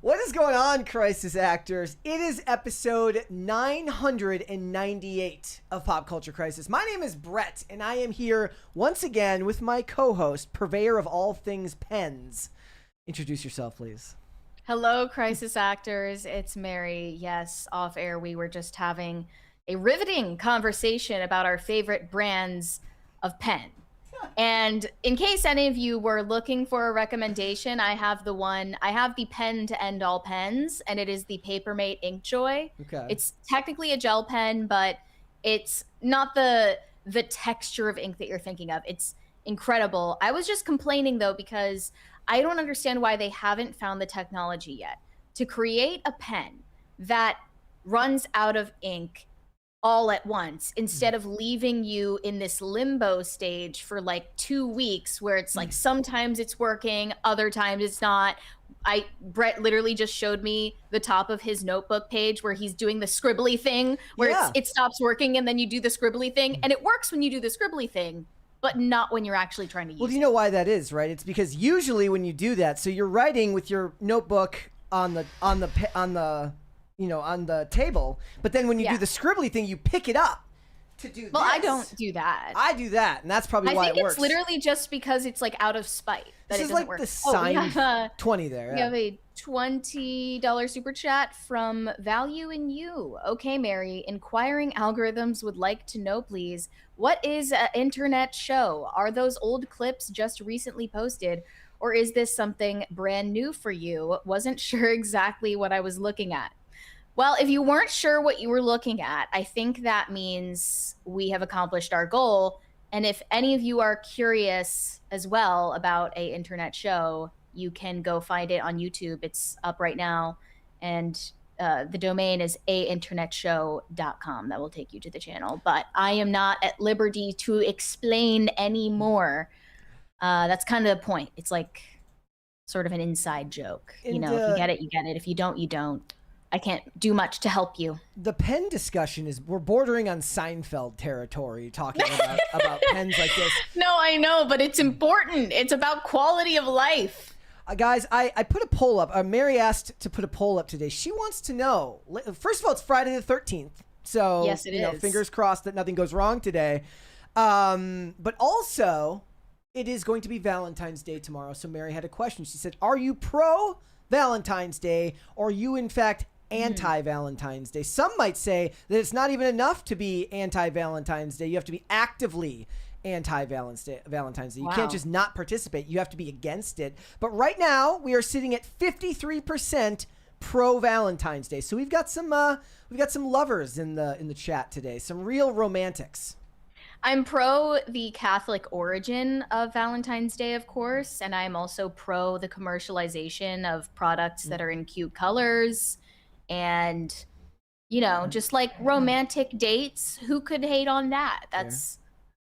What is going on, Crisis Actors? It is episode 998 of Pop Culture Crisis. My name is Brett, and I am here once again with my co-host, purveyor of all things pens. Introduce yourself, please. Hello, Crisis Actors. It's Mary. Yes, off air, we were just having a riveting conversation about our favorite brands of pen. And in case any of you were looking for a recommendation, I have the pen to end all pens, and it is the Papermate Inkjoy. Okay. It's technically a gel pen, but it's not the texture of ink that you're thinking of. It's incredible. I was just complaining though, because I don't understand why they haven't found the technology yet to create a pen that runs out of ink all at once, instead of leaving you in this limbo stage for like 2 weeks where it's like sometimes it's working, other times it's not. Brett literally just showed me the top of his notebook page where he's doing the scribbly thing where it stops working and then you do the scribbly thing, and it works when you do the scribbly thing, but not when you're actually trying to use it. Well, do you know why that is, right? It's because usually when you do that, so you're writing with your notebook on the table, but then when you do the scribbly thing, you pick it up to do Well, this. I don't do that. I do that, and that's probably why it works. I think it's literally just because it's like out of spite that This it is doesn't like work. the signed 20 there. We have a $20 super chat from Value in You. Okay, Mary, inquiring algorithms would like to know, please, what is an internet show? Are those old clips just recently posted, or is this something brand new for you? Wasn't sure exactly what I was looking at. Well, if you weren't sure what you were looking at, I think that means we have accomplished our goal. And if any of you are curious as well about a internet show, you can go find it on YouTube. It's up right now. And the domain is ainternetshow.com. That will take you to the channel. But I am not at liberty to explain any more. That's kind of the point. It's like sort of an inside joke. And, you know, if you get it, you get it. If you don't, you don't. I can't do much to help you. The pen discussion we're bordering on Seinfeld territory, talking about pens like this. No, I know, but it's important. It's about quality of life. Guys, I put a poll up. Mary asked to put a poll up today. She wants to know, first of all, it's Friday the 13th. So, yes, it is. Fingers crossed that nothing goes wrong today. But also, it is going to be Valentine's Day tomorrow. So Mary had a question. She said, are you pro Valentine's Day, or are you, in fact, anti-Valentine's Day? Some might say that it's not even enough to be anti-Valentine's Day. You have to be actively anti-Valentine's Day. You can't just not participate. You have to be against it. But right now, we are sitting at 53% pro-Valentine's Day. So we've got some lovers in the chat today. Some real romantics. I'm pro the Catholic origin of Valentine's Day, of course, and I'm also pro the commercialization of products that are in cute colors. And, just like romantic dates, who could hate on that? That's,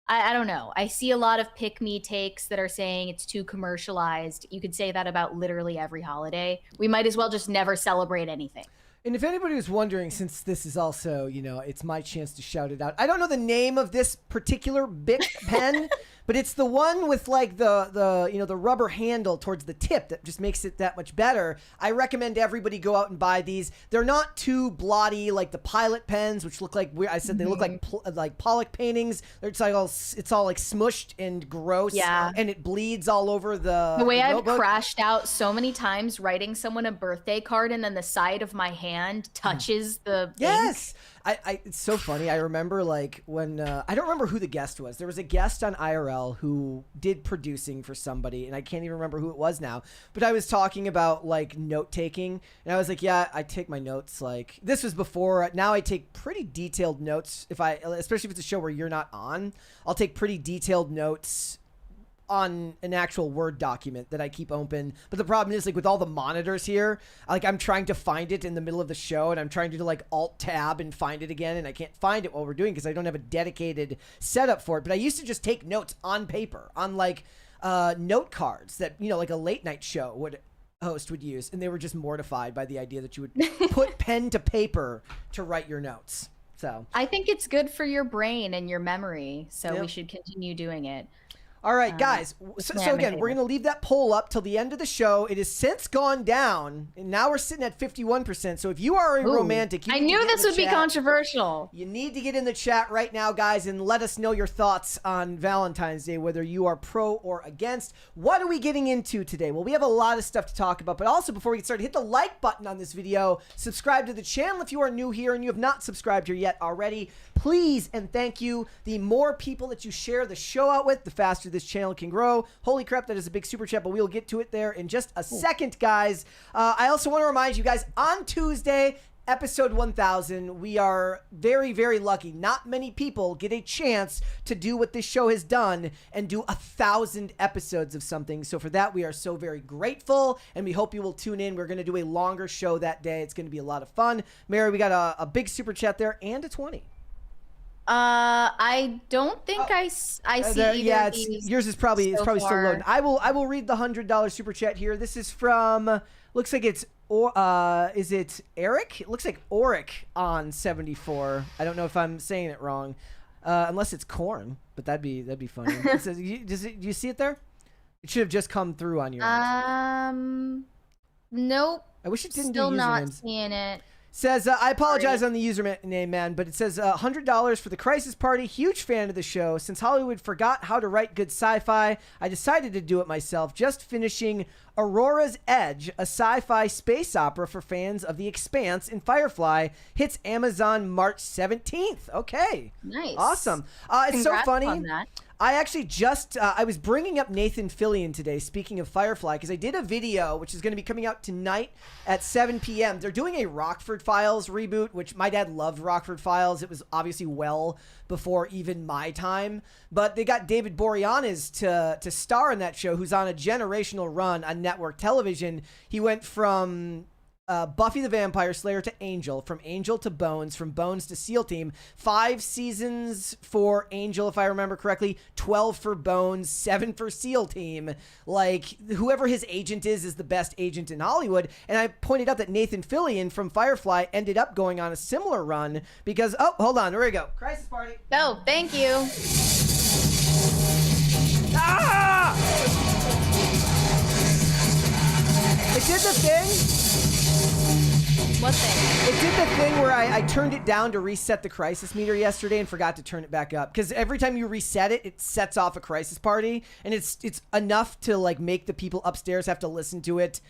I don't know. I see a lot of pick-me takes that are saying it's too commercialized. You could say that about literally every holiday. We might as well just never celebrate anything. And if anybody was wondering, since this is also, it's my chance to shout it out. I don't know the name of this particular Beek pen, but it's the one with like the rubber handle towards the tip that just makes it that much better. I recommend everybody go out and buy these. They're not too blotty like the Pilot pens, which look like they look like Pollock paintings. It's all like smushed and gross. Yeah. And it bleeds all over the way I've notebook. crashed out so many times writing someone a birthday card, and then the side of my hand touches the yes ink. It's so funny. I remember like when I don't remember who the guest was. There was a guest on IRL who did producing for somebody, and I can't even remember who it was now, but I was talking about like note taking, and I was like, yeah, I take my notes. Like, this was before. Now I take pretty detailed notes, especially if it's a show where you're not on. I'll take pretty detailed notes on an actual Word document that I keep open. But the problem is, like, with all the monitors here, like, I'm trying to find it in the middle of the show, and I'm trying to do like Alt Tab and find it again, and I can't find it while we're doing, because I don't have a dedicated setup for it. But I used to just take notes on paper, on like note cards that, like a late night show host would use, and they were just mortified by the idea that you would put pen to paper to write your notes. So I think it's good for your brain and your memory, so we should continue doing it. All right, guys. So again, we're going to leave that poll up till the end of the show. It has since gone down, and now we're sitting at 51%. So if you are a romantic, I knew this would be controversial. You need to get in the chat right now, guys, and let us know your thoughts on Valentine's Day, whether you are pro or against. What are we getting into today? Well, we have a lot of stuff to talk about, but also before we get started, hit the like button on this video. Subscribe to the channel if you are new here and you have not subscribed here yet already. Please and thank you. The more people that you share the show out with, the faster this channel can grow. Holy crap, that is a big super chat, but we'll get to it there in just a second, guys. I also want to remind you guys, on Tuesday, episode 1000, we are very, very lucky. Not many people get a chance to do what this show has done and do 1,000 episodes of something. So for that, we are so very grateful, and we hope you will tune in. We're going to do a longer show that day. It's going to be a lot of fun. Mary, we got a big super chat there and a 20. I don't think I see either. Yeah, yours is probably still loading. I will read the $100 super chat here. This is from, looks like it's is it Eric? It looks like Oric on 74. I don't know if I'm saying it wrong, unless it's corn, but that'd be funny. It says, do you see it there? It should have just come through on your end. Nope. I wish it didn't Still do usernames. not seeing it. Says, I apologize on the username, man, but it says $100 for the Crisis Party. Huge fan of the show. Since Hollywood forgot how to write good sci-fi, I decided to do it myself. Just finishing Aurora's Edge, a sci-fi space opera for fans of The Expanse and Firefly. Hits Amazon March 17th. Okay. Nice. Awesome. It's so funny. On that. I actually just, I was bringing up Nathan Fillion today, speaking of Firefly, because I did a video, which is going to be coming out tonight at 7 p.m. They're doing a Rockford Files reboot, which my dad loved Rockford Files. It was obviously well before even my time. But they got David Boreanaz to star in that show, who's on a generational run on network television. He went from Buffy the Vampire Slayer to Angel, from Angel to Bones, from Bones to SEAL Team. 5 seasons for Angel, if I remember correctly, 12 for Bones, 7 for SEAL Team. Like, whoever his agent is the best agent in Hollywood. And I pointed out that Nathan Fillion from Firefly ended up going on a similar run because, oh, hold on, there we go. Crisis Party. Oh, thank you. Ah! It did the thing. What thing? It did the thing where I turned it down to reset the crisis meter yesterday and forgot to turn it back up. Because every time you reset it, it sets off a crisis party. And it's enough to like make the people upstairs have to listen to it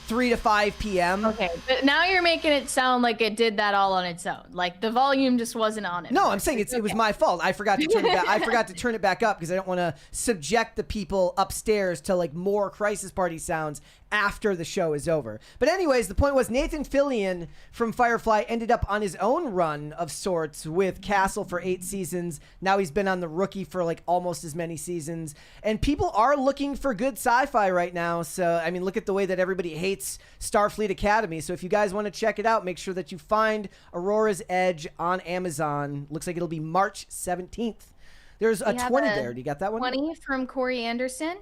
3 to 5 p.m. Okay, but now you're making it sound like it did that all on its own. Like the volume just wasn't on it. No, I'm saying it was my fault. I forgot to turn it back. I forgot to turn it back up because I don't want to subject the people upstairs to like more crisis party sounds after the show is over. But anyways, the point was Nathan Fillion from Firefly ended up on his own run of sorts with Castle for 8 seasons. Now he's been on The Rookie for like almost as many seasons. And people are looking for good sci-fi right now. So, I mean, look at the way that everybody hates Starfleet Academy. So if you guys want to check it out, make sure that you find Aurora's Edge on Amazon. Looks like it'll be March 17th. There's a 20 there. Do you got that one? 20 from Corey Anderson.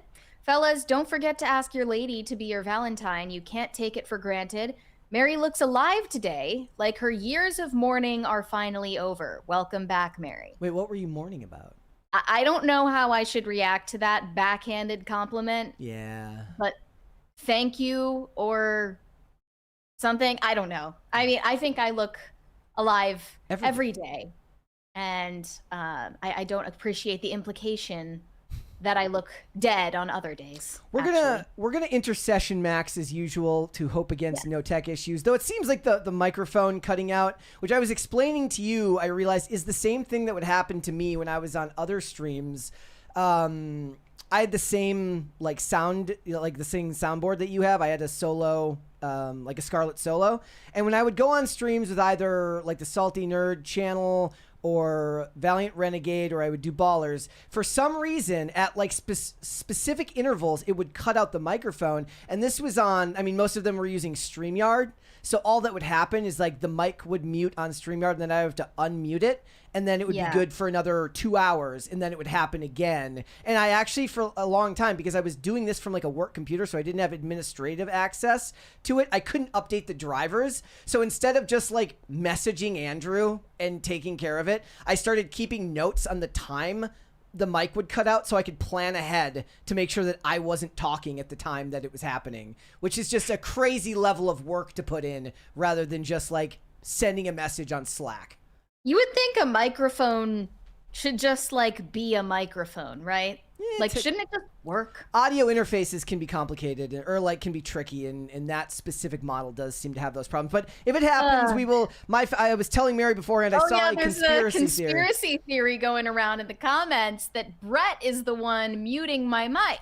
Fellas, don't forget to ask your lady to be your Valentine. You can't take it for granted. Mary looks alive today, like her years of mourning are finally over. Welcome back, Mary. Wait, what were you mourning about? I don't know how I should react to that backhanded compliment. Yeah. But thank you or something. I don't know. I mean, I think I look alive every day. And I don't appreciate the implication that I look dead on other days. We're gonna intercession Max as usual to hope against no tech issues. Though it seems like the microphone cutting out, which I was explaining to you, I realized is the same thing that would happen to me when I was on other streams. I had the same like sound, like the same soundboard that you have. I had a solo, like a Scarlet Solo, and when I would go on streams with either like the Salty Nerd channel or Valiant Renegade, or I would do Ballers, for some reason at like specific intervals it would cut out the microphone. And this was on, I mean, most of them were using StreamYard, so all that would happen is like the mic would mute on StreamYard and then I have to unmute it, and then it would be good for another 2 hours, and then it would happen again. And I actually, for a long time, because I was doing this from like a work computer, so I didn't have administrative access to it, I couldn't update the drivers. So instead of just like messaging Andrew and taking care of it, I started keeping notes on the time the mic would cut out so I could plan ahead to make sure that I wasn't talking at the time that it was happening, which is just a crazy level of work to put in rather than just like sending a message on Slack. You would think a microphone should just like be a microphone, right? Yeah, like, shouldn't it just work? Audio interfaces can be complicated or like can be tricky, and that specific model does seem to have those problems. But if it happens, we will. I was telling Mary beforehand, I saw there's a conspiracy theory going around in the comments that Brett is the one muting my mic.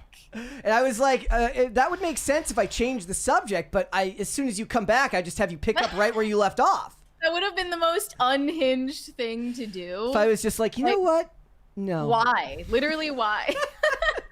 And I was like, that would make sense if I changed the subject, but as soon as you come back, I just have you pick up right where you left off. That would have been the most unhinged thing to do. If I was just like, you know what? No. Why? Literally, why?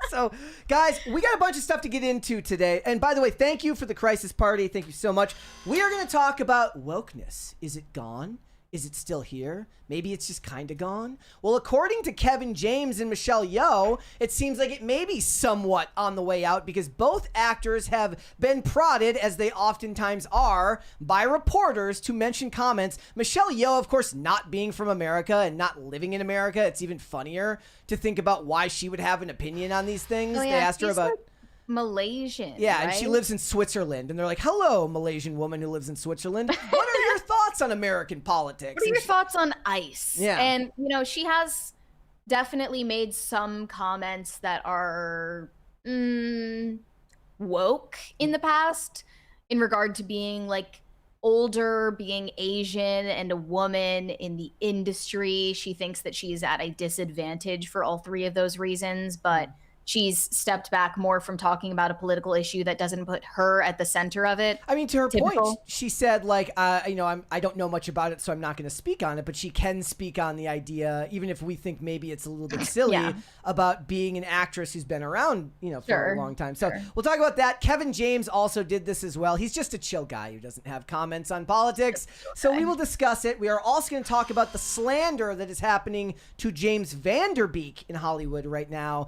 So, guys, we got a bunch of stuff to get into today. And by the way, thank you for the crisis party. Thank you so much. We are going to talk about wokeness. Is it gone? Is it still here? Maybe it's just kind of gone? Well, according to Kevin James and Michelle Yeoh, it seems like it may be somewhat on the way out because both actors have been prodded, as they oftentimes are, by reporters to mention comments. Michelle Yeoh, of course, not being from America and not living in America, it's even funnier to think about why she would have an opinion on these things. Oh, yeah, they asked her about... Malaysian. Yeah, right? And she lives in Switzerland. And they're like, hello, Malaysian woman who lives in Switzerland. What are your thoughts on American politics? What are your thoughts on ICE? Yeah. And, you know, she has definitely made some comments that are woke in the past in regard to being like older, being Asian, and a woman in the industry. She thinks that she's at a disadvantage for all three of those reasons, but she's stepped back more from talking about a political issue that doesn't put her at the center of it. I mean, to her point, she said, like, you know, I don't know much about it, so I'm not going to speak on it, but she can speak on the idea, even if we think maybe it's a little bit silly, about being an actress who's been around, you know, for a long time. So we'll talk about that. Kevin James also did this as well. He's just a chill guy who doesn't have comments on politics. So we will discuss it. We are also going to talk about the slander that is happening to James Van Der Beek in Hollywood right now.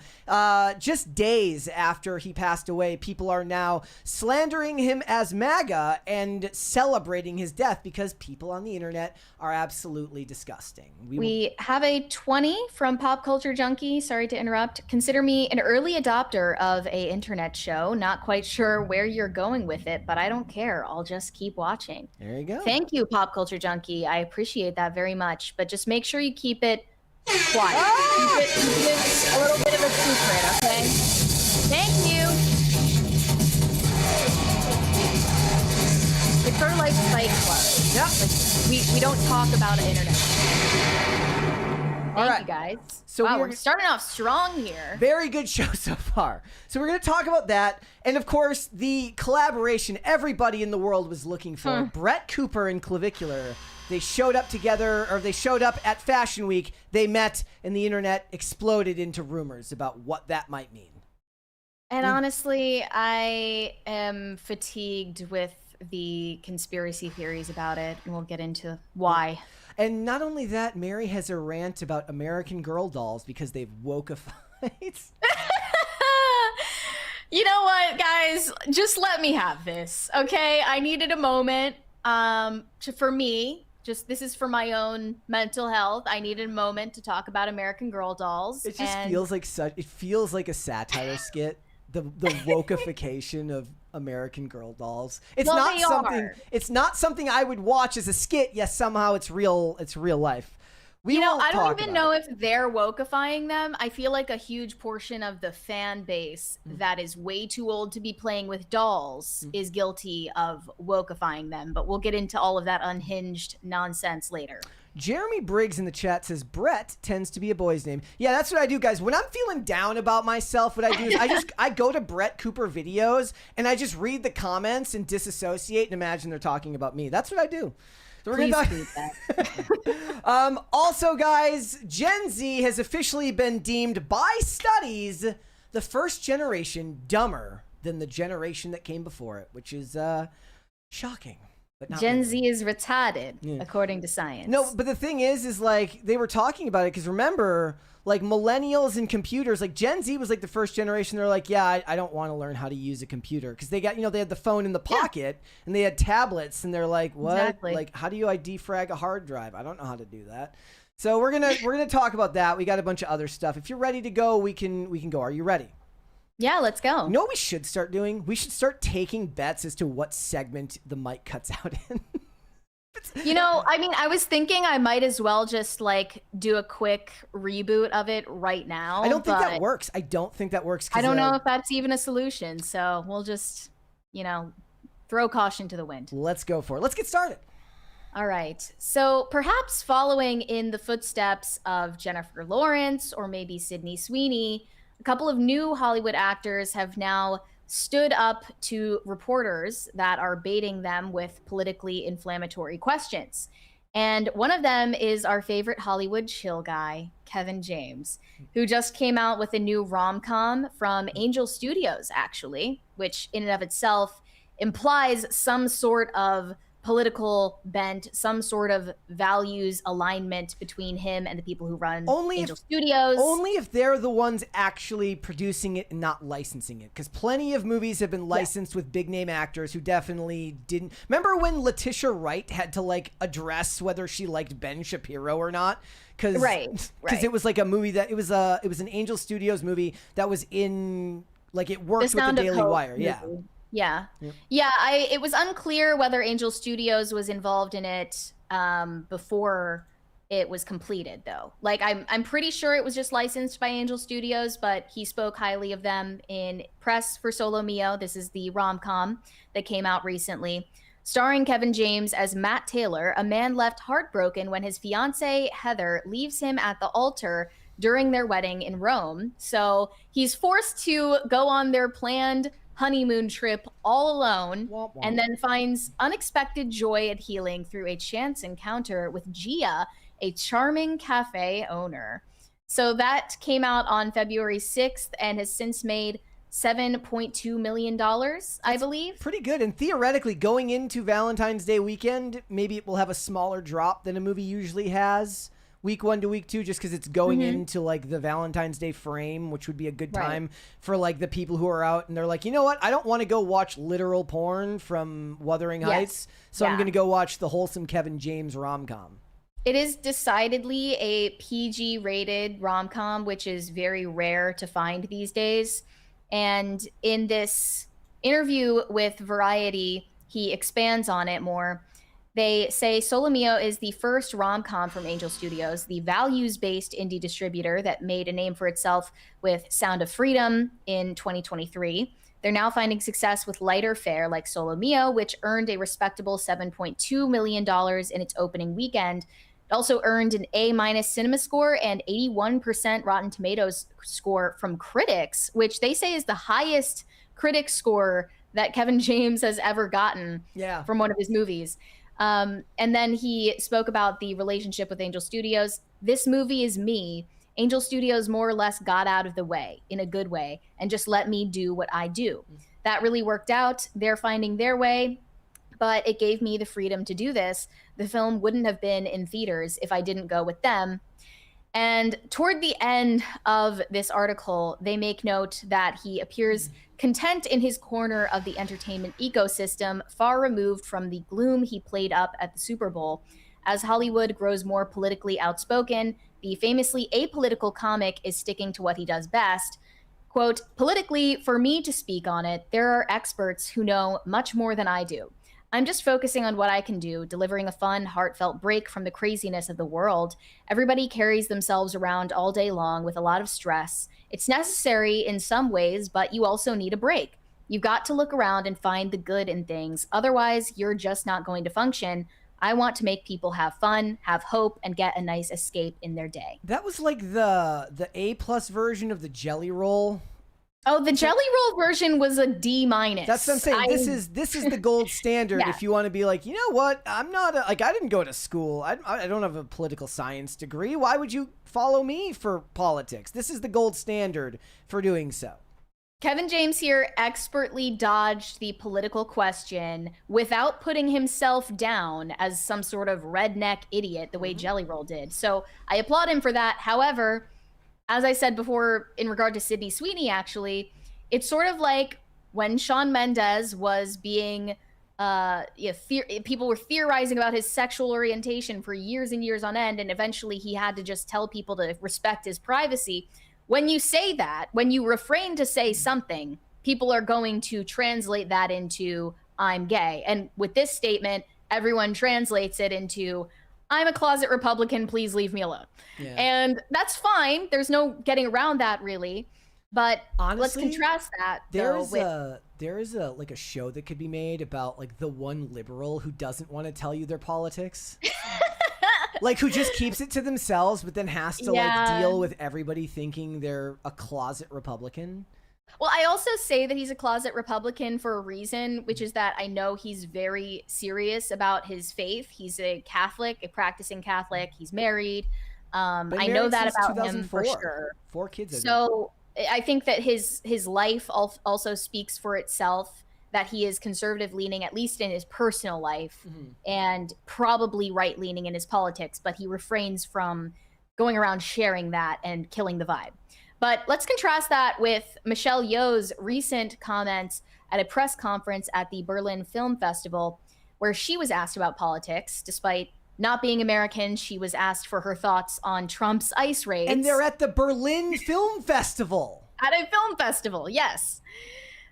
Just days after he passed away, people are now slandering him as MAGA and celebrating his death because people on the internet are absolutely disgusting. We have a 20 from Pop Culture Junkie. Sorry to interrupt. Consider me an early adopter of a internet show. Not quite sure where you're going with it, but I don't care. I'll just keep watching. There you go. Thank you, Pop Culture Junkie. I appreciate that very much. But just make sure you keep it quiet. Keep it a little bit of a secret, okay? Thank you. It's sort of like Fight Club. Yeah. Like, we don't talk about the internet. All right, you guys. So wow, we're starting off strong here. Very good show so far. So we're going to talk about that. And of course, the collaboration everybody in the world was looking for. Brett Cooper and Clavicular. They showed up together, or they showed up at Fashion Week. They met, and the internet exploded into rumors about what that might mean. And honestly, I am fatigued with the conspiracy theories about it, and we'll get into why. And not only that, Mary has a rant about American Girl dolls because they've wokeified. You know what, guys? Just let me have this, okay? I needed a moment for me. Just this is for my own mental health. I needed a moment to talk about American Girl dolls. It just feels like it feels like a satire skit. The wokeification of American Girl dolls. It's not something. It's not something I would watch as a skit. Yes, somehow it's real. It's real life. You know, I don't even know if they're wokeifying them. I feel like a huge portion of the fan base that is way too old to be playing with dolls is guilty of wokeifying them. But we'll get into all of that unhinged nonsense later. Jeremy Briggs in the chat says Brett tends to be a boy's name. Yeah, that's what I do, guys. When I'm feeling down about myself, what I do is I go to Brett Cooper videos and I just read the comments and disassociate and imagine they're talking about me. That's what I do. So we're gonna that. Also, guys, Gen Z has officially been deemed by studies the first generation dumber than the generation that came before it, which is shocking. But not Gen really. Z is retarded, Yeah. according to science. No, but the thing is like they were talking about it because remember, like millennials and computers, like Gen Z was like the first generation. They're like, yeah, I don't want to learn how to use a computer because they got, they had the phone in the pocket and they had tablets and they're like, what? Exactly. Like, how do I defrag a hard drive? I don't know how to do that. So we're gonna talk about that. We got a bunch of other stuff. If you're ready to go, we can go. Are you ready? Yeah, let's go. You know what we should start doing? We should start taking bets as to what segment the mic cuts out in. I mean, I was thinking I might as well just like do a quick reboot of it right now. I don't think that works. I don't think that works. I don't know if that's even a solution. So we'll just, throw caution to the wind. Let's go for it. Let's get started. All right. So perhaps following in the footsteps of Jennifer Lawrence or maybe Sydney Sweeney, a couple of new Hollywood actors have now stood up to reporters that are baiting them with politically inflammatory questions. And one of them is our favorite Hollywood chill guy, Kevin James, who just came out with a new rom-com from Angel Studios, actually, which in and of itself implies some sort of political bent, some sort of values alignment between him and the people who run Angel Studios. Only if they're the ones actually producing it and not licensing it. Because plenty of movies have been licensed with big name actors who definitely didn't. Remember when Letitia Wright had to like address whether she liked Ben Shapiro or not? Because it was like a movie that it was an Angel Studios movie that was in like it worked with the Daily Wire. Movie. Yeah. Yeah. It was unclear whether Angel Studios was involved in it before it was completed, though. Like, I'm pretty sure it was just licensed by Angel Studios, but he spoke highly of them in press for Solo Mio. This is the rom-com that came out recently, starring Kevin James as Matt Taylor, a man left heartbroken when his fiancée, Heather, leaves him at the altar during their wedding in Rome. So he's forced to go on their planned honeymoon trip all alone, and then finds unexpected joy and healing through a chance encounter with Gia, a charming cafe owner. So that came out on February 6th and has since made $7.2 million, I believe. Pretty good. And theoretically, going into Valentine's Day weekend, maybe it will have a smaller drop than a movie usually has. Week 1 to week 2, just because it's going into like the Valentine's Day frame, which would be a good time for like the people who are out and they're like, you know what? I don't want to go watch literal porn from Wuthering Heights, so I'm going to go watch the wholesome Kevin James rom-com. It is decidedly a PG rated rom-com, which is very rare to find these days. And in this interview with Variety, he expands on it more. They say Solo Mio is the first rom-com from Angel Studios, the values-based indie distributor that made a name for itself with Sound of Freedom in 2023. They're now finding success with lighter fare like Solo Mio, which earned a respectable $7.2 million in its opening weekend. It also earned an A- cinema score and 81% Rotten Tomatoes score from critics, which they say is the highest critic score that Kevin James has ever gotten from one of his movies. And then he spoke about the relationship with Angel Studios. This movie is me. Angel Studios more or less got out of the way in a good way and just let me do what I do. That really worked out. They're finding their way, but it gave me the freedom to do this. The film wouldn't have been in theaters if I didn't go with them. And toward the end of this article, they make note that he appears content in his corner of the entertainment ecosystem, far removed from the gloom he played up at the Super Bowl. As Hollywood grows more politically outspoken, the famously apolitical comic is sticking to what he does best. Quote, politically, for me to speak on it, there are experts who know much more than I do. I'm just focusing on what I can do, delivering a fun, heartfelt break from the craziness of the world. Everybody carries themselves around all day long with a lot of stress. It's necessary in some ways, but you also need a break. You've got to look around and find the good in things. Otherwise, you're just not going to function. I want to make people have fun, have hope, and get a nice escape in their day. That was like the A+ version of the Jelly Roll. Oh, the Jelly Roll version was a D-. That's what I'm saying. This is the gold standard. If you want to be like, you know what? I'm not I didn't go to school. I don't have a political science degree. Why would you follow me for politics? This is the gold standard for doing so. Kevin James here expertly dodged the political question without putting himself down as some sort of redneck idiot the way Jelly Roll did. So I applaud him for that. However, as I said before, in regard to Sydney Sweeney, actually, it's sort of like when Shawn Mendes was being, people were theorizing about his sexual orientation for years and years on end, and eventually he had to just tell people to respect his privacy. When you say that, when you refrain to say something, people are going to translate that into "I'm gay," and with this statement, everyone translates it into "I'm a closet Republican, please leave me alone." Yeah. And that's fine. There's no getting around that, really. But honestly, let's contrast that. There is a like a show that could be made about like the one liberal who doesn't want to tell you their politics. Like, who just keeps it to themselves, but then has to like deal with everybody thinking they're a closet Republican. Well, I also say that he's a closet Republican for a reason, which is that I know he's very serious about his faith. He's a Catholic, a practicing Catholic. He's married. I know that about him for sure. 4 kids. So I think that his life also speaks for itself, that he is conservative leaning, at least in his personal life, and probably right leaning in his politics, but he refrains from going around sharing that and killing the vibe. But let's contrast that with Michelle Yeoh's recent comments at a press conference at the Berlin Film Festival, where she was asked about politics. Despite not being American, she was asked for her thoughts on Trump's ICE raids. And they're at the Berlin Film Festival. At a film festival, yes.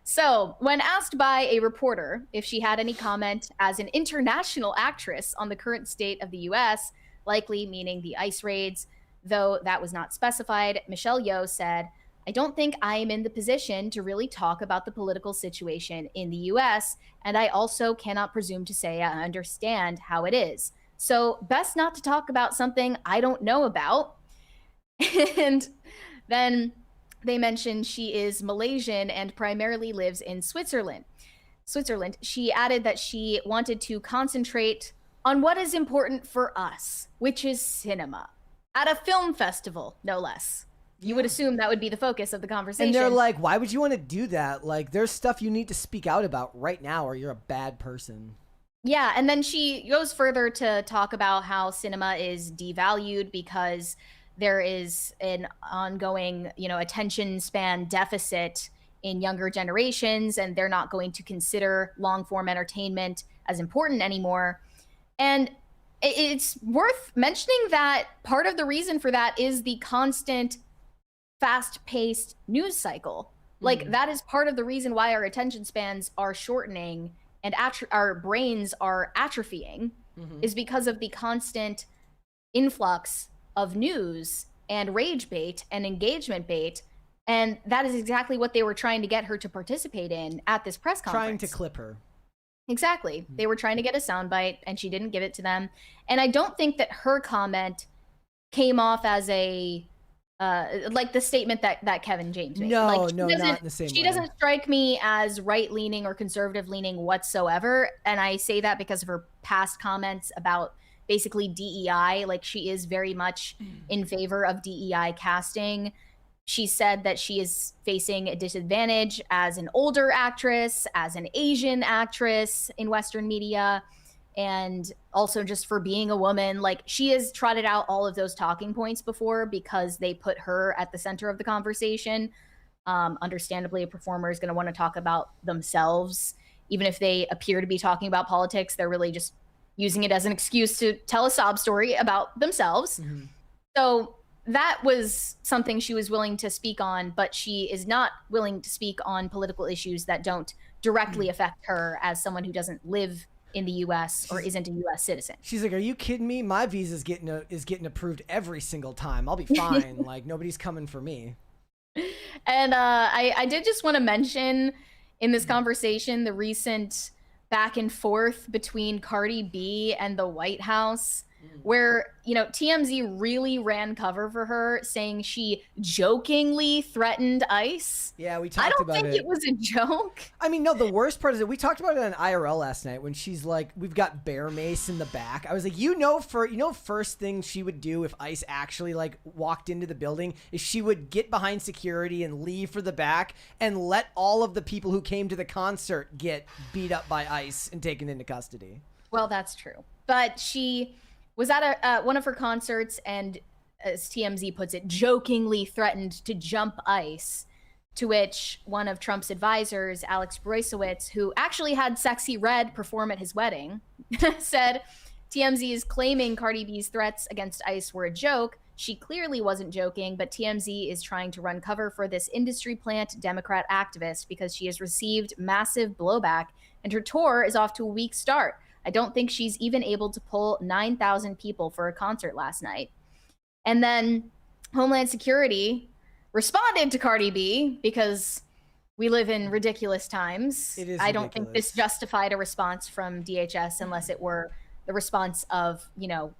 So, when asked by a reporter if she had any comment as an international actress on the current state of the US, likely meaning the ICE raids, though that was not specified, Michelle Yeoh said, "I don't think I am in the position to really talk about the political situation in the US, and I also cannot presume to say I understand how it is. So, best not to talk about something I don't know about." And then they mentioned she is Malaysian and primarily lives in Switzerland. She added that she wanted to concentrate on what is important for us, which is cinema. At a film festival, no less. You would assume that would be the focus of the conversation. And they're like, why would you want to do that? Like, there's stuff you need to speak out about right now or you're a bad person. Yeah, and then she goes further to talk about how cinema is devalued because there is an ongoing, attention span deficit in younger generations, and they're not going to consider long form entertainment as important anymore. And it's worth mentioning that part of the reason for that is the constant fast-paced news cycle. Like, that is part of the reason why our attention spans are shortening and our brains are atrophying, is because of the constant influx of news and rage bait and engagement bait. And that is exactly what they were trying to get her to participate in at this press conference. Trying to clip her. Exactly. They were trying to get a soundbite and she didn't give it to them. And I don't think that her comment came off as a like the statement that Kevin James made. No, like, not in the same way. She doesn't strike me as right-leaning or conservative-leaning whatsoever. And I say that because of her past comments about basically DEI. Like, she is very much in favor of DEI casting. She said that she is facing a disadvantage as an older actress, as an Asian actress in Western media, and also just for being a woman. Like, she has trotted out all of those talking points before because they put her at the center of the conversation. Understandably, a performer is going to want to talk about themselves. Even if they appear to be talking about politics, they're really just using it as an excuse to tell a sob story about themselves. So that was something she was willing to speak on, but she is not willing to speak on political issues that don't directly affect her as someone who doesn't live in the U.S. or isn't a U.S. citizen. She's like, "Are you kidding me? My visa is getting approved every single time. I'll be fine. Like, nobody's coming for me." And I did just want to mention in this conversation the recent back and forth between Cardi B and the White House. where, you know, TMZ really ran cover for her, saying she jokingly threatened ICE. Yeah, we talked about it. I don't think it was a joke. I mean, no, the worst part is that we talked about it on IRL last night when she's like, we've got bear mace in the back. I was like, first thing she would do if ICE actually like walked into the building is she would get behind security and leave for the back and let all of the people who came to the concert get beat up by ICE and taken into custody. Well, that's true. But she was at one of her concerts and, as TMZ puts it, jokingly threatened to jump ICE, to which one of Trump's advisors, Alex Broisowitz, who actually had Sexy Red perform at his wedding, said TMZ is claiming Cardi B's threats against ICE were a joke. She clearly wasn't joking, but TMZ is trying to run cover for this industry plant Democrat activist because she has received massive blowback and her tour is off to a weak start. I don't think she's even able to pull 9,000 people for a concert last night. And then Homeland Security responded to Cardi B because we live in ridiculous times. It is I don't ridiculous. think this justified a response from DHS unless it were the response of, you know,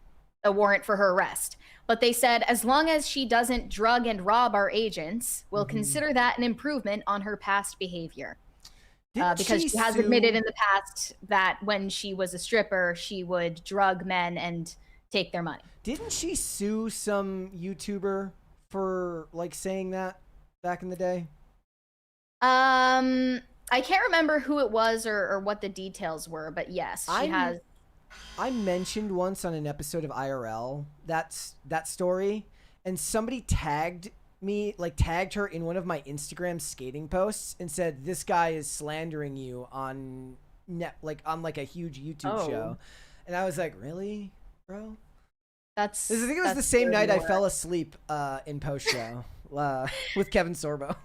a warrant for her arrest. But they said, as long as she doesn't drug and rob our agents, we'll consider that an improvement on her past behavior. Because she has admitted in the past that when she was a stripper, she would drug men and take their money. Didn't she sue some YouTuber for like saying that back in the day? I can't remember who it was or what the details were, but yes, she has. I mentioned once on an episode of IRL that story, and somebody tagged her in one of my Instagram skating posts and said, this guy is slandering you on a huge YouTube show. And I was like, really, bro? I think it was the same night I fell asleep in post show with Kevin Sorbo.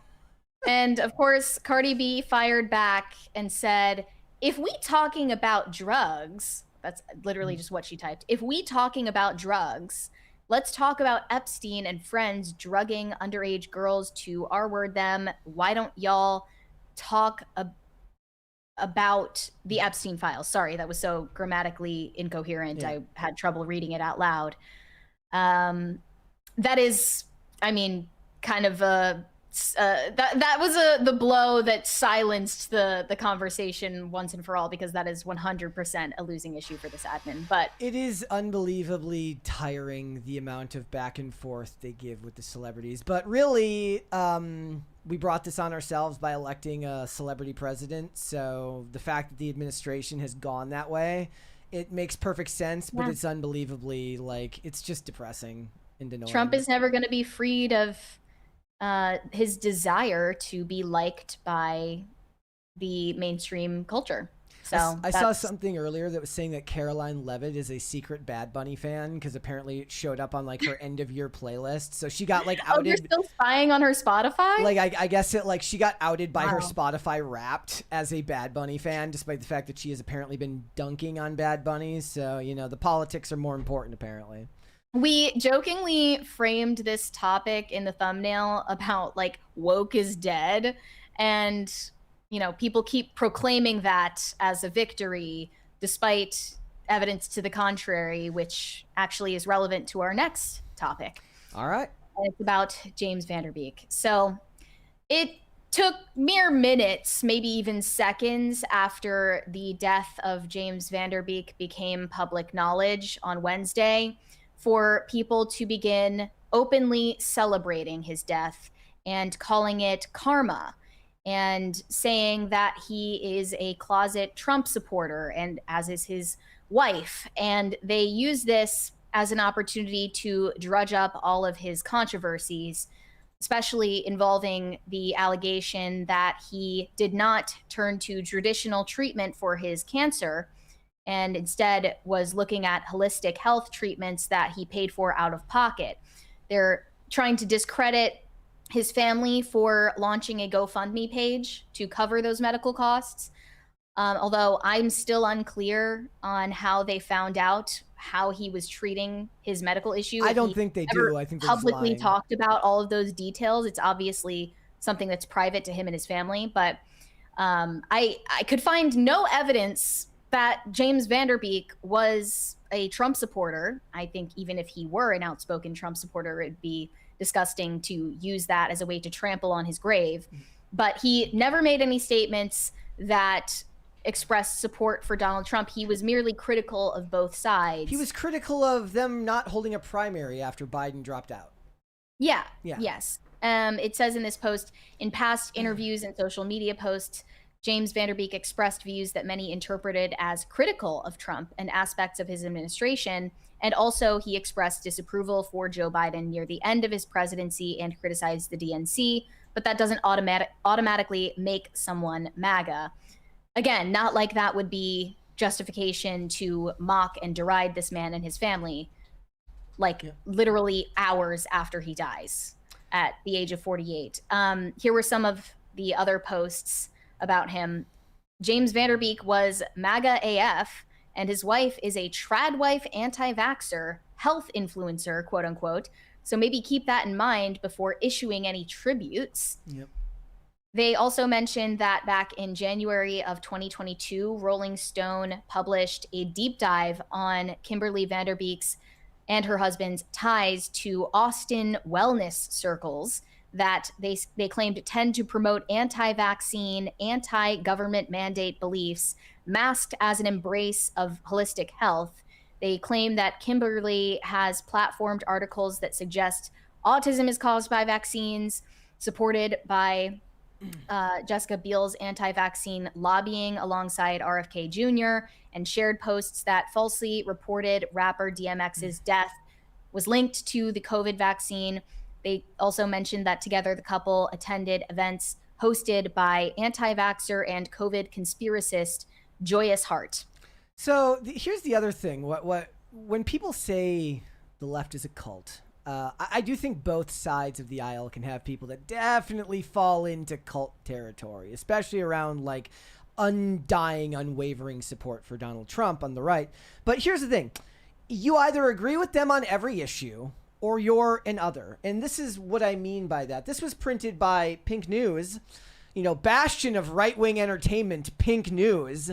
And of course, Cardi B fired back and said, if we talking about drugs, that's literally just what she typed. If we talking about drugs, let's talk about Epstein and friends drugging underage girls to R-word them. Why don't y'all talk about the Epstein files? Sorry, that was so grammatically incoherent. Yeah. I had trouble reading it out loud. That is, I mean, kind of that was the blow that silenced the conversation once and for all, because that is 100% a losing issue for this admin. But it is unbelievably tiring, the amount of back and forth they give with the celebrities. But really, we brought this on ourselves by electing a celebrity president. So the fact that the administration has gone that way, it makes perfect sense, but it's unbelievably, like, it's just depressing and annoying. Trump is never going to be freed of his desire to be liked by the mainstream culture. So I saw something earlier that was saying that Caroline Levitt is a secret Bad Bunny fan because apparently it showed up on like her end of year playlist. So she got like outed. Oh, you're still spying on her Spotify? Like I guess it like she got outed by her Spotify Wrapped as a Bad Bunny fan, despite the fact that she has apparently been dunking on Bad Bunny. So, you know, the politics are more important apparently. We jokingly framed this topic in the thumbnail about like woke is dead, and you know, people keep proclaiming that as a victory despite evidence to the contrary, which actually is relevant to our next topic. All right. And it's about James Van Der Beek. So it took mere minutes, maybe even seconds after the death of James Van Der Beek became public knowledge on Wednesday for people to begin openly celebrating his death and calling it karma, and saying that he is a closet Trump supporter, and as is his wife. And they use this as an opportunity to drudge up all of his controversies, especially involving the allegation that he did not turn to traditional treatment for his cancer and instead was looking at holistic health treatments that he paid for out of pocket. They're trying to discredit his family for launching a GoFundMe page to cover those medical costs. Although I'm still unclear on how they found out how he was treating his medical issue. I don't think they do. I think they're publicly talked about all of those details. It's obviously something that's private to him and his family. But I could find no evidence that James Vanderbeek was a Trump supporter. I think even if he were an outspoken Trump supporter, it'd be disgusting to use that as a way to trample on his grave. But he never made any statements that expressed support for Donald Trump. He was merely critical of both sides. He was critical of them not holding a primary after Biden dropped out. Yeah. Yes. It says in this post, in past interviews and social media posts, James Vanderbeek expressed views that many interpreted as critical of Trump and aspects of his administration. And also, he expressed disapproval for Joe Biden near the end of his presidency and criticized the DNC. But that doesn't automatically make someone MAGA. Again, not like that would be justification to mock and deride this man and his family, like literally hours after he dies at the age of 48. Here were some of the other posts about him. James Vanderbeek was MAGA AF, and his wife is a tradwife anti-vaxxer, health influencer, quote unquote. So maybe keep that in mind before issuing any tributes. Yep. They also mentioned that back in January of 2022, Rolling Stone published a deep dive on Kimberly Vanderbeek's and her husband's ties to Austin wellness circles that they claimed tend to promote anti-vaccine, anti-government mandate beliefs, masked as an embrace of holistic health. They claim that Kimberly has platformed articles that suggest autism is caused by vaccines, supported by Jessica Biel's anti-vaccine lobbying alongside RFK Jr., and shared posts that falsely reported rapper DMX's death was linked to the COVID vaccine. They also mentioned that together the couple attended events hosted by anti-vaxxer and COVID conspiracist Joyous Hart. So here's the other thing. When people say the left is a cult, I do think both sides of the aisle can have people that definitely fall into cult territory, especially around like undying, unwavering support for Donald Trump on the right. But here's the thing. You either agree with them on every issue or you're an other. And this is what I mean by that. This was printed by Pink News, bastion of right-wing entertainment, Pink News.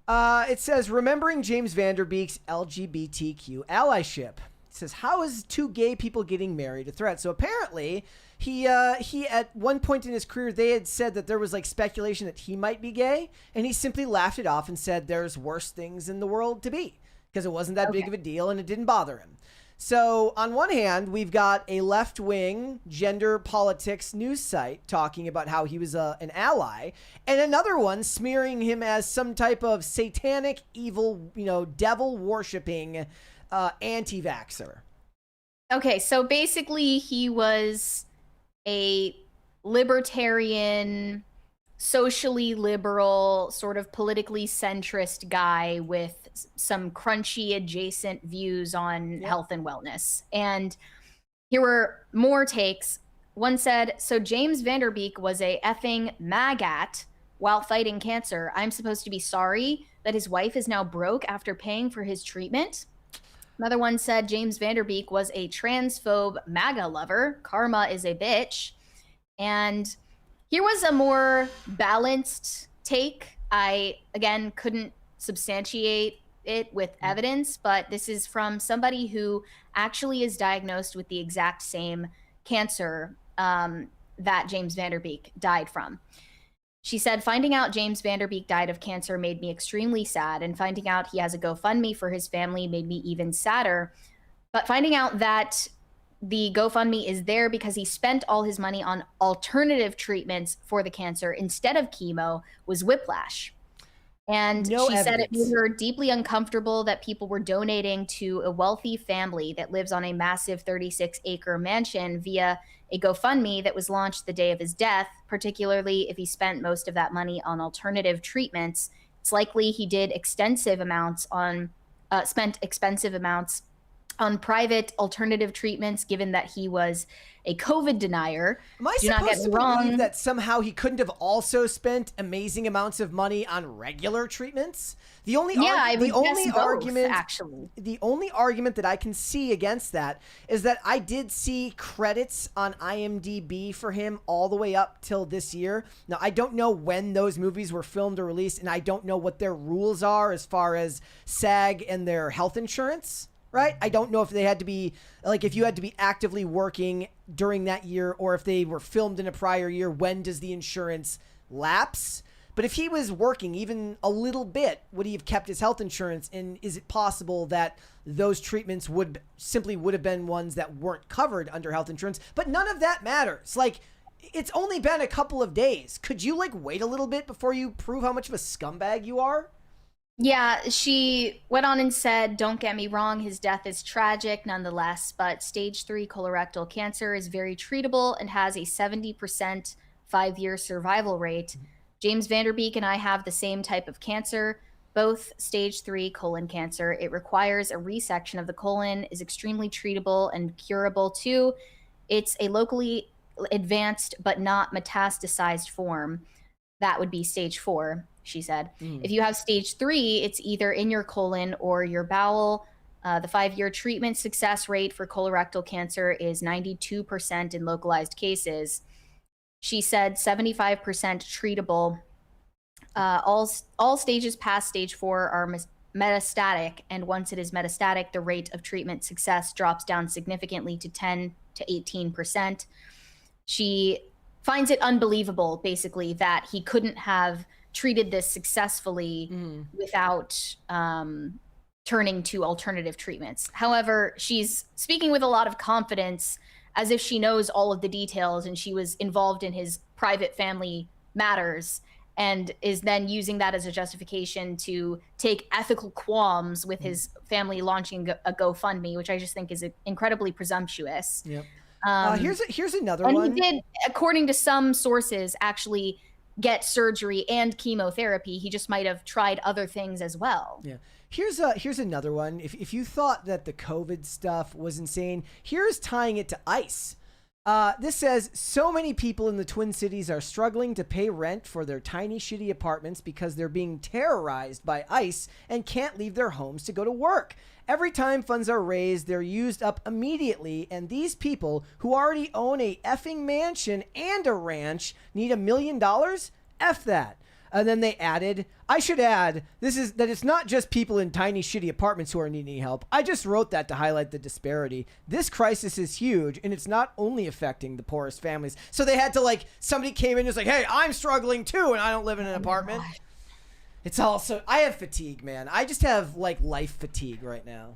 It says, remembering James Vanderbeek's LGBTQ allyship. It says, how is two gay people getting married a threat? So apparently he at one point in his career, they had said that there was like speculation that he might be gay, and he simply laughed it off and said there's worse things in the world to be, because it wasn't that big of a deal and it didn't bother him. So on one hand, we've got a left-wing gender politics news site talking about how he was an ally, and another one smearing him as some type of satanic, evil, devil-worshipping anti-vaxxer. Okay, so basically he was a libertarian, socially liberal, sort of politically centrist guy with some crunchy adjacent views on health and wellness. And here were more takes. One said, so James Vanderbeek was a effing maggot while fighting cancer. I'm supposed to be sorry that his wife is now broke after paying for his treatment. Another one said James Vanderbeek was a transphobe MAGA lover. Karma is a bitch. And here was a more balanced take. I, again, couldn't substantiate it with evidence, but this is from somebody who actually is diagnosed with the exact same cancer that James Vanderbeek died from. She said, finding out James Vanderbeek died of cancer made me extremely sad, and finding out he has a GoFundMe for his family made me even sadder. But finding out that the GoFundMe is there because he spent all his money on alternative treatments for the cancer instead of chemo was whiplash. And she said it made her deeply uncomfortable that people were donating to a wealthy family that lives on a massive 36-acre mansion via a GoFundMe that was launched the day of his death, particularly if he spent most of that money on alternative treatments. It's likely he did spent expensive amounts on private alternative treatments, given that he was a COVID denier. Am I Do not get supposed me to wrong. believe that somehow he couldn't have also spent amazing amounts of money on regular treatments? The only argument that I can see against that is that I did see credits on IMDb for him all the way up till this year. Now, I don't know when those movies were filmed or released, and I don't know what their rules are as far as SAG and their health insurance. Right? I don't know if they had to be, like, if you had to be actively working during that year, or if they were filmed in a prior year, when does the insurance lapse? But if he was working even a little bit, would he have kept his health insurance? And is it possible that those treatments would have been ones that weren't covered under health insurance? But none of that matters. Like, it's only been a couple of days. Could you, like, wait a little bit before you prove how much of a scumbag you are? Yeah, she went on and said, don't get me wrong, his death is tragic nonetheless, but stage 3 colorectal cancer is very treatable and has a 70% 5-year survival rate. James Vanderbeek and I have the same type of cancer, both stage 3 colon cancer. It requires a resection of the colon, is extremely treatable and curable too. It's a locally advanced but not metastasized form. That would be stage 4. She said. If you have stage 3, it's either in your colon or your bowel. The 5-year treatment success rate for colorectal cancer is 92% in localized cases. She said 75% treatable. All stages past stage 4 are metastatic, and once it is metastatic, the rate of treatment success drops down significantly to 10 to 18%. She finds it unbelievable, basically, that he couldn't have treated this successfully without turning to alternative treatments. However, she's speaking with a lot of confidence, as if she knows all of the details and she was involved in his private family matters, and is then using that as a justification to take ethical qualms with his family launching a GoFundMe, which I just think is incredibly presumptuous. Yep. Here's another and one. And he did, according to some sources, actually get surgery and chemotherapy. He just might have tried other things as well. Yeah. Here's another one. If you thought that the COVID stuff was insane, here's tying it to ICE. This says, so many people in the Twin Cities are struggling to pay rent for their tiny, shitty apartments because they're being terrorized by ICE and can't leave their homes to go to work. Every time funds are raised, they're used up immediately, and these people who already own a effing mansion and a ranch need $1 million? F that. And then they added, I should add, that it's not just people in tiny, shitty apartments who are needing help. I just wrote that to highlight the disparity. This crisis is huge, and it's not only affecting the poorest families. So they had to, like, somebody came in and was like, hey, I'm struggling too, and I don't live in an apartment. It's also, I have fatigue, man. I just have, like, life fatigue right now.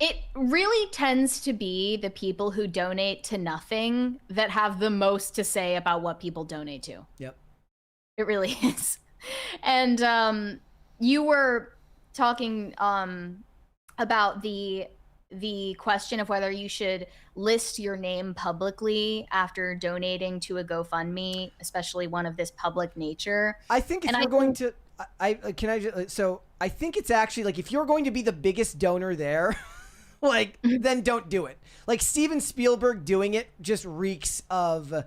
It really tends to be the people who donate to nothing that have the most to say about what people donate to. Yep. It really is. And you were talking about the question of whether you should list your name publicly after donating to a GoFundMe, especially one of this public nature. I think if you're going to, so I think it's actually, like, if you're going to be the biggest donor there, like, then don't do it. Like, Steven Spielberg doing it just reeks of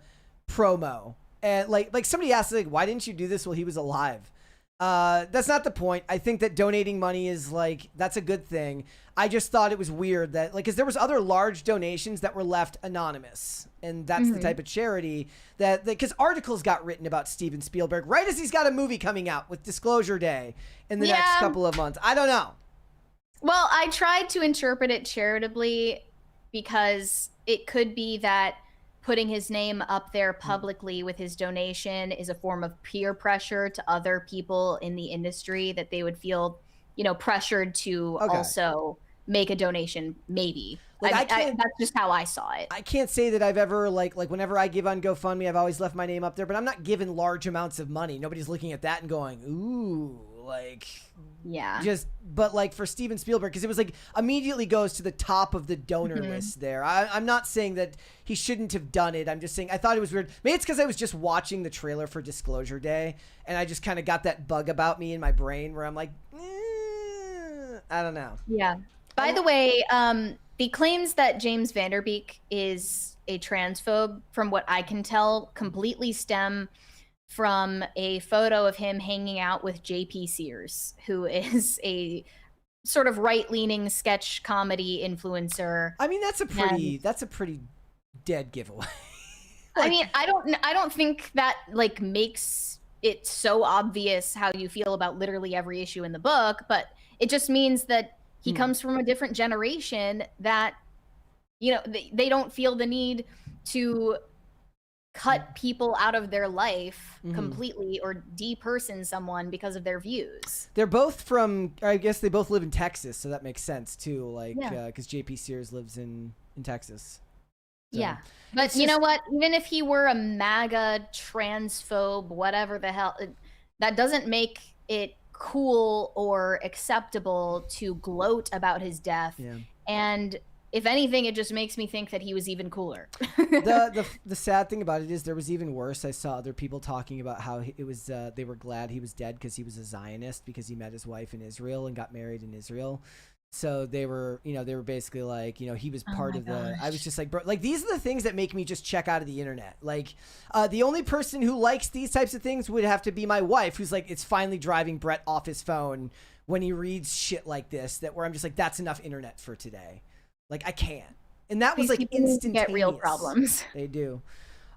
promo. And like somebody asked, like, why didn't you do this while he was alive? That's not the point. I think that donating money is, like, that's a good thing. I just thought it was weird that, like, because there was other large donations that were left anonymous, and that's the type of charity that, because articles got written about Steven Spielberg right as he's got a movie coming out with Disclosure Day in the next couple of months. I don't know. Well, I tried to interpret it charitably because it could be that putting his name up there publicly with his donation is a form of peer pressure to other people in the industry, that they would feel, pressured to also make a donation, maybe. Like, that's just how I saw it. I can't say that I've ever, like whenever I give on GoFundMe, I've always left my name up there, but I'm not giving large amounts of money. Nobody's looking at that and going, ooh, like, yeah. But like for Steven Spielberg, because it was like immediately goes to the top of the donor list there. I'm not saying that he shouldn't have done it. I'm just saying I thought it was weird. Maybe it's because I was just watching the trailer for Disclosure Day, and I just kind of got that bug about me in my brain where I'm like, I don't know. Yeah. By the way, The claims that James Vanderbeek is a transphobe, from what I can tell, completely stem from a photo of him hanging out with JP Sears, who is a sort of right-leaning sketch comedy influencer. I mean, that's a pretty dead giveaway. I mean, I don't think that like makes it so obvious how you feel about literally every issue in the book, but it just means that he comes from a different generation that, you know, they don't feel the need to cut people out of their life completely or deperson someone because of their views. They're both from, I guess they both live in Texas, so that makes sense too. Like, because JP Sears lives in Texas. So, yeah, but you know what? Even if he were a MAGA transphobe, whatever the hell, that doesn't make it cool or acceptable to gloat about his death. Yeah. And if anything, it just makes me think that he was even cooler. the sad thing about it is there was even worse. I saw other people talking about how it was they were glad he was dead because he was a Zionist, because he met his wife in Israel and got married in Israel. So they were basically like, he was part of the, I was just like, bro, like, these are the things that make me just check out of the internet. Like, the only person who likes these types of things would have to be my wife, who's like, it's finally driving Brett off his phone when he reads shit like this, where I'm just like, that's enough internet for today. Like, I can't. And that was like instantaneous. Get real problems. They do.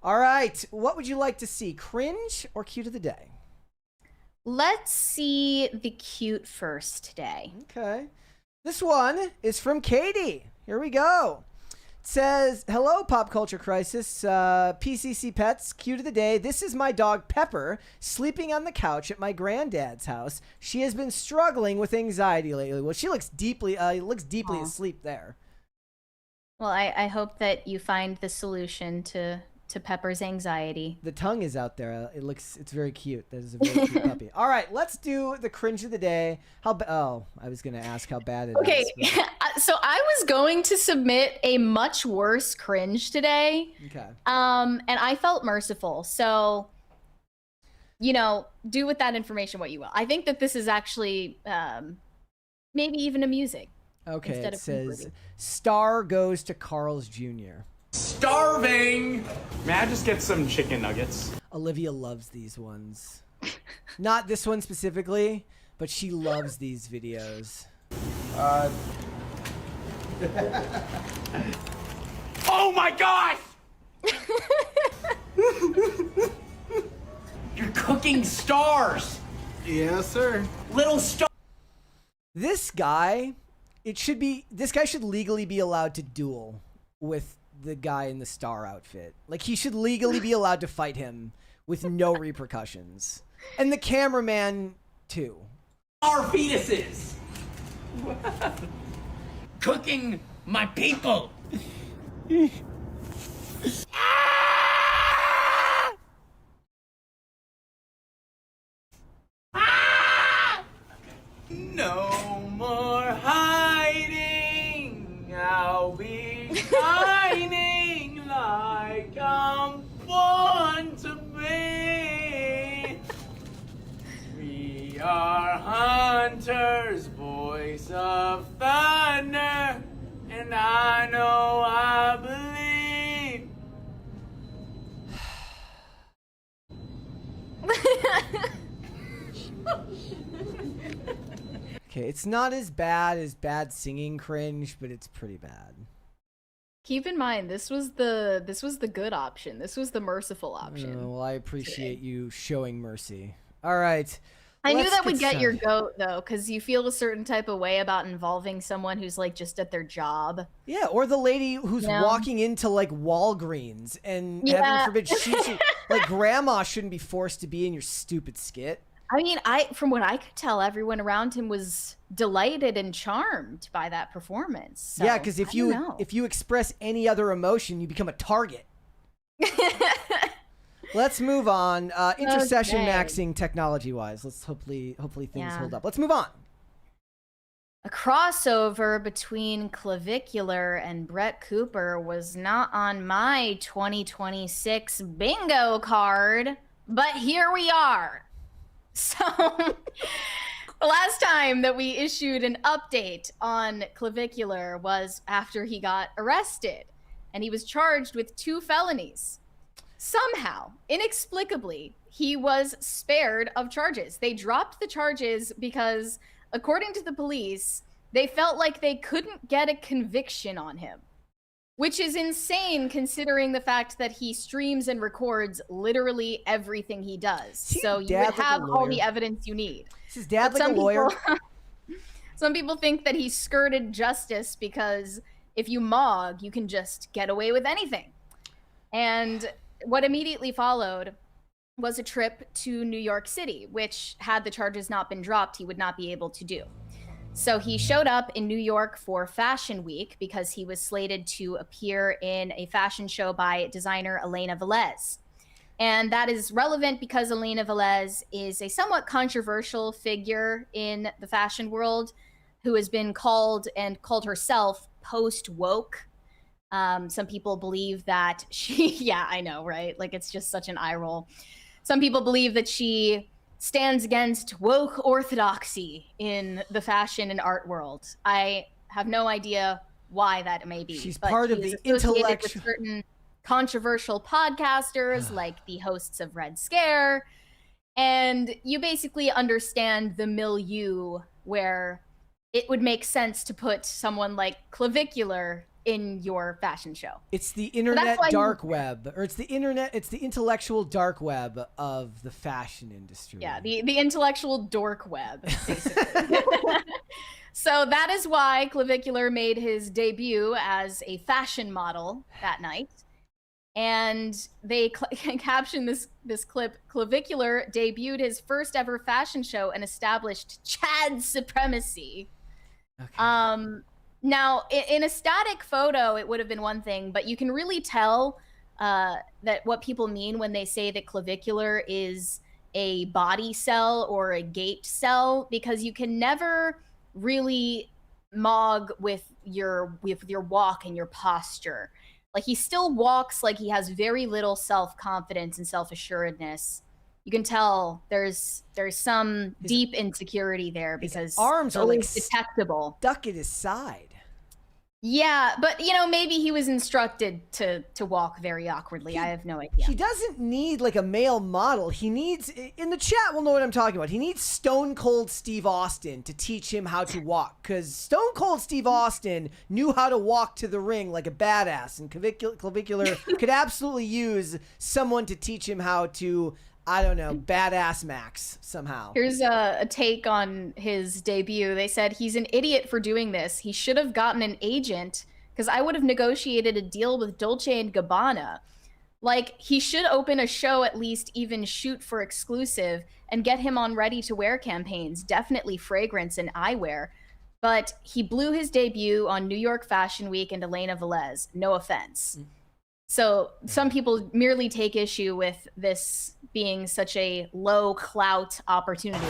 All right. What would you like to see? Cringe or cute of the day? Let's see the cute first today. Okay. This one is from Katie. Here we go. It says, hello, Pop Culture Crisis. PCC Pets, cute of the day. This is my dog, Pepper, sleeping on the couch at my granddad's house. She has been struggling with anxiety lately. Well, she looks deeply asleep there. Well, I hope that you find the solution to Pepper's anxiety. The tongue is out there. It's very cute. That is a very cute puppy. All right, let's do the cringe of the day. I was going to ask how bad it is. Okay, so I was going to submit a much worse cringe today. Okay. And I felt merciful. So, do with that information what you will. I think that this is actually maybe even amusing. Okay, it says, star goes to Carl's Jr. Starving! May I just get some chicken nuggets? Olivia loves these ones. Not this one specifically, but she loves these videos. Oh my gosh! You're cooking stars! Yes, sir. Little star. This guy should legally be allowed to duel with the guy in the star outfit. Like, he should legally be allowed to fight him with no repercussions. And the cameraman too. Our fetuses! Cooking my people! Ah! Ah! No more hiding. I'll be shining like I'm born to be. We are hunters, boys of thunder, and I know I believe. Okay, it's not as bad as bad singing cringe, but it's pretty bad. Keep in mind, this was the good option. This was the merciful option. Well, I appreciate you showing mercy. All right. I knew that would get your goat, though, because you feel a certain type of way about involving someone who's, like, just at their job. Yeah, or the lady who's walking into, like, Walgreens and, heaven forbid, like, grandma shouldn't be forced to be in your stupid skit. I mean, from what I could tell, everyone around him was delighted and charmed by that performance. So, yeah, because if you express any other emotion, you become a target. Let's move on. Intercession maxing technology-wise. Let's hopefully things hold up. Let's move on. A crossover between Clavicular and Brett Cooper was not on my 2026 bingo card, but here we are. So, The last time that we issued an update on Clavicular was after he got arrested, and he was charged with 2 felonies. Somehow, inexplicably, he was spared of charges. They dropped the charges because, according to the police, they felt like they couldn't get a conviction on him, which is insane considering the fact that he streams and records literally everything he does. So you would have all the evidence you need. Is his dad like a lawyer? Some people think that he skirted justice because if you mog, you can just get away with anything. And what immediately followed was a trip to New York City, which, had the charges not been dropped, he would not be able to do. So he showed up in New York for Fashion Week because he was slated to appear in a fashion show by designer Elena Velez. And that is relevant because Elena Velez is a somewhat controversial figure in the fashion world who has been called herself post-woke. Some people believe that she, yeah, I know, right? Like, it's just such an eye roll. Some people believe that she stands against woke orthodoxy in the fashion and art world. I have no idea why that may be. She's part of the intellectual... with certain controversial podcasters like the hosts of Red Scare. And you basically understand the milieu where it would make sense to put someone like Clavicular in your fashion show. It's the internet dark web, or it's the intellectual dark web of the fashion industry. Yeah, the intellectual dork web, basically. So that is why Clavicular made his debut as a fashion model that night. And they captioned this clip: Clavicular debuted his first ever fashion show and established Chad supremacy. Okay. Now, in a static photo, it would have been one thing, but you can really tell that what people mean when they say that Clavicular is a body cell or a gait cell, because you can never really mog with your walk and your posture. Like, he still walks like he has very little self-confidence and self-assuredness. You can tell there's some deep insecurity there because his arms are like detectable, stuck at his side. Yeah, but maybe he was instructed to walk very awkwardly. I have no idea. He doesn't need like a male model. He needs, in the chat we'll know what I'm talking about, he needs Stone Cold Steve Austin to teach him how to walk, because Stone Cold Steve Austin knew how to walk to the ring like a badass, and Clavicular could absolutely use someone to teach him how to, I don't know, badass Max somehow. Here's a take on his debut. They said, he's an idiot for doing this. He should have gotten an agent, because I would have negotiated a deal with Dolce & Gabbana. Like, he should open a show, at least even shoot for exclusive, and get him on ready-to-wear campaigns, definitely fragrance and eyewear. But he blew his debut on New York Fashion Week and Elena Velez. No offense. So some people merely take issue with this being such a low clout opportunity.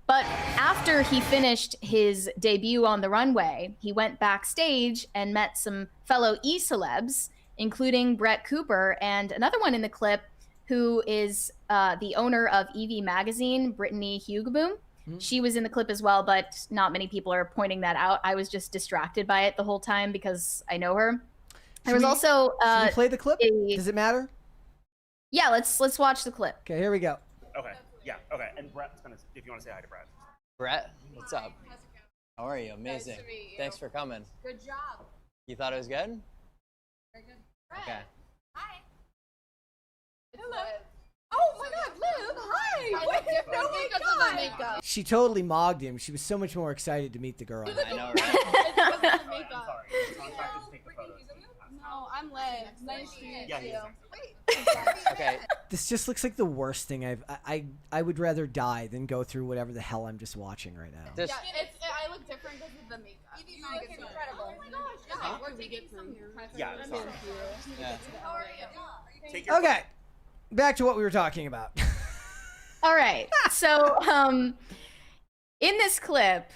But after he finished his debut on the runway, he went backstage and met some fellow E-celebs, including Brett Cooper and another one in the clip who is the owner of EV Magazine, Brittany Hugeboom. She was in the clip as well, but not many people are pointing that out. I was just distracted by it the whole time because I know her. There was also should we play the clip? Does it matter? Yeah, let's watch the clip. Okay, here we go. Okay. Yeah. Okay. And Brett's gonna, if you want to say hi to Brett. Brett, what's up? How are you? Amazing. Nice to meet you. Thanks for coming. Good job. You thought it was good? Very good. Brett. Okay. Hi. Hello. Oh my God, Liv! Hi. Wait, no makeup. Because of the makeup. She totally mogged him. She was so much more excited to meet the girl. I know, right? It's because of the I'm makeup. sorry. It's contracted to take the photos. No, I'm Liv. Nice to meet Yeah, you. he's Okay. This just looks like the worst thing I would rather die than go through whatever the hell I'm just watching right now. This, I look different because of the makeup. You look incredible. Oh my gosh. Yeah, we're taking some pressure. Yeah, sorry. yeah. How are you? Take your Okay, back to what we were talking about. All right. So in this clip,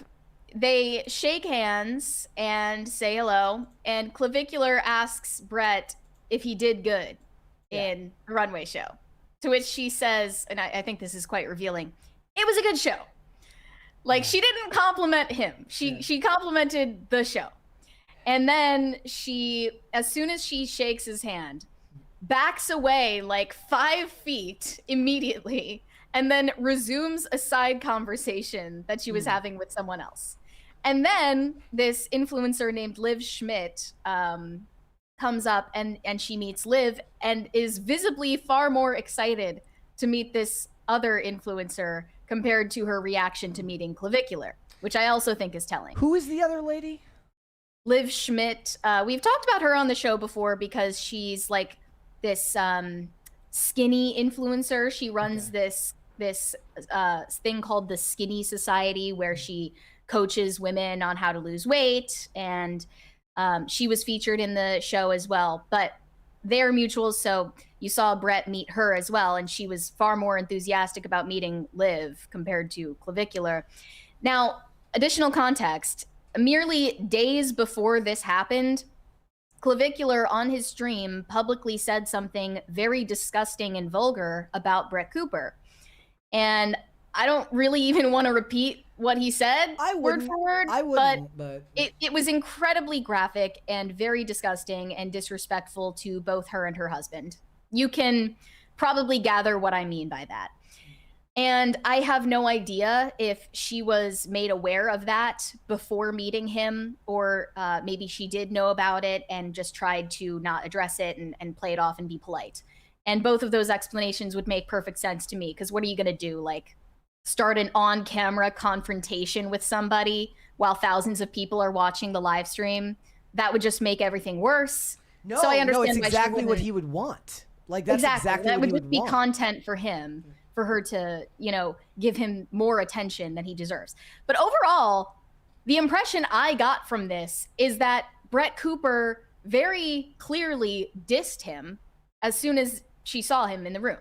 they shake hands and say hello, and Clavicular asks Brett if he did good in the runway show, to which she says, and I think this is quite revealing, it was a good show. Like, she didn't compliment him. She complimented the show. And then she, as soon as she shakes his hand, backs away like 5 feet immediately, and then resumes a side conversation that she was having with someone else. And then this influencer named Liv Schmidt comes up, and she meets Liv and is visibly far more excited to meet this other influencer compared to her reaction to meeting Clavicular, which I also think is telling. Who is the other lady? Liv Schmidt. We've talked about her on the show before because she's like this skinny influencer. She runs this thing called the Skinny Society, where she coaches women on how to lose weight, and she was featured in the show as well. But they're mutuals, so you saw Brett meet her as well, and she was far more enthusiastic about meeting Liv compared to Clavicular. Now, additional context, merely days before this happened, Clavicular on his stream publicly said something very disgusting and vulgar about Brett Cooper. And I don't really even want to repeat what he said word for word, but it was incredibly graphic and very disgusting and disrespectful to both her and her husband. You can probably gather what I mean by that. And I have no idea if she was made aware of that before meeting him, or maybe she did know about it and just tried to not address it and play it off and be polite. And both of those explanations would make perfect sense to me, because what are you going to do? Like, start an on-camera confrontation with somebody while thousands of people are watching the live stream? That would just make everything worse. No, so I understand it's why exactly what he would want. Like, that's exactly that what he would would be want. content for him, for her to, give him more attention than he deserves. But overall, the impression I got from this is that Brett Cooper very clearly dissed him as soon as she saw him in the room.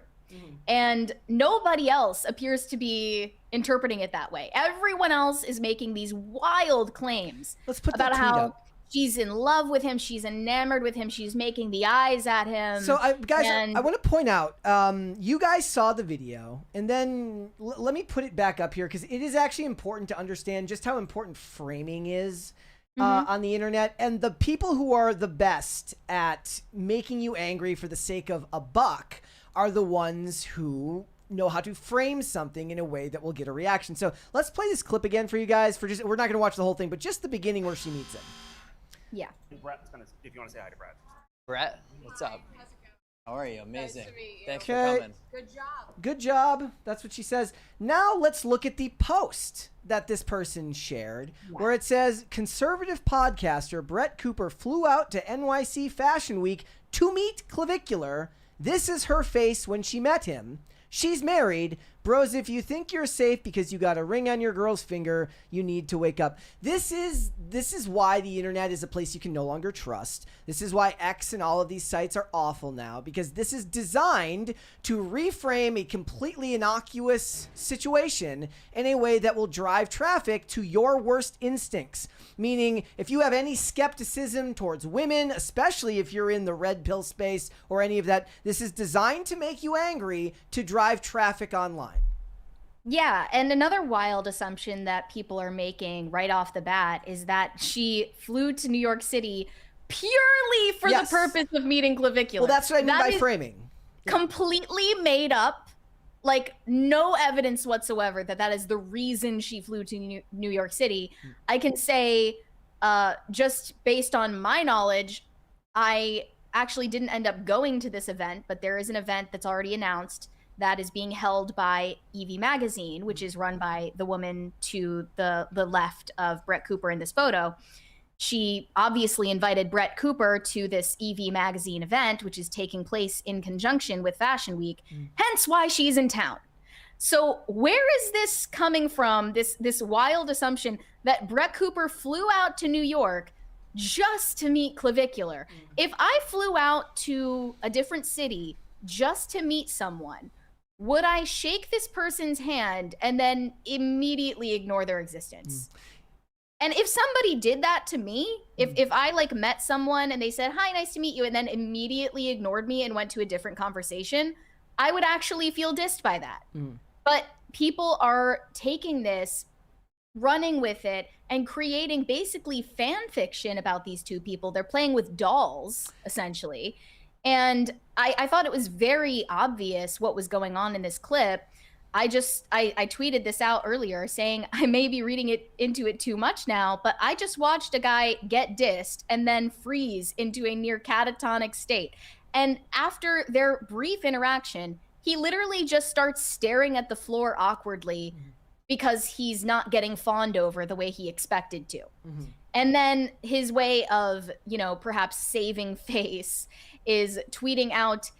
And nobody else appears to be interpreting it that way. Everyone else is making these wild claims about how she's in love with him, she's enamored with him, she's making the eyes at him. So, guys, I want to point out, you guys saw the video, and then let me put it back up here, because it is actually important to understand just how important framing is on the internet. And the people who are the best at making you angry for the sake of a buck are the ones who know how to frame something in a way that will get a reaction. So let's play this clip again for you guys. We're not going to watch the whole thing, but just the beginning where she meets him. Yeah. Brett's gonna, if you want to say hi to Brett. Brett, what's up? How are you? Amazing. Nice to meet you. Thanks for Okay. coming. Good job. Good job. That's what she says. Now let's look at the post that this person shared, where it says, conservative podcaster Brett Cooper flew out to NYC Fashion Week to meet Clavicular. This is her face when she met him. She's married. Bros, if you think you're safe because you got a ring on your girl's finger, you need to wake up. This is why the internet is a place you can no longer trust. This is why X and all of these sites are awful now, because this is designed to reframe a completely innocuous situation in a way that will drive traffic to your worst instincts. Meaning, if you have any skepticism towards women, especially if you're in the red pill space or any of that, this is designed to make you angry to drive traffic online. Yeah, and another wild assumption that people are making right off the bat is that she flew to New York City purely for the purpose of meeting Clavicular. Well, that's what I mean by framing. Completely made up. Like, no evidence whatsoever that is the reason she flew to New York City. I can say, just based on my knowledge, I actually didn't end up going to this event, but there is an event that's already announced that is being held by Evie Magazine, which is run by the woman to the left of Brett Cooper in this photo. She obviously invited Brett Cooper to this Evie Magazine event, which is taking place in conjunction with Fashion Week, hence why she's in town. So where is this coming from, this wild assumption that Brett Cooper flew out to New York just to meet Clavicular? If I flew out to a different city just to meet someone, would I shake this person's hand and then immediately ignore their existence? And if somebody did that to me, if I like met someone and they said, hi, nice to meet you, and then immediately ignored me and went to a different conversation, I would actually feel dissed by that. But people are taking this running with it and creating basically fan fiction about these two people. They're playing with dolls, essentially. And I thought it was very obvious what was going on in this clip. I tweeted this out earlier saying I may be reading it into it too much now, but I just watched a guy get dissed and then freeze into a near catatonic state. And after their brief interaction, he literally just starts staring at the floor awkwardly because he's not getting fawned over the way he expected to. And then his way of, you know, perhaps saving face is tweeting out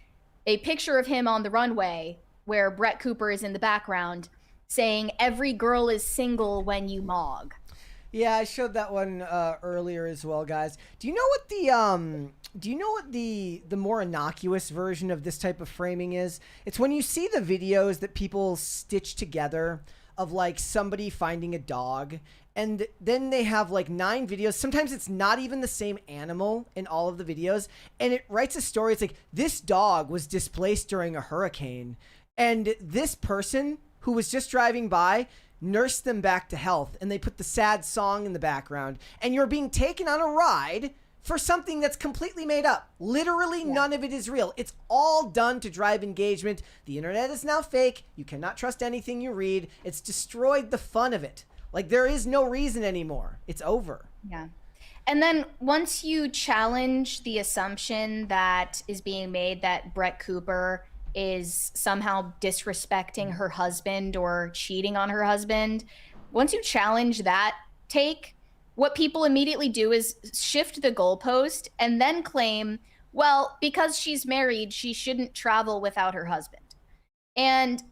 a picture of him on the runway where Brett Cooper is in the background saying, "Every girl is single when you mog." Yeah, I showed that one earlier as well, guys. Do you know what the more innocuous version of this type of framing is? It's when you see the videos that people stitch together of like somebody finding a dog, and then they have like 9 videos. Sometimes it's not even the same animal in all of the videos, and it writes a story. It's like, this dog was displaced during a hurricane, and this person who was just driving by nursed them back to health, and they put the sad song in the background, and you're being taken on a ride for something that's completely made up. Literally, none of it is real. It's all done to drive engagement. The internet is now fake. You cannot trust anything you read. It's destroyed the fun of it. Like, there is no reason anymore. It's over. Yeah. And then once you challenge the assumption that is being made that Brett Cooper is somehow disrespecting her husband or cheating on her husband, once you challenge that take, what people immediately do is shift the goalpost and then claim, well, because she's married, she shouldn't travel without her husband. And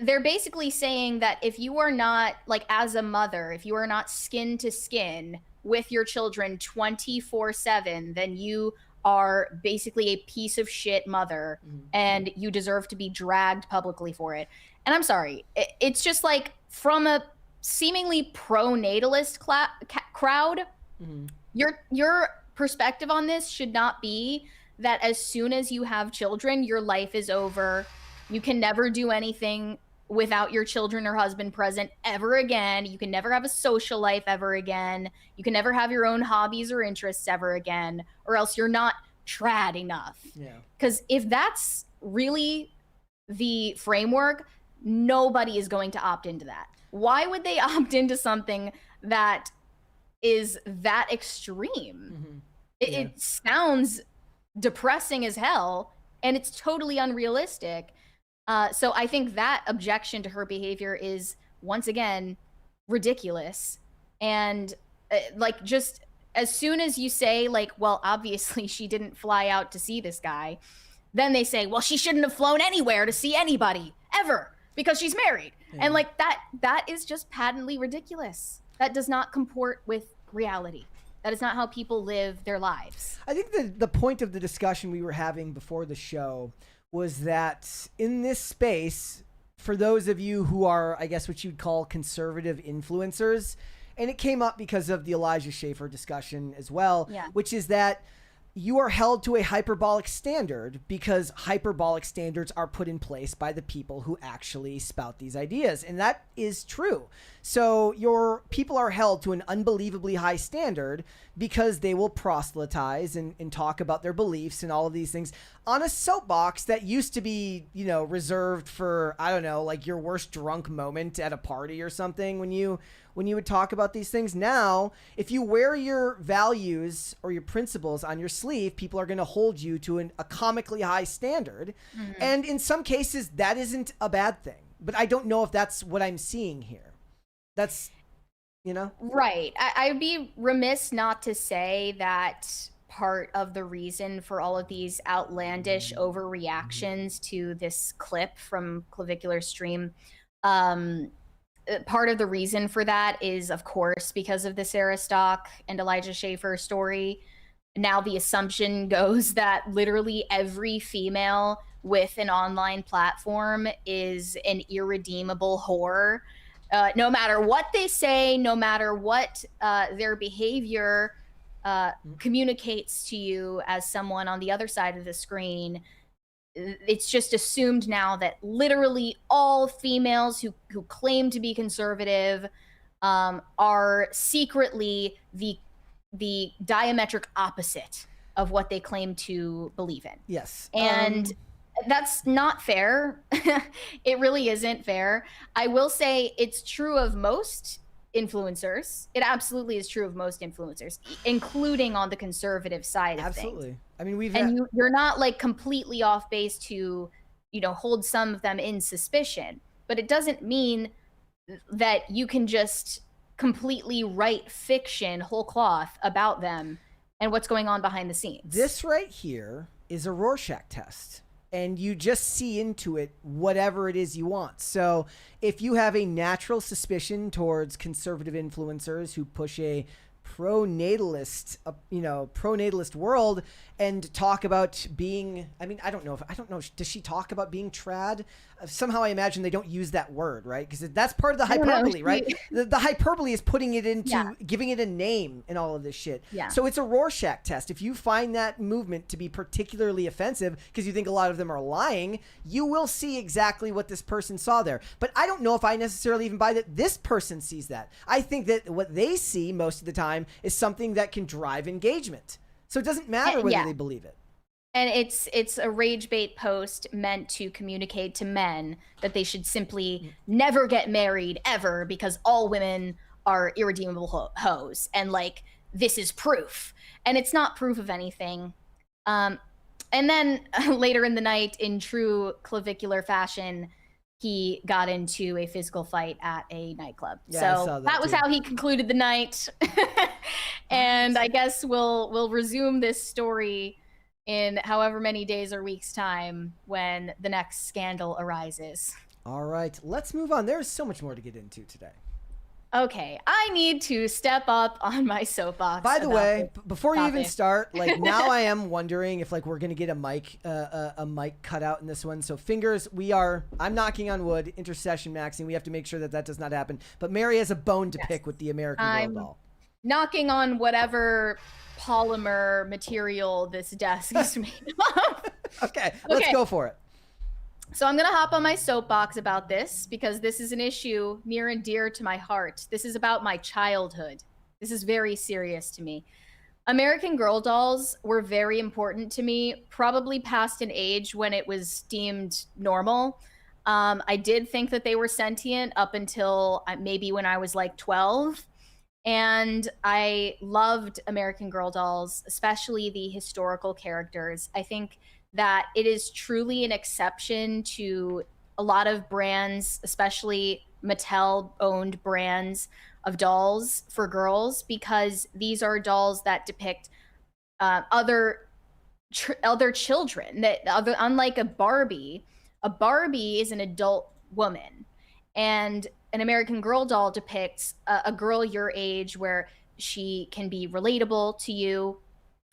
they're basically saying that if you are not, like, as a mother, if you are not skin to skin with your children 24/7, then you are basically a piece of shit mother, and you deserve to be dragged publicly for it. And I'm sorry, it's just like, from a seemingly pro-natalist crowd, your perspective on this should not be that as soon as you have children, your life is over. You can never do anything without your children or husband present ever again. You can never have a social life ever again. You can never have your own hobbies or interests ever again, or else you're not trad enough. Yeah. Because if that's really the framework, nobody is going to opt into that. Why would they opt into something that is that extreme? It sounds depressing as hell, and it's totally unrealistic. So I think that objection to her behavior is, once again, ridiculous. And like, just as soon as you say, like, well, obviously she didn't fly out to see this guy, then they say, well, she shouldn't have flown anywhere to see anybody ever because she's married. And like, that is just patently ridiculous. That does not comport with reality. That is not how people live their lives. I think the point of the discussion we were having before the show was that in this space, for those of you who are, I guess, what you'd call conservative influencers, and it came up because of the Elijah Schaffer discussion as well, which is that you are held to a hyperbolic standard because hyperbolic standards are put in place by the people who actually spout these ideas. And that is true. So your people are held to an unbelievably high standard because they will proselytize and talk about their beliefs and all of these things on a soapbox that used to be, you know, reserved for, I don't know, like your worst drunk moment at a party or something when you would talk about these things. Now, if you wear your values or your principles on your sleeve, people are going to hold you to a comically high standard. And in some cases, that isn't a bad thing. But I don't know if that's what I'm seeing here. That's, you know? Right. I'd be remiss not to say that part of the reason for all of these outlandish overreactions to this clip from Clavicular stream, part of the reason for that is, of course, because of the Sarah Stock and Elijah Schaffer story. Now the assumption goes that literally every female with an online platform is an irredeemable whore. No matter what they say, no matter what their behavior communicates to you as someone on the other side of the screen, it's just assumed now that literally all females who claim to be conservative are secretly the diametric opposite of what they claim to believe in. Yes. And that's not fair. It really isn't fair. I will say it's true of most influencers. It absolutely is true of most influencers, including on the conservative side of absolutely. things. I mean, You're not like completely off base to, hold some of them in suspicion, but it doesn't mean that you can just completely write fiction whole cloth about them and what's going on behind the scenes. This right here is a Rorschach test, and you just see into it whatever it is you want. So if you have a natural suspicion towards conservative influencers who push a pro-natalist world and talk about being, I don't know, does she talk about being trad? Somehow I imagine they don't use that word, right? Because that's part of the hyperbole, right? The hyperbole is putting it into, giving it a name and all of this shit. Yeah. So it's a Rorschach test. If you find that movement to be particularly offensive because you think a lot of them are lying, you will see exactly what this person saw there. But I don't know if I necessarily even buy that this person sees that. I think that what they see most of the time is something that can drive engagement. So it doesn't matter whether they believe it. And it's a rage bait post meant to communicate to men that they should simply never get married ever because all women are irredeemable hoes. And like, this is proof. And it's not proof of anything. And then later in the night, in true clavicular fashion, he got into a physical fight at a nightclub. Yeah, so that was how he concluded the night. And I guess we'll resume this story in however many days or weeks time when the next scandal arises. All right, let's move on. There's so much more to get into today. Okay, I need to step up on my soapbox. By the way, before you topic. even start, like now I am wondering if like we're gonna get a mic cutout in this one. So fingers, I'm knocking on wood, intercession maxing. We have to make sure that does not happen. But Mary has a bone to pick with the American Girl doll. Knocking on whatever polymer material this desk is made of. Okay, let's go for it. So I'm going to hop on my soapbox about this because this is an issue near and dear to my heart. This is about my childhood. This is very serious to me. American Girl dolls were very important to me, probably past an age when it was deemed normal. I did think that they were sentient up until maybe when I was like 12. And I loved American Girl dolls, especially the historical characters. I think that it is truly an exception to a lot of brands, especially Mattel-owned brands of dolls for girls, because these are dolls that depict other children. Unlike a Barbie is an adult woman, and an American Girl doll depicts a girl your age where she can be relatable to you,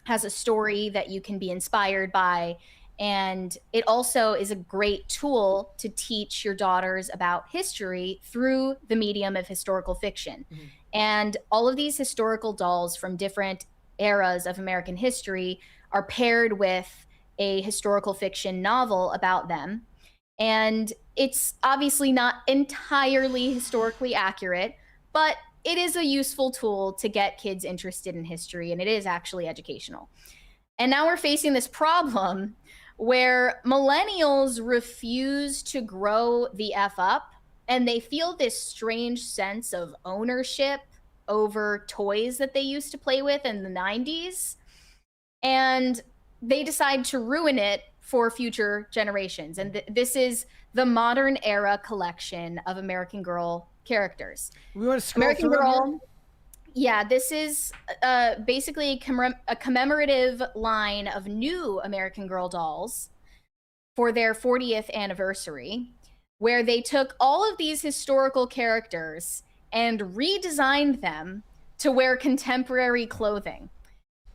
has a story that you can be inspired by, and it also is a great tool to teach your daughters about history through the medium of historical fiction. Mm-hmm. And all of these historical dolls from different eras of American history are paired with a historical fiction novel about them. And it's obviously not entirely historically accurate, but it is a useful tool to get kids interested in history, and it is actually educational. And now we're facing this problem where millennials refuse to grow the F up, and they feel this strange sense of ownership over toys that they used to play with in the 90s. And they decide to ruin it for future generations. And this is the modern era collection of American Girl characters. We want to scroll American through Girl. Yeah, this is basically a commemorative line of new American Girl dolls for their 40th anniversary, where they took all of these historical characters and redesigned them to wear contemporary clothing.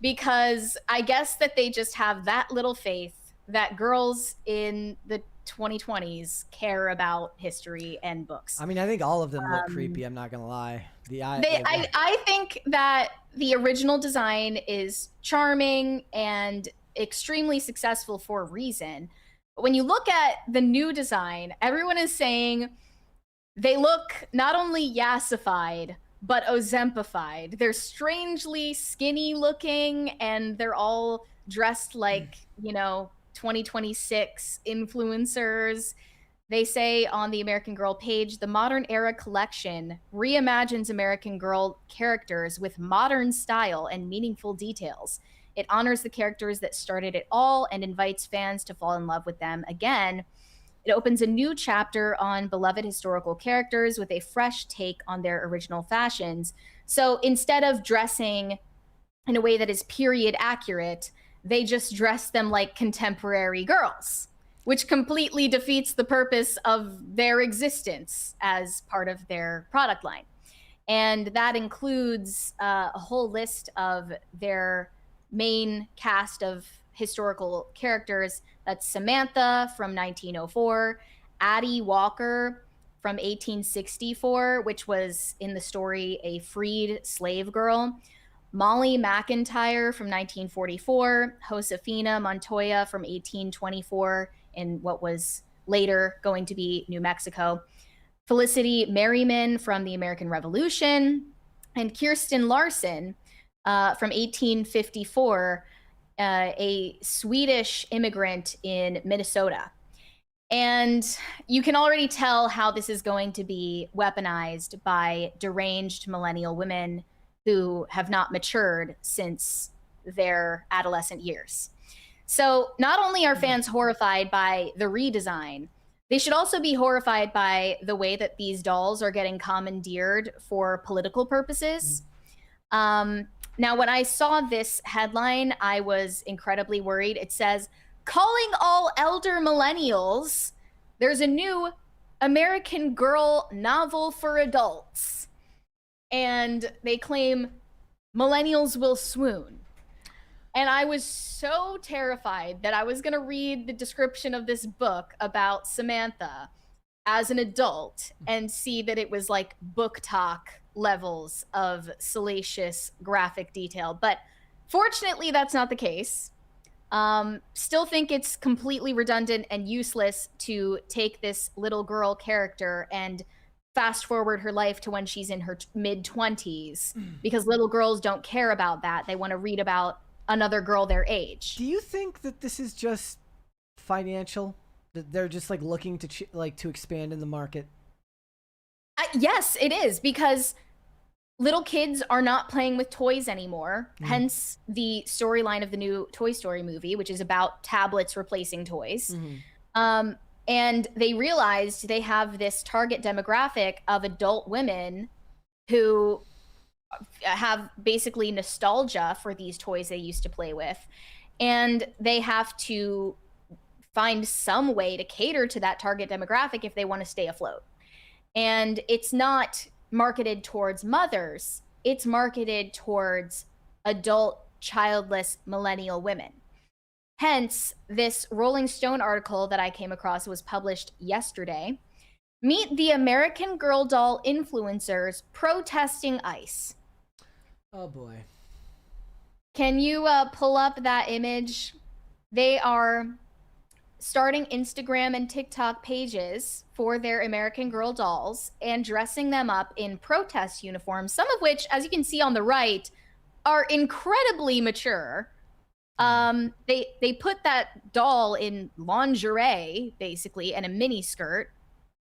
Because I guess that they just have that little faith that girls in the 2020s care about history and books. I mean, I think all of them look creepy. I'm not gonna lie. I think that the original design is charming and extremely successful for a reason. But when you look at the new design, everyone is saying they look not only yassified, but Ozempified. They're strangely skinny looking, and they're all dressed like, 2026 influencers. They say on the American Girl page, the Modern Era collection reimagines American Girl characters with modern style and meaningful details. It honors the characters that started it all and invites fans to fall in love with them again. It opens a new chapter on beloved historical characters with a fresh take on their original fashions. So instead of dressing in a way that is period accurate, they just dress them like contemporary girls, which completely defeats the purpose of their existence as part of their product line. And that includes a whole list of their main cast of historical characters. That's Samantha from 1904, Addie Walker from 1864, which was in the story a freed slave girl, Molly McIntyre from 1944, Josefina Montoya from 1824 in what was later going to be New Mexico, Felicity Merriman from the American Revolution, and Kirsten Larson from 1854, a Swedish immigrant in Minnesota. And you can already tell how this is going to be weaponized by deranged millennial women who have not matured since their adolescent years. So not only are fans horrified by the redesign, they should also be horrified by the way that these dolls are getting commandeered for political purposes. Now, when I saw this headline, I was incredibly worried. It says, calling all elder millennials, there's a new American Girl novel for adults. And they claim millennials will swoon. And I was so terrified that I was going to read the description of this book about Samantha as an adult and see that it was like book talk levels of salacious graphic detail. But fortunately, that's not the case. Still think it's completely redundant and useless to take this little girl character and fast forward her life to when she's in her mid-20s, because little girls don't care about that. They want to read about another girl their age. Do you think that this is just financial? That they're just like looking to to expand in the market? Yes, it is, because little kids are not playing with toys anymore. Hence the storyline of the new Toy Story movie, which is about tablets replacing toys. And they realized they have this target demographic of adult women who have basically nostalgia for these toys they used to play with. And they have to find some way to cater to that target demographic if they want to stay afloat. And it's not marketed towards mothers, it's marketed towards adult, childless millennial women. Hence, this Rolling Stone article that I came across was published yesterday. Meet the American Girl doll influencers protesting ICE. Oh boy. Can you pull up that image? They are starting Instagram and TikTok pages for their American Girl dolls and dressing them up in protest uniforms, some of which, as you can see on the right, are incredibly mature. They put that doll in lingerie, basically, and a mini skirt.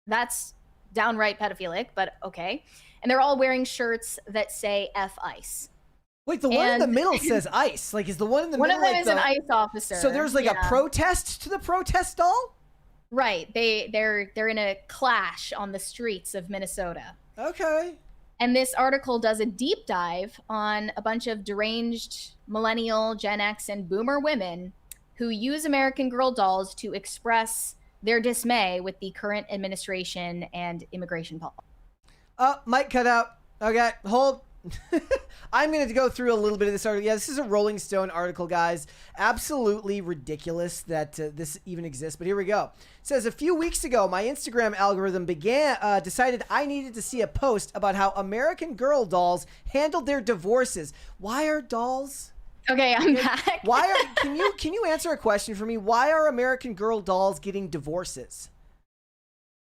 That's downright pedophilic, but okay. And they're all wearing shirts that say F ICE. Wait, the one in the middle says ICE. Like, is the one in the middle? One of them is an ICE officer. So there's like a protest to the protest doll? Right. They're in a clash on the streets of Minnesota. Okay. And this article does a deep dive on a bunch of deranged millennial, Gen X, and boomer women who use American Girl dolls to express their dismay with the current administration and immigration policy. Mic cut out. Okay, hold. I'm going to go through a little bit of this article. Yeah, this is a Rolling Stone article, guys. Absolutely ridiculous that this even exists, but here we go. It says, a few weeks ago, my Instagram algorithm decided I needed to see a post about how American Girl dolls handled their divorces. Why are dolls... Okay, I'm back. Can you answer a question for me? Why are American Girl dolls getting divorces?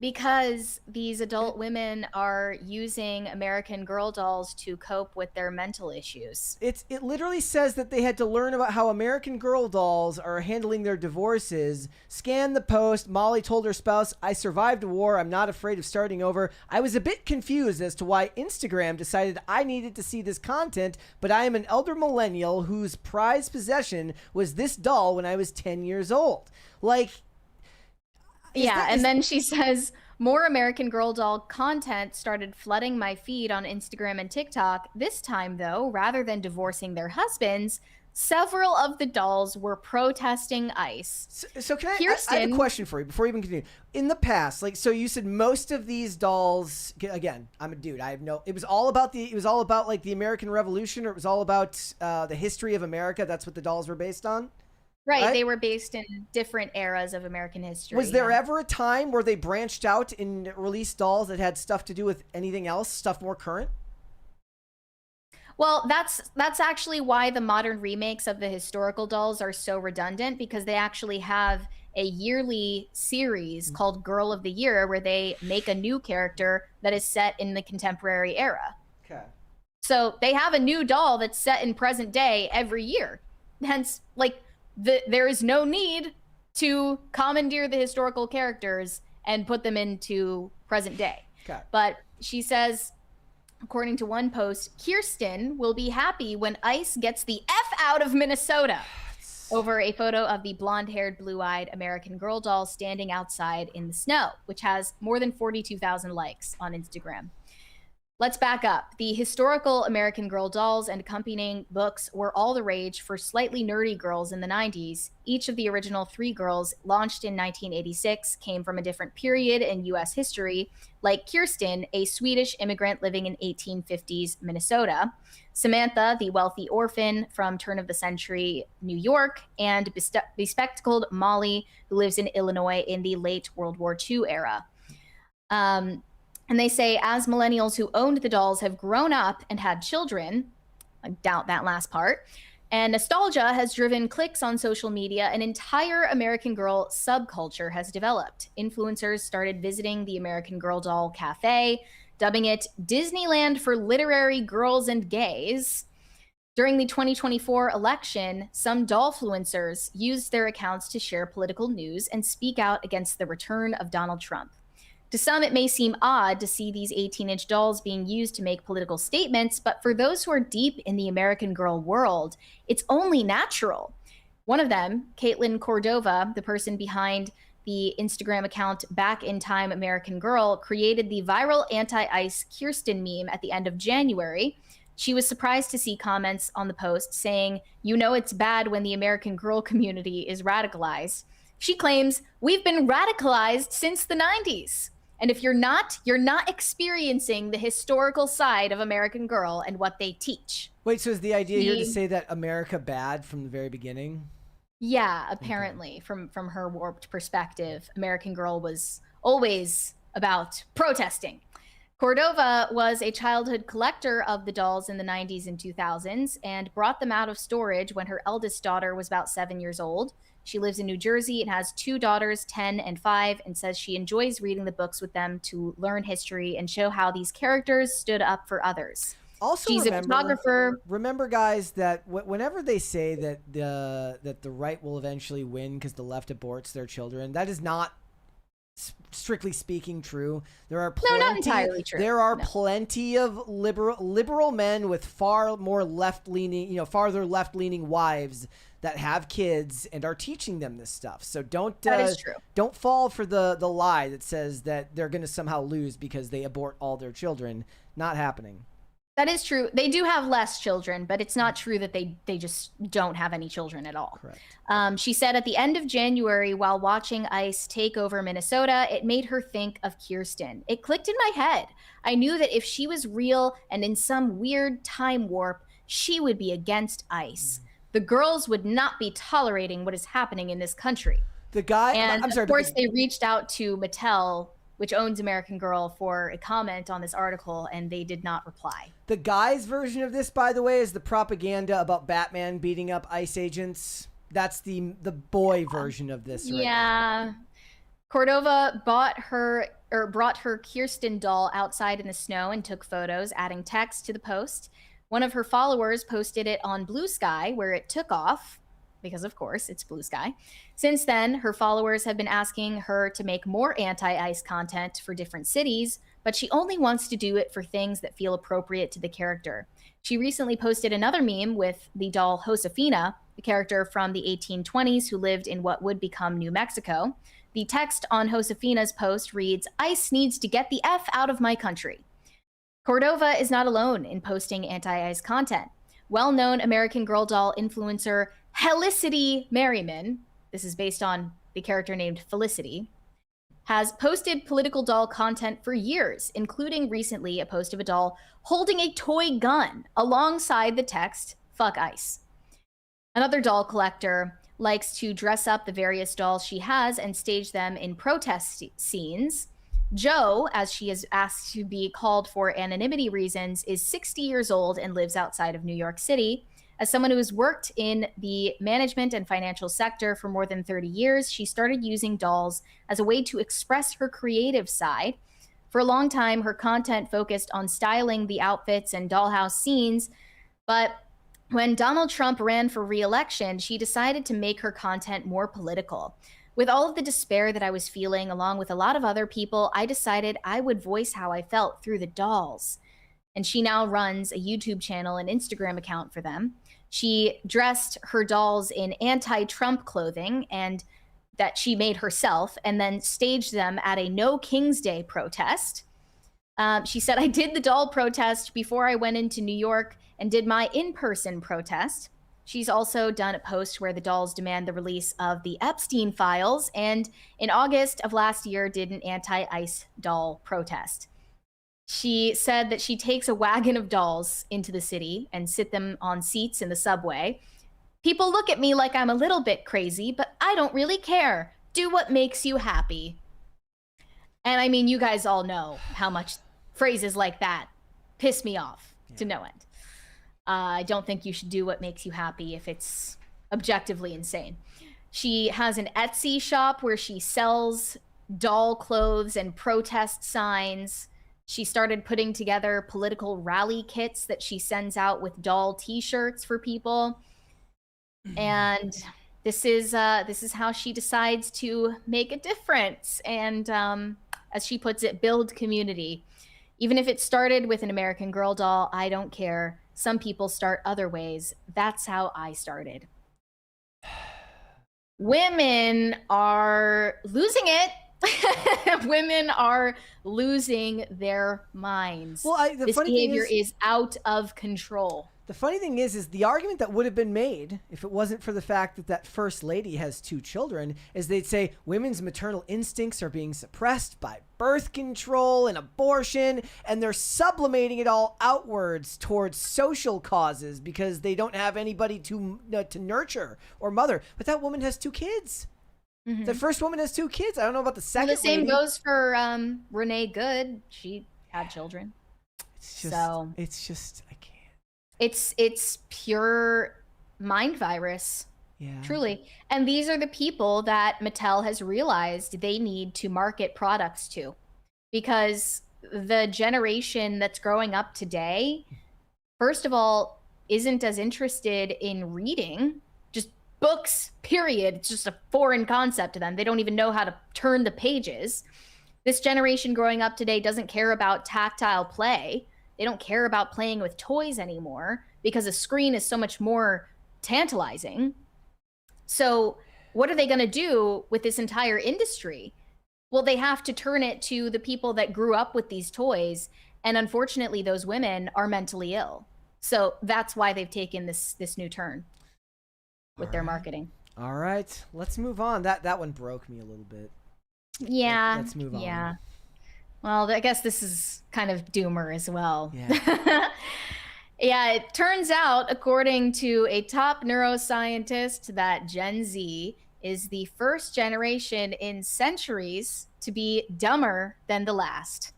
Because these adult women are using American Girl dolls to cope with their mental issues. It literally says that they had to learn about how American Girl dolls are handling their divorces. Scan the post. Molly told her spouse, "I survived a war. I'm not afraid of starting over. I was a bit confused as to why Instagram decided I needed to see this content, but I am an elder millennial whose prized possession was this doll when I was 10 years old." Like, and then she says, more American Girl doll content started flooding my feed on Instagram and TikTok. This time, though, rather than divorcing their husbands, several of the dolls were protesting ICE. So can I have a question for you before you even continue. In the past, like, so you said most of these dolls, again, I'm a dude. I have no, it was all about like the American Revolution, or it was all about the history of America. That's what the dolls were based on. Right, they were based in different eras of American history. Was there ever a time where they branched out and released dolls that had stuff to do with anything else, stuff more current? Well, that's actually why the modern remakes of the historical dolls are so redundant, because they actually have a yearly series called Girl of the Year where they make a new character that is set in the contemporary era. Okay. So they have a new doll that's set in present day every year. Hence, like, there is no need to commandeer the historical characters and put them into present day. Okay. But she says, according to one post, Kirsten will be happy when ICE gets the F out of Minnesota, over a photo of the blonde-haired, blue-eyed American Girl doll standing outside in the snow, which has more than 42,000 likes on Instagram. Let's back up. The historical American Girl dolls and accompanying books were all the rage for slightly nerdy girls in the 90s. Each of the original 3 girls, launched in 1986, came from a different period in U.S. history, like Kirsten, a Swedish immigrant living in 1850s Minnesota, Samantha, the wealthy orphan from turn-of-the-century New York, and bespectacled Molly, who lives in Illinois in the late World War II era. And they say, as millennials who owned the dolls have grown up and had children, I doubt that last part, and nostalgia has driven clicks on social media, an entire American Girl subculture has developed. Influencers started visiting the American Girl doll cafe, dubbing it Disneyland for literary girls and gays. During the 2024 election, some dollfluencers used their accounts to share political news and speak out against the return of Donald Trump. To some, it may seem odd to see these 18-inch dolls being used to make political statements, but for those who are deep in the American Girl world, it's only natural. One of them, Caitlin Cordova, the person behind the Instagram account Back in Time American Girl, created the viral anti-ICE Kirsten meme at the end of January. She was surprised to see comments on the post saying, "You know it's bad when the American Girl community is radicalized." She claims, "We've been radicalized since the 90s. And if you're not experiencing the historical side of American Girl and what they teach." Wait, so is the idea here to say that America bad from the very beginning? Yeah, apparently, from her warped perspective, American Girl was always about protesting. Cordova was a childhood collector of the dolls in the 90s and 2000s and brought them out of storage when her eldest daughter was about 7 years old. She lives in New Jersey and has 2 daughters, 10 and 5, and says she enjoys reading the books with them to learn history and show how these characters stood up for others. Also, she's a photographer. Remember, guys, that whenever they say that the right will eventually win because the left aborts their children, that is not, strictly speaking, true. There are plenty, not entirely true. There are plenty of liberal men with far more left-leaning, farther left-leaning wives that have kids and are teaching them this stuff. So that is true. Don't fall for the lie that says that they're going to somehow lose because they abort all their children. Not happening. That is true. They do have less children, but it's not true that they just don't have any children at all. Correct. She said at the end of January, while watching ICE take over Minnesota, it made her think of Kirsten. It clicked in my head. I knew that if she was real and in some weird time warp, she would be against ICE. The girls would not be tolerating what is happening in this country. The guy, and I'm sorry, of course, they reached out to Mattel, which owns American Girl, for a comment on this article, and they did not reply. The guy's version of this, by the way, is the propaganda about Batman beating up ICE agents. That's the boy version of this. Right yeah. now. Cordova brought her Kirsten doll outside in the snow and took photos, adding text to the post. One of her followers posted it on Blue Sky, where it took off, because of course it's Blue Sky. Since then, her followers have been asking her to make more anti-ice content for different cities, but she only wants to do it for things that feel appropriate to the character. She recently posted another meme with the doll Josefina, the character from the 1820s who lived in what would become New Mexico. The text on Josefina's post reads, "Ice needs to get the F out of my country." Cordova is not alone in posting anti-ice content. Well-known American Girl doll influencer Helicity Merriman, this is based on the character named Felicity, has posted political doll content for years, including recently a post of a doll holding a toy gun alongside the text, "Fuck ice." Another doll collector likes to dress up the various dolls she has and stage them in protest scenes. Jo, as she is asked to be called for anonymity reasons, is 60 years old and lives outside of New York City. As someone who has worked in the management and financial sector for more than 30 years, she started using dolls as a way to express her creative side. For a long time, her content focused on styling the outfits and dollhouse scenes, but when Donald Trump ran for re-election, she decided to make her content more political. With all of the despair that I was feeling, along with a lot of other people, I decided I would voice how I felt through the dolls. And she now runs a YouTube channel and Instagram account for them. She dressed her dolls in anti-Trump clothing and that she made herself, and then staged them at a No King's Day protest. She said, "I did the doll protest before I went into New York and did my in-person protest." She's also done a post where the dolls demand the release of the Epstein files, and in August of last year did an anti-ice doll protest. She said that she takes a wagon of dolls into the city and sit them on seats in the subway. "People look at me like I'm a little bit crazy, but I don't really care. Do what makes you happy." And I mean, you guys all know how much phrases like that piss me off to no end. I don't think you should do what makes you happy if it's objectively insane. She has an Etsy shop where she sells doll clothes and protest signs. She started putting together political rally kits that she sends out with doll t-shirts for people. And this is how she decides to make a difference and, as she puts it, build community. Even if it started with an American Girl doll, I don't care. Some people start other ways. That's how I started. Women are losing it. Women are losing their minds. Well, this behavior is out of control. The funny thing is the argument that would have been made if it wasn't for the fact that that first lady has 2 children is they'd say women's maternal instincts are being suppressed by birth control and abortion, and they're sublimating it all outwards towards social causes because they don't have anybody to nurture or mother. But that woman has 2 kids. Mm-hmm. The first woman has 2 kids. I don't know about the second. Well, the same lady. goes for Renee Good. She had children. It's just, I can't. It's pure mind virus. Yeah. Truly. And these are the people that Mattel has realized they need to market products to. Because the generation that's growing up today, first of all, isn't as interested in reading, just books, period. It's just a foreign concept to them. They don't even know how to turn the pages. This generation growing up today doesn't care about tactile play. They don't care about playing with toys anymore because a screen is so much more tantalizing. So what are they going to do with this entire industry? Well, they have to turn it to the people that grew up with these toys. And unfortunately, those women are mentally ill. So that's why they've taken this new turn with their marketing. All right, let's move on. That one broke me a little bit. Yeah. Let's move on. Yeah. Well, I guess this is kind of doomer as well. Yeah. Yeah, it turns out, according to a top neuroscientist, that Gen Z is the first generation in centuries to be dumber than the last.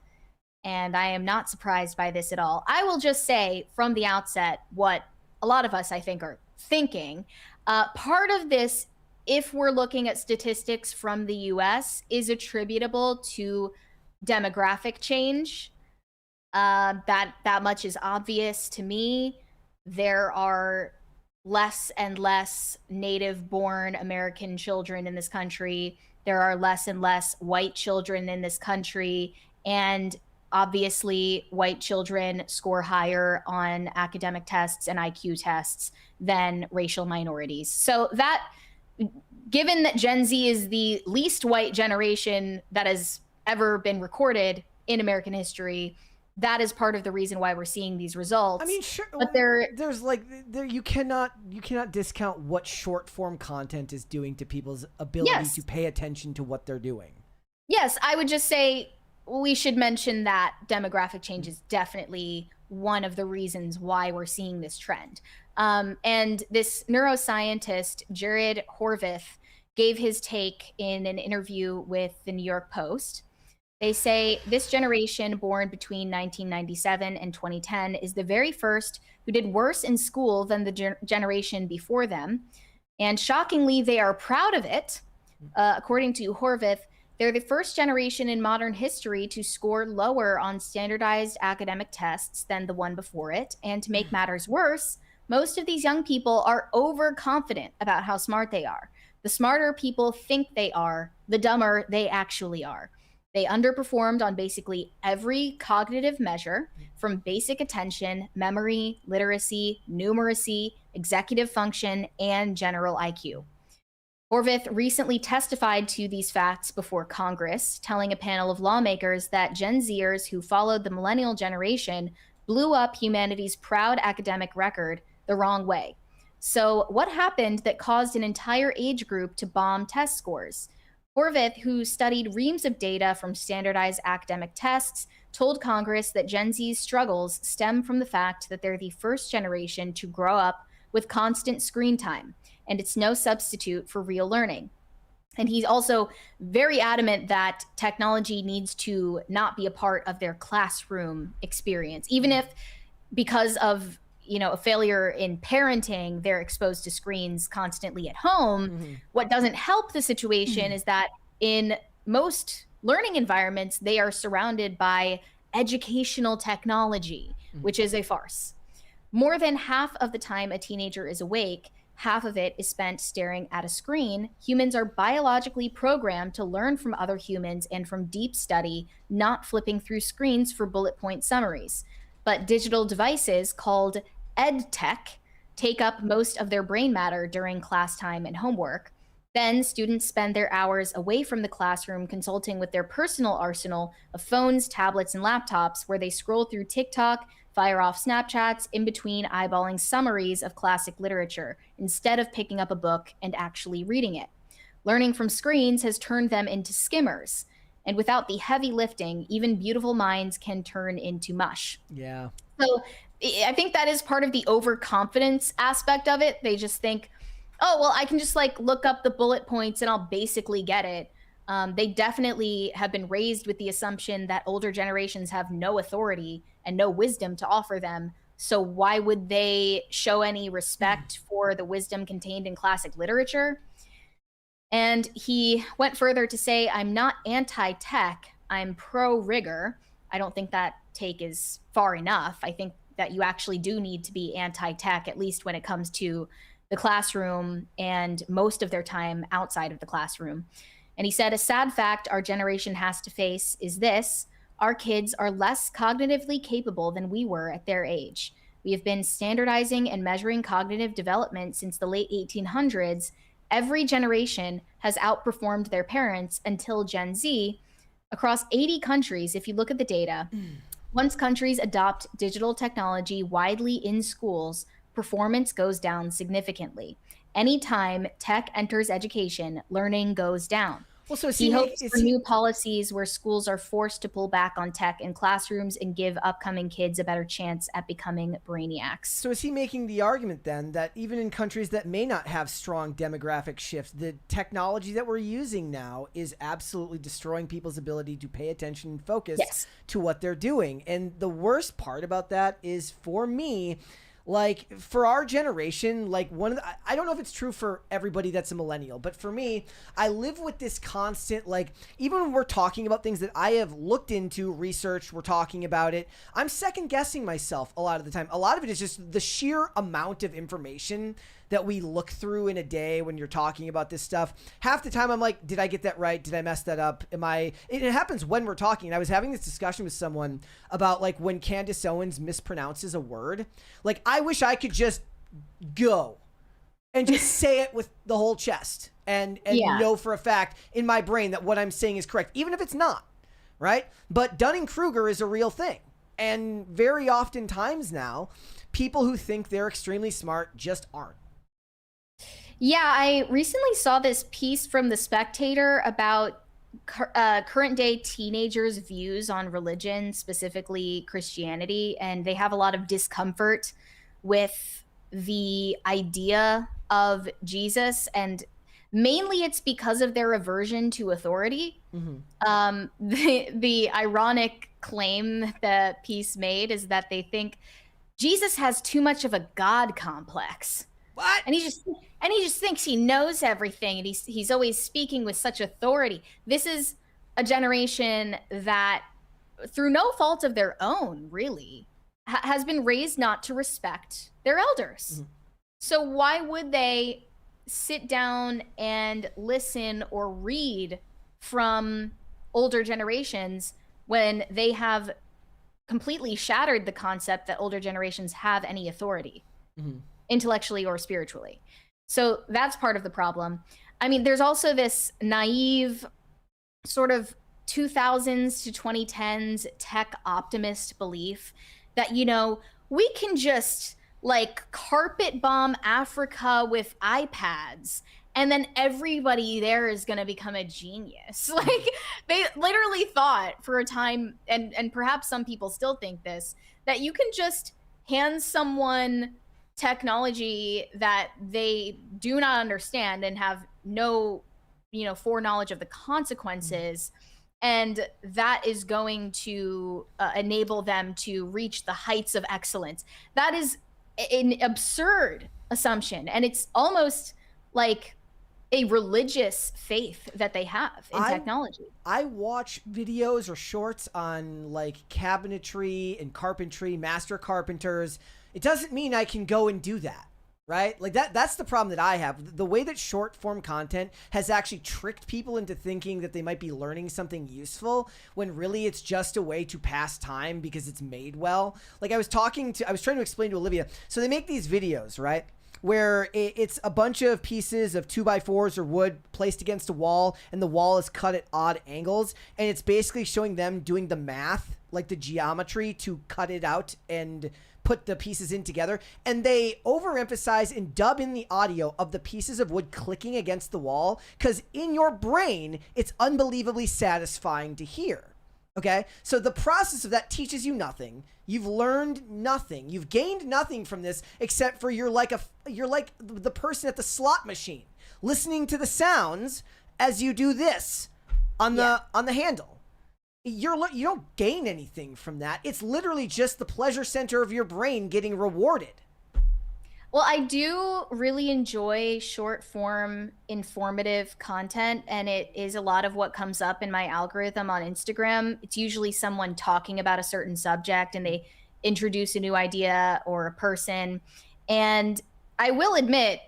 And I am not surprised by this at all. I will just say from the outset what a lot of us, I think, are thinking. Part of this if we're looking at statistics from the US, is attributable to demographic change. That much is obvious to me. There are less and less native-born American children in this country. There are less and less white children in this country, and obviously white children score higher on academic tests and IQ tests than racial minorities. So that, given that Gen Z is the least white generation that has ever been recorded in American history, that is part of the reason why we're seeing these results. I mean, sure, but you cannot discount what short form content is doing to people's ability to pay attention to what they're doing. Yes, I would just say we should mention that demographic change is definitely one of the reasons why we're seeing this trend. And this neuroscientist, Jared Horvath, gave his take in an interview with the New York Post. They say this generation born between 1997 and 2010 is the very first who did worse in school than the generation before them. And shockingly, they are proud of it. According to Horvath, they're the first generation in modern history to score lower on standardized academic tests than the one before it. And to make matters worse, most of these young people are overconfident about how smart they are. The smarter people think they are, the dumber they actually are. They underperformed on basically every cognitive measure, from basic attention, memory, literacy, numeracy, executive function, and general IQ. Horvath recently testified to these facts before Congress, telling a panel of lawmakers that Gen Zers who followed the millennial generation blew up humanity's proud academic record the wrong way. So what happened that caused an entire age group to bomb test scores? Horvath, who studied reams of data from standardized academic tests, told Congress that Gen Z's struggles stem from the fact that they're the first generation to grow up with constant screen time, and it's no substitute for real learning. And he's also very adamant that technology needs to not be a part of their classroom experience, even if, because of a failure in parenting, they're exposed to screens constantly at home. What doesn't help the situation is that in most learning environments, they are surrounded by educational technology, which is a farce. More than half of the time a teenager is awake, half of it is spent staring at a screen. Humans are biologically programmed to learn from other humans and from deep study, not flipping through screens for bullet point summaries. But digital devices called EdTech take up most of their brain matter during class time and homework. Then students spend their hours away from the classroom consulting with their personal arsenal of phones, tablets, and laptops, where they scroll through TikTok, fire off Snapchats, in between eyeballing summaries of classic literature, instead of picking up a book and actually reading it. Learning from screens has turned them into skimmers. And without the heavy lifting, even beautiful minds can turn into mush. Yeah. So I think that is part of the overconfidence aspect of it. They just think, oh, well, I can just look up the bullet points and I'll basically get it. They definitely have been raised with the assumption that older generations have no authority and no wisdom to offer them. So why would they show any respect for the wisdom contained in classic literature? And he went further to say, I'm not anti-tech, I'm pro-rigor. I don't think that take is far enough. I think that you actually do need to be anti-tech, at least when it comes to the classroom and most of their time outside of the classroom. And he said, a sad fact our generation has to face is this: our kids are less cognitively capable than we were at their age. We have been standardizing and measuring cognitive development since the late 1800s. Every generation has outperformed their parents until Gen Z. Across 80 countries, if you look at the data, once countries adopt digital technology widely in schools, performance goes down significantly. Anytime tech enters education, learning goes down. Well, so he hopes for new policies where schools are forced to pull back on tech in classrooms and give upcoming kids a better chance at becoming brainiacs. So is he making the argument then that even in countries that may not have strong demographic shifts, the technology that we're using now is absolutely destroying people's ability to pay attention and focus to what they're doing? And the worst part about that is, for me, Like for our generation, like I don't know if it's true for everybody that's a millennial, but for me, I live with this constant, like, even when we're talking about things that I have looked into, researched, we're talking about it, I'm second guessing myself a lot of the time. A lot of it is just the sheer amount of information that we look through in a day when you're talking about this stuff. Half the time I'm like, did I get that right? Did I mess that up? It happens when we're talking. And I was having this discussion with someone about like when Candace Owens mispronounces a word. Like, I wish I could just go and just say it with the whole chest and know for a fact in my brain that what I'm saying is correct, even if it's not, right? But Dunning-Kruger is a real thing. And very often times now, people who think they're extremely smart just aren't. Yeah, I recently saw this piece from The Spectator about current day teenagers' views on religion, specifically Christianity, and they have a lot of discomfort with the idea of Jesus, and mainly it's because of their aversion to authority. The ironic claim the piece made is that they think Jesus has too much of a God complex. What? And he just thinks he knows everything, and he's always speaking with such authority. This is a generation that, through no fault of their own, really, has been raised not to respect their elders. So why would they sit down and listen or read from older generations when they have completely shattered the concept that older generations have any authority? Intellectually or spiritually. So that's part of the problem. I mean, there's also this naive sort of 2000s to 2010s tech optimist belief that, you know, we can just like carpet bomb Africa with iPads and then everybody there is going to become a genius. Like, they literally thought for a time, and perhaps some people still think this, that you can just hand someone technology that they do not understand and have no, foreknowledge of the consequences, and that is going to enable them to reach the heights of excellence. That is an absurd assumption, and it's almost like a religious faith that they have in technology. I watch videos or shorts on like cabinetry and carpentry, master carpenters. It doesn't mean I can go and do that, right? Like that's the problem that I have. The way that short form content has actually tricked people into thinking that they might be learning something useful when really it's just a way to pass time because it's made well. Like I was trying to explain to Olivia. So they make these videos, right? Where it's a bunch of pieces of 2x4s or wood placed against a wall, and the wall is cut at odd angles. And it's basically showing them doing the math, like the geometry to cut it out and put the pieces in together. And they overemphasize and dub in the audio of the pieces of wood clicking against the wall, because in your brain, it's unbelievably satisfying to hear. Okay, so the process of that teaches you nothing. You've learned nothing. You've gained nothing from this, except for you're like the person at the slot machine, listening to the sounds as you do this on the handle. You don't gain anything from that. It's literally just the pleasure center of your brain getting rewarded. Well, I do really enjoy short form informative content, and it is a lot of what comes up in my algorithm on Instagram. It's usually someone talking about a certain subject and they introduce a new idea or a person. And I will admit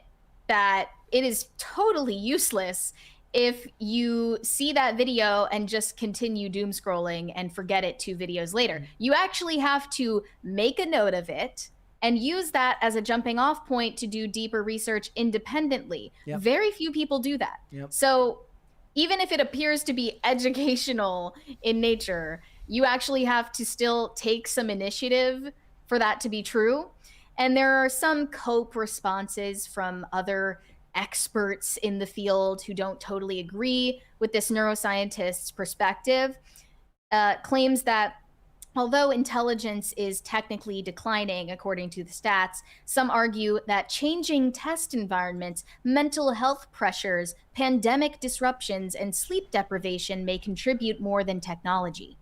that it is totally useless if you see that video and just continue doom scrolling and forget it 2 videos later. You actually have to make a note of it and use that as a jumping off point to do deeper research independently. Yep. Very few people do that. Yep. So even if it appears to be educational in nature, you actually have to still take some initiative for that to be true. And there are some cope responses from other experts in the field who don't totally agree with this neuroscientist's perspective, claims that although intelligence is technically declining, according to the stats, some argue that changing test environments, mental health pressures, pandemic disruptions, and sleep deprivation may contribute more than technology.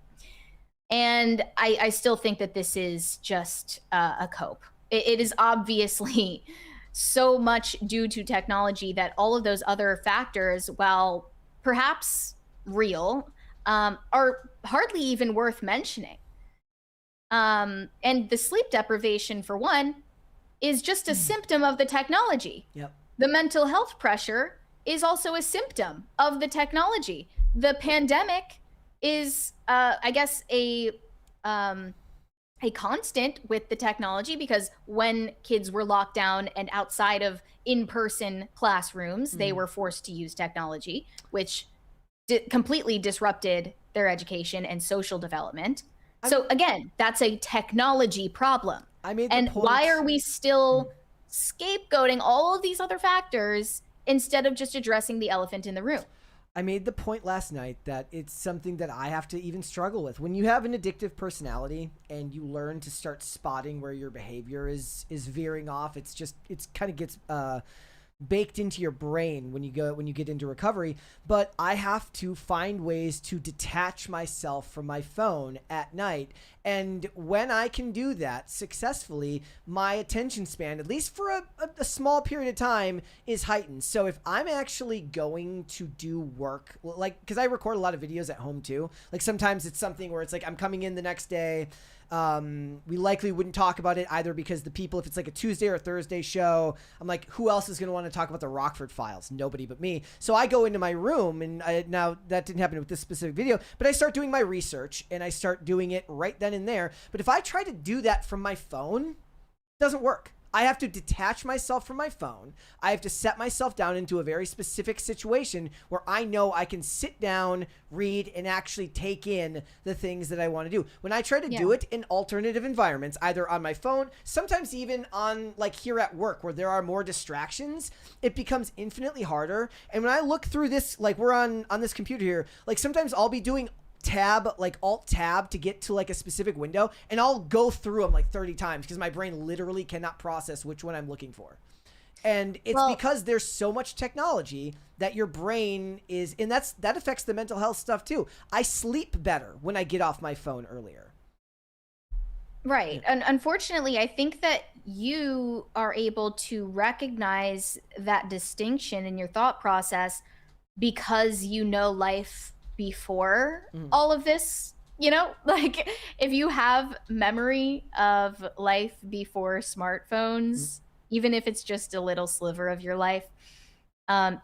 And I still think that this is just a cope. it is obviously so much due to technology that all of those other factors, while perhaps real, are hardly even worth mentioning. And the sleep deprivation, for one, is just a symptom of the technology. Yep. The mental health pressure is also a symptom of the technology. The pandemic is, I guess, a constant with the technology, because when kids were locked down and outside of in-person classrooms, they were forced to use technology, which completely disrupted their education and social development. So again, that's a technology problem. And why are we still scapegoating all of these other factors instead of just addressing the elephant in the room? I made the point last night that it's something that I have to even struggle with. When you have an addictive personality and you learn to start spotting where your behavior is veering off, it's kind of gets baked into your brain when you get into recovery. But I have to find ways to detach myself from my phone at night, and when I can do that successfully, my attention span, at least for a small period of time, is heightened. So if I'm actually going to do work, like, because I record a lot of videos at home too, like sometimes it's something where it's like I'm coming in the next day, we likely wouldn't talk about it either, because the people, if it's like a Tuesday or Thursday show, I'm like, who else is going to want to talk about the Rockford Files? Nobody but me. So I go into my room, and now that didn't happen with this specific video, but I start doing my research and I start doing it right then and there. But if I try to do that from my phone, it doesn't work. I have to detach myself from my phone. I have to set myself down into a very specific situation where I know I can sit down, read, and actually take in the things that I want to do. When I try to do it in alternative environments, either on my phone, sometimes even on, like, here at work where there are more distractions, it becomes infinitely harder. And when I look through this, like, we're on this computer here, like, sometimes I'll be doing alt tab to get to like a specific window, and I'll go through them like 30 times because my brain literally cannot process which one I'm looking for. And it's because there's so much technology that your brain is, and that affects the mental health stuff too. I sleep better when I get off my phone earlier. Right. And unfortunately, I think that you are able to recognize that distinction in your thought process because you know life before all of this, like if you have memory of life before smartphones, even if it's just a little sliver of your life,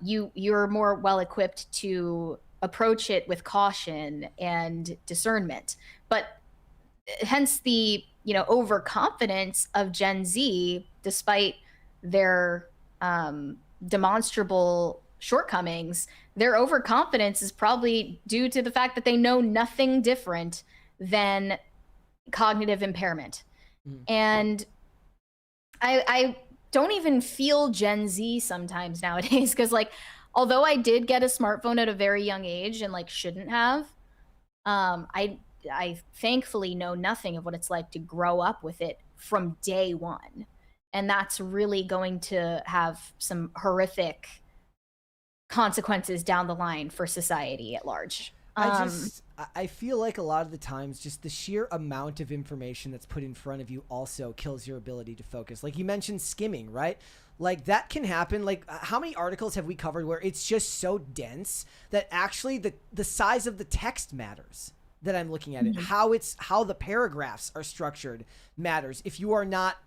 you're more well equipped to approach it with caution and discernment. But hence the overconfidence of Gen Z, despite their demonstrable shortcomings. Their overconfidence is probably due to the fact that they know nothing different than cognitive impairment. And I don't even feel Gen Z sometimes nowadays, because like, although I did get a smartphone at a very young age and like shouldn't have, I thankfully know nothing of what it's like to grow up with it from day one. And that's really going to have some horrific consequences down the line for society at large. I feel like a lot of the times just the sheer amount of information that's put in front of you also kills your ability to focus. Like you mentioned skimming, right? Like that can happen. Like how many articles have we covered where it's just so dense that actually the size of the text matters that I'm looking at it. How the paragraphs are structured matters. If you are not,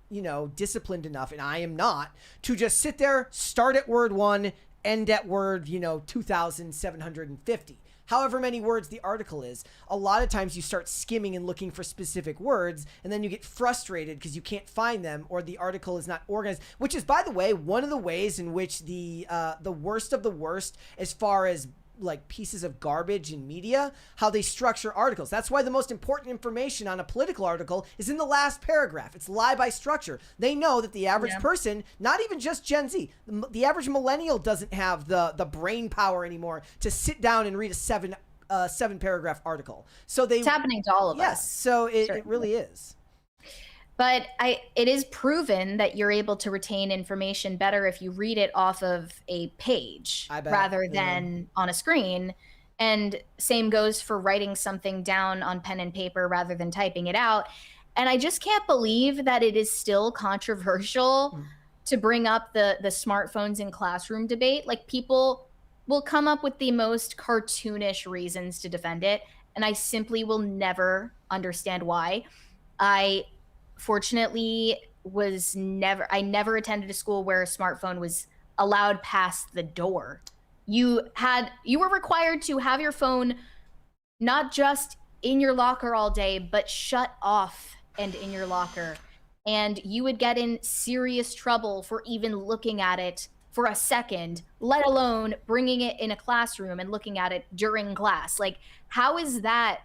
disciplined enough, and I am not, to just sit there, start at word 1, end at word, 2,750. However many words the article is, a lot of times you start skimming and looking for specific words, and then you get frustrated because you can't find them, or the article is not organized, which is, by the way, one of the ways in which the worst of the worst as far as like pieces of garbage in media, how they structure articles. That's why the most important information on a political article is in the last paragraph. It's lie by structure. They know that the average person, not even just Gen Z, the average millennial doesn't have the brain power anymore to sit down and read a seven paragraph article. So it's happening to all of us. Yes, so it really is. But it is proven that you're able to retain information better if you read it off of a page rather than on a screen. And same goes for writing something down on pen and paper rather than typing it out. And I just can't believe that it is still controversial to bring up the smartphones in classroom debate. Like, people will come up with the most cartoonish reasons to defend it, and I simply will never understand why. I fortunately I never attended a school where a smartphone was allowed past the door. You were required to have your phone not just in your locker all day, but shut off and in your locker. And you would get in serious trouble for even looking at it for a second, let alone bringing it in a classroom and looking at it during class. Like, how is that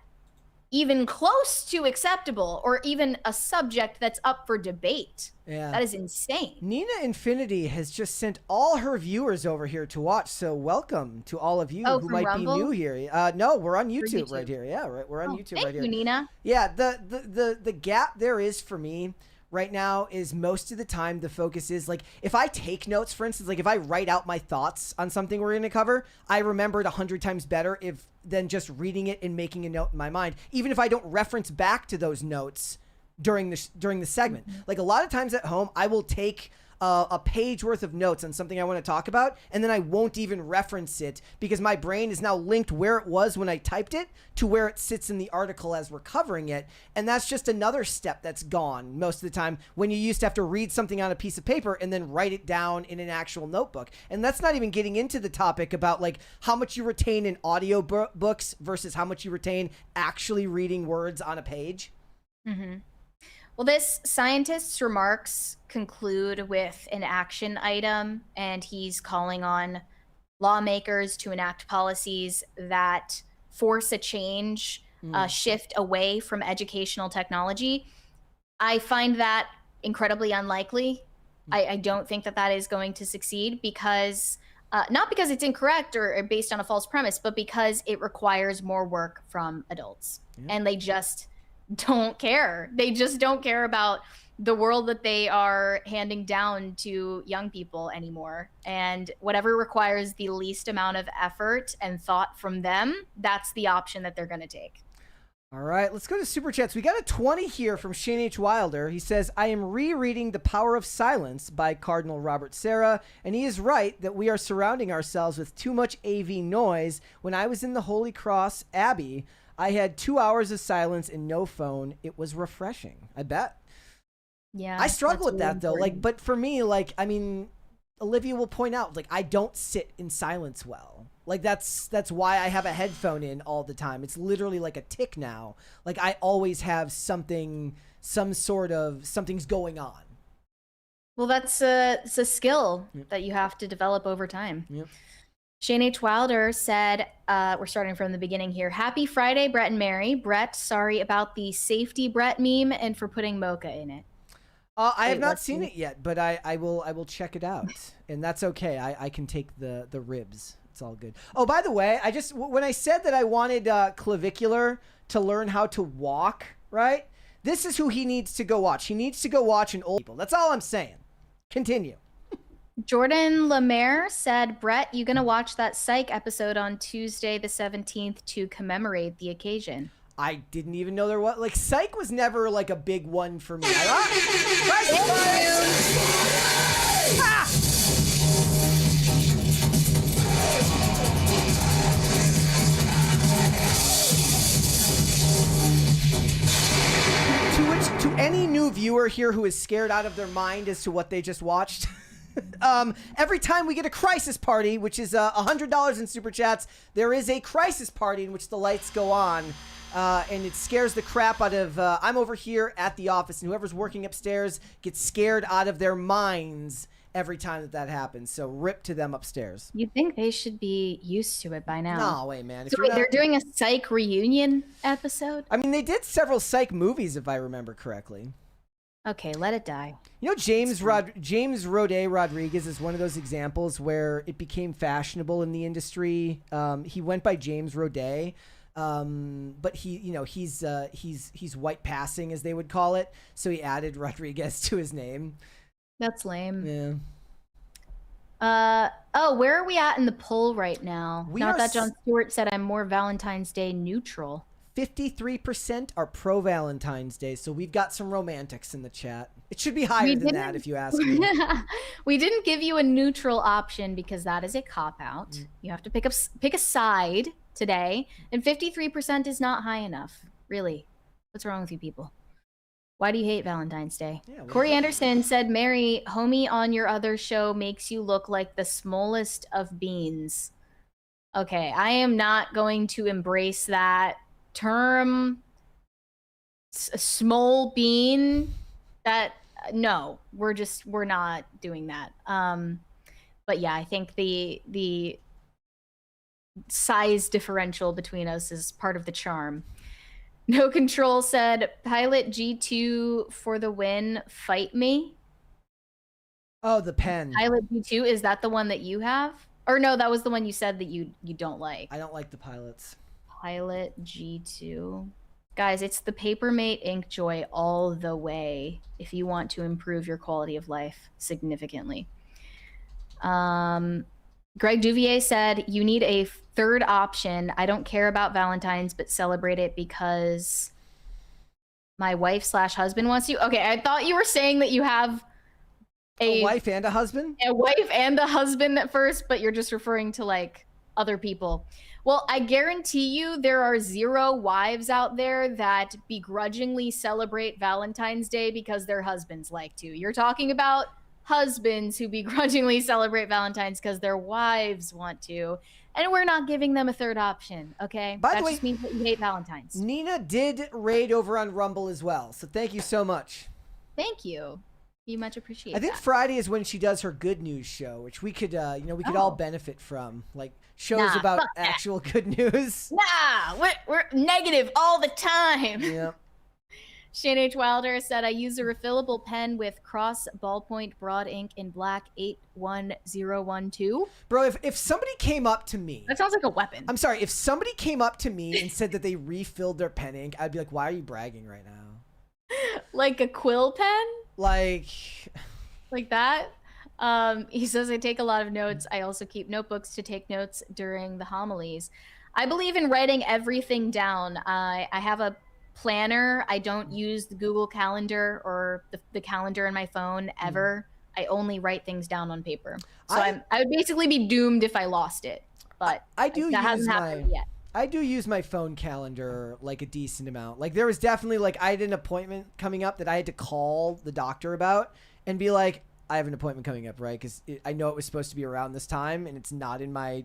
even close to acceptable, or even a subject that's up for debate? Yeah. That is insane. Nina Infinity has just sent all her viewers over here to watch, so welcome to all of you who might Rumble? be new here. No, we're on YouTube, YouTube. right here. Yeah, right. We're on YouTube Thank right here. you, Nina. Yeah, the gap there is for me right now is most of the time the focus is like, if I take notes, for instance, like if I write out my thoughts on something we're going to cover, I remember it 100 times better than just reading it and making a note in my mind, even if I don't reference back to those notes during the segment. Like, a lot of times at home, I will take a page worth of notes on something I want to talk about, and then I won't even reference it because my brain is now linked where it was when I typed it to where it sits in the article as we're covering it. And that's just another step that's gone most of the time when you used to have to read something on a piece of paper and then write it down in an actual notebook. And that's not even getting into the topic about like how much you retain in audio books versus how much you retain actually reading words on a page. Mm-hmm. Well, this scientist's remarks conclude with an action item, and he's calling on lawmakers to enact policies that force a change, shift away from educational technology. I find that incredibly unlikely. I don't think that is going to succeed because, not because it's incorrect or based on a false premise, but because it requires more work from adults. And they just don't care. They just don't care about the world that they are handing down to young people anymore. And whatever requires the least amount of effort and thought from them, that's the option that they're going to take. All right, let's go to Super Chats. We got a 20 here from Shane H. Wilder. He says, I am rereading The Power of Silence by Cardinal Robert Serra, and he is right that we are surrounding ourselves with too much AV noise. When I was in the Holy Cross Abbey, I had 2 hours of silence and no phone. It was refreshing. I bet. Yeah. I struggle with really that, though. important. Like, but for me, like, I mean, Olivia will point out, like, I don't sit in silence well. Like, that's why I have a headphone in all the time. It's literally like a tick now. Like, I always have something's going on. Well, it's a skill that you have to develop over time. Yep. Shane H. Wilder said, we're starting from the beginning here. Happy Friday, Brett and Mary. Brett, sorry about the safety Brett meme and for putting mocha in it. I have not seen it yet, but I will check it out. And that's okay. I can take the ribs. It's all good. Oh, by the way, when I said that I wanted Clavicular to learn how to walk, right? This is who he needs to go watch. He needs to go watch an old people. That's all I'm saying. Continue. Jordan Lemaire said, Brett, you going to watch that Psych episode on Tuesday the 17th to commemorate the occasion? I didn't even know there was, like, Psych was never like a big one for me. To any new viewer here who is scared out of their mind as to what they just watched, every time we get a crisis party, which is $100 in Super Chats, there is a crisis party in which the lights go on, and it scares the crap out of, I'm over here at the office, and whoever's working upstairs gets scared out of their minds every time that happens. So rip to them upstairs. You'd think they should be used to it by now. No way, man. So wait, they're doing a Psych reunion episode? I mean, they did several Psych movies, if I remember correctly. Okay, let it die. You know, James Roday Rodriguez is one of those examples where it became fashionable in the industry. He went by James Roday, but he's white passing, as they would call it. So he added Rodriguez to his name. That's lame. Yeah. Where are we at in the poll right now? We Not are that John Stewart said I'm more Valentine's Day neutral. 53% are pro Valentine's Day, so we've got some romantics in the chat. It should be higher than that if you ask me. We didn't give you a neutral option because that is a cop-out. You have to pick a side today, and 53% is not high enough. Really. What's wrong with you people? Why do you hate Valentine's Day? Yeah, Corey Anderson said, Mary, homie on your other show makes you look like the smallest of beans. Okay, I am not going to embrace that term. A small bean. That, no, we're not doing that. But yeah, I think the size differential between us is part of the charm. No Control said, Pilot G2 for the win, fight me. Oh, the pen. Pilot G2, is that the one that you have? Or no, that was the one you said that you don't like. I don't like the pilots. Pilot G2. Guys, it's the Papermate Inkjoy all the way if you want to improve your quality of life significantly. Greg Duvier said, you need a third option. I don't care about Valentine's, but celebrate it because my wife/husband wants to. Okay, I thought you were saying that you have a wife and a husband? A wife and a husband at first, but you're just referring to like other people. Well, I guarantee you there are 0 wives out there that begrudgingly celebrate Valentine's Day because their husbands like to. You're talking about husbands who begrudgingly celebrate Valentine's because their wives want to. And we're not giving them a third option, okay? By the way, just means that you hate Valentine's. Nina did raid over on Rumble as well, so thank you so much. Thank you. You much appreciate I think that. Friday is when she does her good news show, which we could, we could all benefit from. Like, shows about actual good news. Nah, we're negative all the time. Yeah. Shane H. Wilder said, I use a refillable pen with cross ballpoint broad ink in black 81012. Bro, if somebody came up to me. That sounds like a weapon. I'm sorry. If somebody came up to me and said that they refilled their pen ink, I'd be like, why are you bragging right now? Like a quill pen? Like that? He says, I take a lot of notes. I also keep notebooks to take notes during the homilies. I believe in writing everything down. I have a planner. I don't use the Google Calendar or the calendar in my phone ever. I only write things down on paper. So I would basically be doomed if I lost it. But that hasn't happened yet. I do use my phone calendar like a decent amount. Like there was definitely like I had an appointment coming up that I had to call the doctor about and be like, I have an appointment coming up, right? Because I know it was supposed to be around this time and it's not in my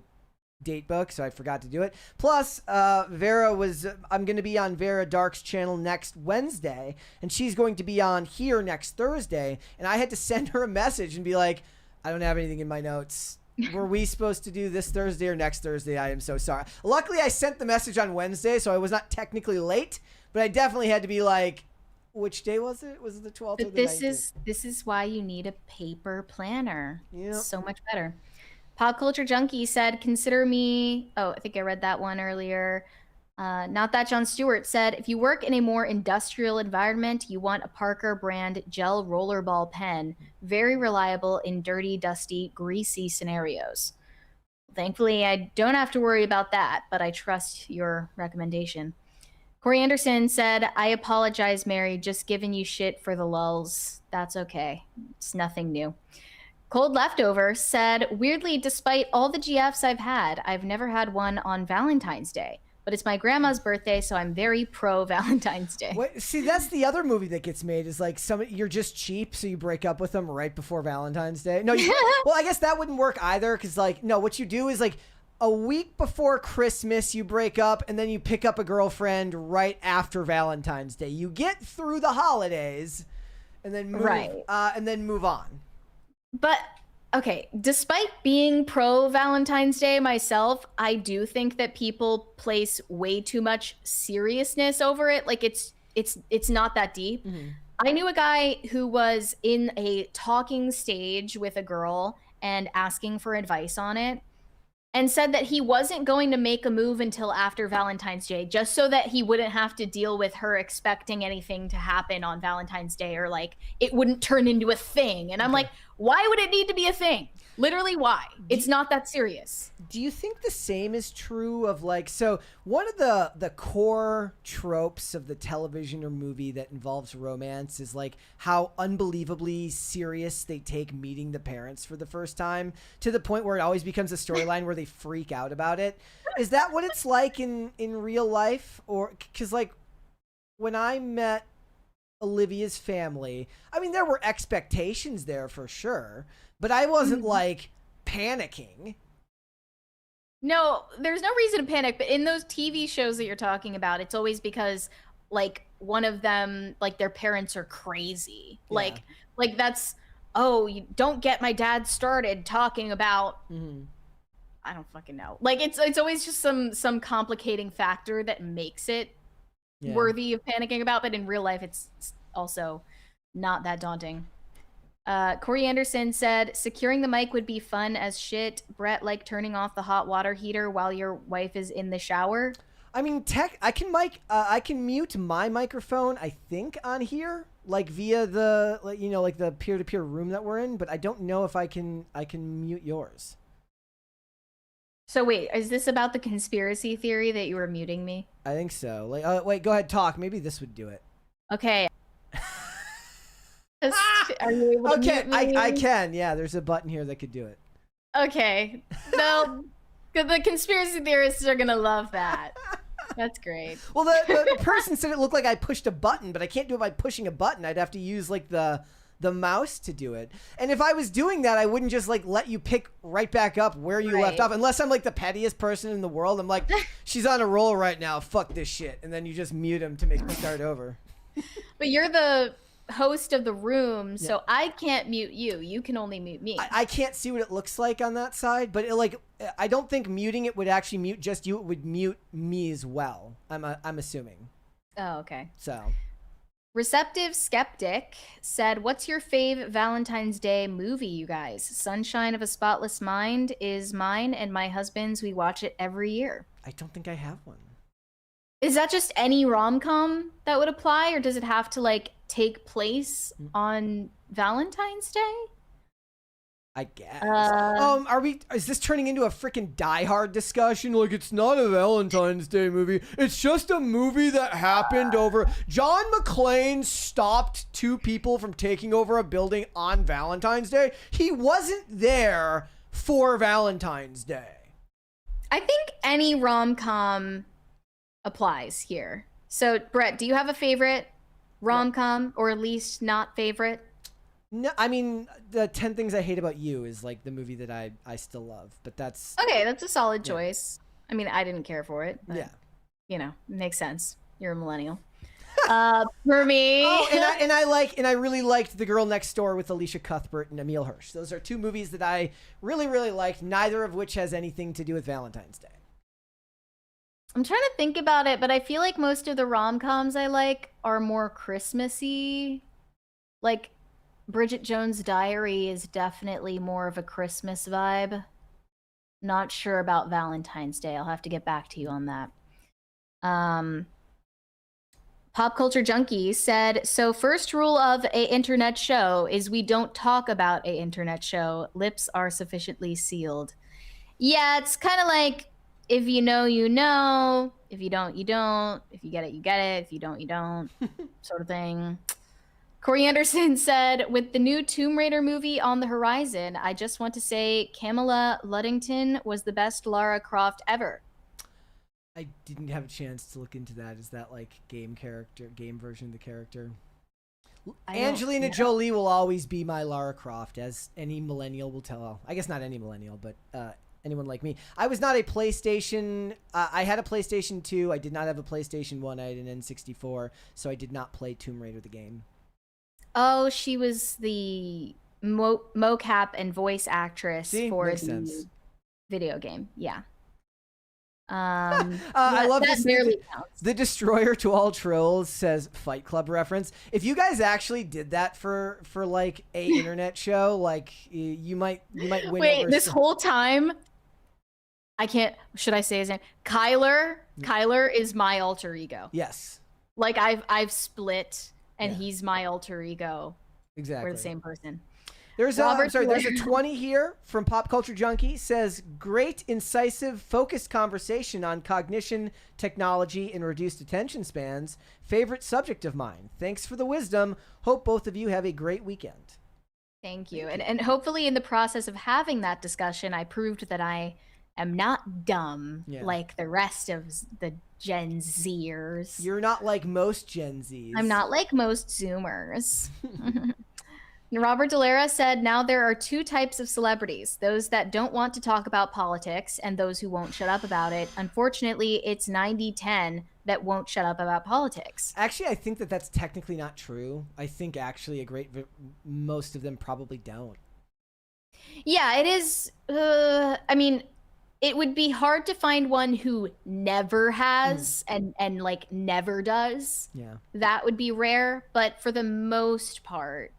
date book, so I forgot to do it. Plus, I'm going to be on Vera Dark's channel next Wednesday, and she's going to be on here next Thursday, and I had to send her a message and be like, I don't have anything in my notes. Were we supposed to do this Thursday or next Thursday? I am so sorry. Luckily, I sent the message on Wednesday, so I was not technically late, but I definitely had to be like, which day was it? Was it the 12th or the 19th? This is why you need a paper planner. Yep. It's so much better. Pop Culture Junkie said, consider me... Oh, I think I read that one earlier. Not that John Stewart said, if you work in a more industrial environment, you want a Parker brand gel rollerball pen. Very reliable in dirty, dusty, greasy scenarios. Thankfully, I don't have to worry about that, but I trust your recommendation. Corey Anderson said, I apologize, Mary. Just giving you shit for the lulz. That's okay. It's nothing new. Cold Leftover said, weirdly, despite all the GFs I've had, I've never had one on Valentine's Day. But it's my grandma's birthday, so I'm very pro Valentine's Day. See, that's the other movie that gets made is like you're just cheap, so you break up with them right before Valentine's Day. No, well, I guess that wouldn't work either, because like, no, what you do is like a week before Christmas, you break up, and then you pick up a girlfriend right after Valentine's Day. You get through the holidays, and then move on. But, okay, despite being pro Valentine's Day myself, I do think that people place way too much seriousness over it. Like, it's not that deep. Mm-hmm. I knew a guy who was in a talking stage with a girl and asking for advice on it, and said that he wasn't going to make a move until after Valentine's Day, just so that he wouldn't have to deal with her expecting anything to happen on Valentine's Day, or like it wouldn't turn into a thing. And I'm like, Why would it need to be a thing? Literally, why? It's not that serious. Do you think the same is true of like, so one of the core tropes of the television or movie that involves romance is like how unbelievably serious they take meeting the parents for the first time, to the point where it always becomes a storyline where they freak out about it. Is that what it's like in real life? Or because like when I met Olivia's family, I mean, there were expectations there for sure, but I wasn't like panicking. No, there's no reason to panic, but in those TV shows that you're talking about, it's always because like one of them, like their parents are crazy. Yeah. Like that's, oh, you don't get my dad started talking about I don't fucking know. Like it's always just some complicating factor that makes it worthy of panicking about, but in real life it's also not that daunting. Corey Anderson said, securing the mic would be fun as shit. Brett, like turning off the hot water heater while your wife is in the shower. I mean, I can mute my microphone, I think, on here, like via the, like, you know, like the peer-to-peer room that we're in, but I don't know if I can mute yours. So wait, is this about the conspiracy theory that you were muting me? I think so. Like, wait, go ahead, talk. Maybe this would do it. Okay. Are you able to mute me? I can. Yeah, there's a button here that could do it. Okay. No, the conspiracy theorists are gonna love that. That's great. Well, the person said it looked like I pushed a button, but I can't do it by pushing a button. I'd have to use like the mouse to do it. And if I was doing that, I wouldn't just like let you pick right back up where you left off, unless I'm like the pettiest person in the world. I'm like, she's on a roll right now. Fuck this shit. And then you just mute him to make me start over. But you're the host of the room, so I can't mute you. You can only mute me. I can't see what it looks like on that side, but I don't think muting it would actually mute just you. It would mute me as well. I'm assuming. Oh, okay. So, Receptive Skeptic said, what's your fave Valentine's Day movie, you guys? Sunshine of a Spotless Mind is mine and my husband's. We watch it every year. I don't think I have one. Is that just any rom-com that would apply, or does it have to like take place on Valentine's Day? I guess. Is this turning into a freaking Die Hard discussion? Like, it's not a Valentine's Day movie. It's just a movie that happened over. John McClane stopped two people from taking over a building on Valentine's Day. He wasn't there for Valentine's Day. I think any rom-com applies here. So, Brett, do you have a favorite rom-com, or at least not favorite? No, I mean, the 10 Things I Hate About You is like the movie that I still love, but that's okay. That's a solid choice. I mean, I didn't care for it. But, yeah, you know, makes sense. You're a millennial. For me, and I really liked The Girl Next Door with Alicia Cuthbert and Emile Hirsch. Those are two movies that I really, really liked. Neither of which has anything to do with Valentine's Day. I'm trying to think about it, but I feel like most of the rom-coms I like are more Christmassy. Like Bridget Jones' Diary is definitely more of a Christmas vibe. Not sure about Valentine's Day. I'll have to get back to you on that. Pop Culture Junkie said, so first rule of a internet show is we don't talk about a internet show. Lips are sufficiently sealed. Yeah, it's kind of like, if you know, you know. If you don't, you don't. If you get it, you get it. If you don't, you don't. Sort of thing. Corey Anderson said, with the new Tomb Raider movie on the horizon, I just want to say Camilla Luddington was the best Lara Croft ever. I didn't have a chance to look into that. Is that like game version of the character? Angelina Jolie will always be my Lara Croft, as any millennial will tell. I guess not any millennial, but anyone like me. I was not a PlayStation. I had a PlayStation 2. I did not have a PlayStation 1. I had an N64, so I did not play Tomb Raider the game. Oh, she was the mocap and voice actress for the video game. Yeah. I love this. The Destroyer to All Trolls says Fight Club reference. If you guys actually did that for like a internet show, like you might win. Wait, this whole time I can't. Should I say his name? Kyler. Kyler is my alter ego. Yes. Like I've split, and he's my alter ego. Exactly. We're the same person. There's there's a 20 here from Pop Culture Junkie. Says, great, incisive, focused conversation on cognition, technology, and reduced attention spans. Favorite subject of mine. Thanks for the wisdom. Hope both of you have a great weekend. Thank you. And hopefully in the process of having that discussion, I proved that I am not dumb like the rest of the Gen Zers. You're not like most Gen Zs. I'm not like most Zoomers. Robert Delara said, now there are two types of celebrities, those that don't want to talk about politics and those who won't shut up about it. Unfortunately, it's 90-10 that won't shut up about politics. Actually, I think that that's technically not true. I think actually most of them probably don't. Yeah, it is. I mean, it would be hard to find one who never has and like never does. Yeah. That would be rare, but for the most part,